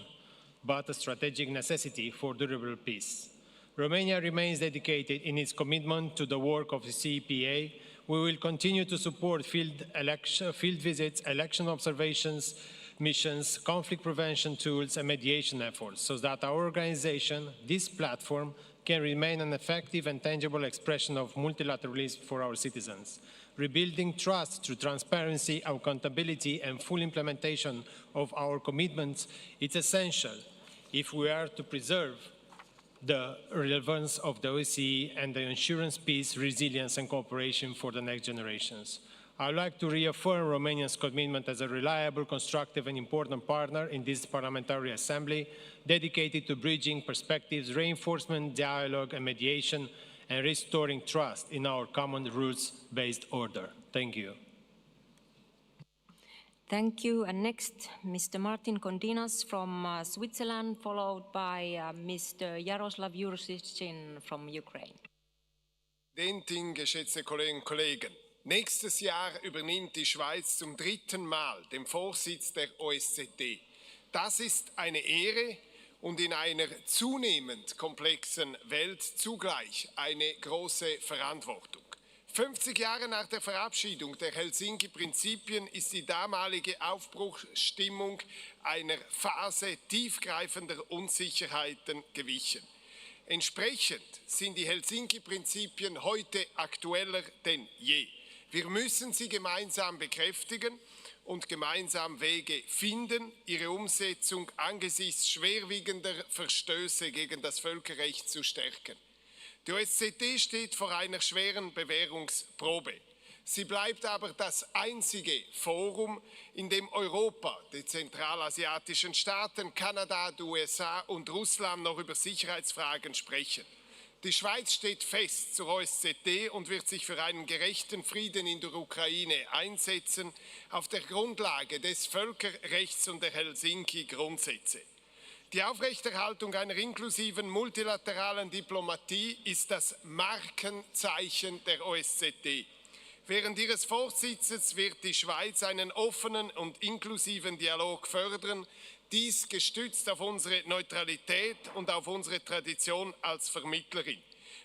but a strategic necessity for durable peace. Romania remains dedicated in its commitment to the work of the CEPA. We will continue to support field visits, election observations, missions, conflict prevention tools, and mediation efforts, so that our organization, this platform, can remain an effective and tangible expression of multilateralism for our citizens. Rebuilding trust through transparency, accountability, and full implementation of our commitments is essential if we are to preserve the relevance of the OSCE and the ensure peace, resilience, and cooperation for the next generations. I would like to reaffirm Romania's commitment as a reliable, constructive, and important partner in this Parliamentary Assembly, dedicated to bridging perspectives, reinforcement, dialogue, and mediation, and restoring trust in our common rules-based order. Thank you. Thank you. And next, Mr. Martin Condinas from Switzerland, followed by Mr. Jaroslav Jursicin from Ukraine. Präsidentin, geschätzte Kolleginnen und Kollegen! Nächstes Jahr übernimmt die Schweiz zum 3. Mal den Vorsitz der OSZE. Das ist eine Ehre und in einer zunehmend komplexen Welt zugleich eine große Verantwortung. 50 Jahre nach der Verabschiedung der Helsinki-Prinzipien ist die damalige Aufbruchsstimmung einer Phase tiefgreifender Unsicherheiten gewichen. Entsprechend sind die Helsinki-Prinzipien heute aktueller denn je. Wir müssen sie gemeinsam bekräftigen und gemeinsam Wege finden, ihre Umsetzung angesichts schwerwiegender Verstöße gegen das Völkerrecht zu stärken. Die OSZE steht vor einer schweren Bewährungsprobe. Sie bleibt aber das einzige Forum, in dem Europa, die zentralasiatischen Staaten, Kanada, die USA und Russland noch über Sicherheitsfragen sprechen. Die Schweiz steht fest zur OSZE und wird sich für einen gerechten Frieden in der Ukraine einsetzen, auf der Grundlage des Völkerrechts und der Helsinki-Grundsätze. Die Aufrechterhaltung einer inklusiven multilateralen Diplomatie ist das Markenzeichen der OSZE. Während ihres Vorsitzes wird die Schweiz einen offenen und inklusiven Dialog fördern, dies gestützt auf unsere Neutralität und auf unsere Tradition als Vermittlerin.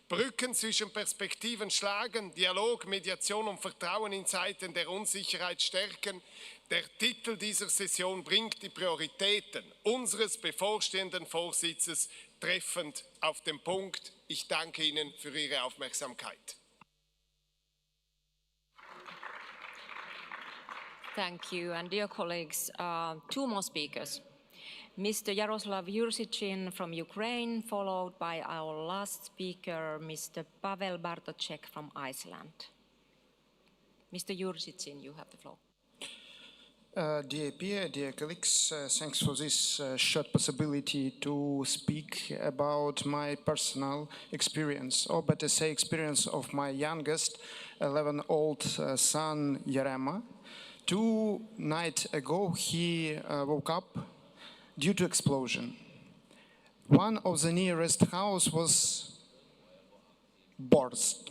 Brücken zwischen Perspektiven schlagen, Dialog, Mediation und Vertrauen in Zeiten der Unsicherheit stärken. Der Titel dieser Session bringt die Prioritäten unseres bevorstehenden Vorsitzes treffend auf den Punkt. Ich danke Ihnen für Ihre Aufmerksamkeit. Thank you. And dear colleagues, two more speakers. Mr. Jaroslav Jursicin from Ukraine, followed by our last speaker, Mr. Pavel Bartoszek from Iceland. Mr. Jursicin, you have the floor. Dear Pia, dear colleagues, thanks for this short possibility to speak about my personal experience, or better say experience of my youngest 11-year-old son, Yerema. 2 nights ago, he woke up due to explosion. One of the nearest house was burst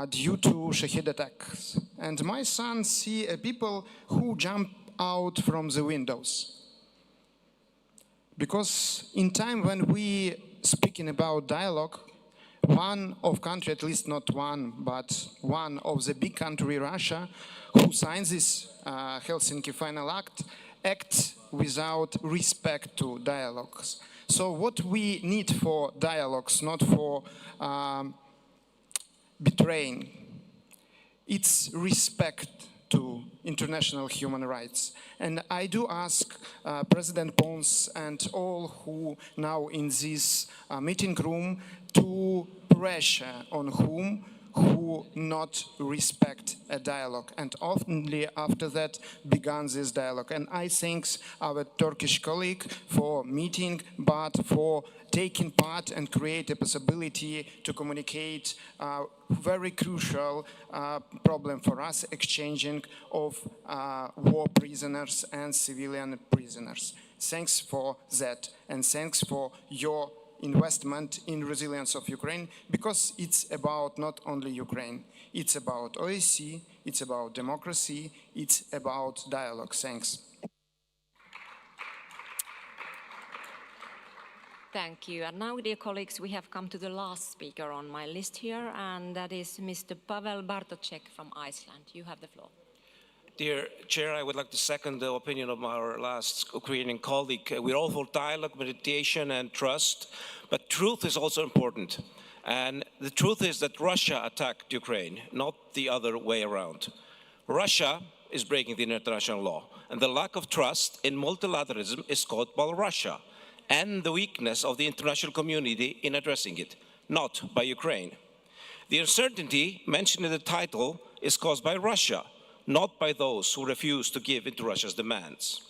due to Shahid attacks. And my son see people who jump out from the windows. Because in time when we speaking about dialogue, one of country, at least not one, but one of the big country, Russia, who signed this Helsinki Final Act, acts without respect to dialogues. So what we need for dialogues, not for betraying, it's respect to international human rights. And I do ask President Pons and all who now in this meeting room to pressure on who not respect a dialogue. And only after that began this dialogue. And I thank our Turkish colleague for meeting, but for taking part and create a possibility to communicate very crucial problem for us, exchanging of war prisoners and civilian prisoners. Thanks for that, and thanks for your investment in resilience of Ukraine, because it's about not only Ukraine, it's about OSCE, it's about democracy, it's about dialogue. Thanks. Thank you. And now, dear colleagues, we have come to the last speaker on my list here, and that is Mr. Pavel Bartoszek from Iceland. You have the floor. Dear Chair, I would like to second the opinion of our last Ukrainian colleague. We're all for dialogue, mediation, and trust, but truth is also important. And the truth is that Russia attacked Ukraine, not the other way around. Russia is breaking the international law, and the lack of trust in multilateralism is caused by Russia and the weakness of the international community in addressing it, not by Ukraine. The uncertainty mentioned in the title is caused by Russia, not by those who refuse to give in to Russia's demands.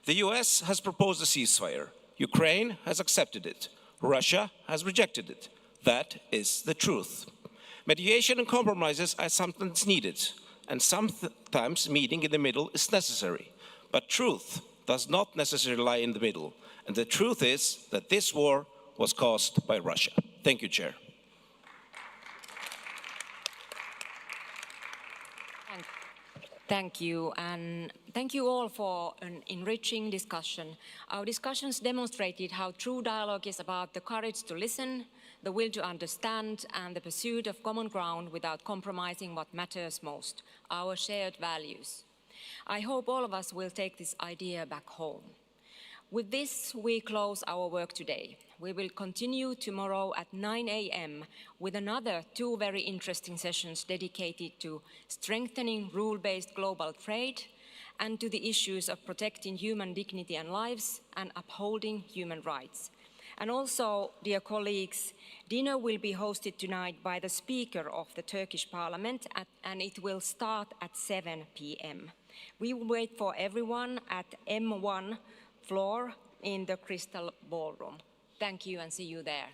The US has proposed a ceasefire. Ukraine has accepted it. Russia has rejected it. That is the truth. Mediation and compromises are sometimes needed, and sometimes meeting in the middle is necessary. But truth does not necessarily lie in the middle. And the truth is that this war was caused by Russia. Thank you, Chair. Thank you, and thank you all for an enriching discussion. Our discussions demonstrated how true dialogue is about the courage to listen, the will to understand, and the pursuit of common ground without compromising what matters most, our shared values. I hope all of us will take this idea back home. With this, we close our work today. We will continue tomorrow at 9 a.m. with another 2 very interesting sessions dedicated to strengthening rule-based global trade and to the issues of protecting human dignity and lives and upholding human rights. And also, dear colleagues, dinner will be hosted tonight by the Speaker of the Turkish Parliament, and it will start at 7 p.m. We will wait for everyone at M1 floor in the Crystal Ballroom. Thank you and see you there.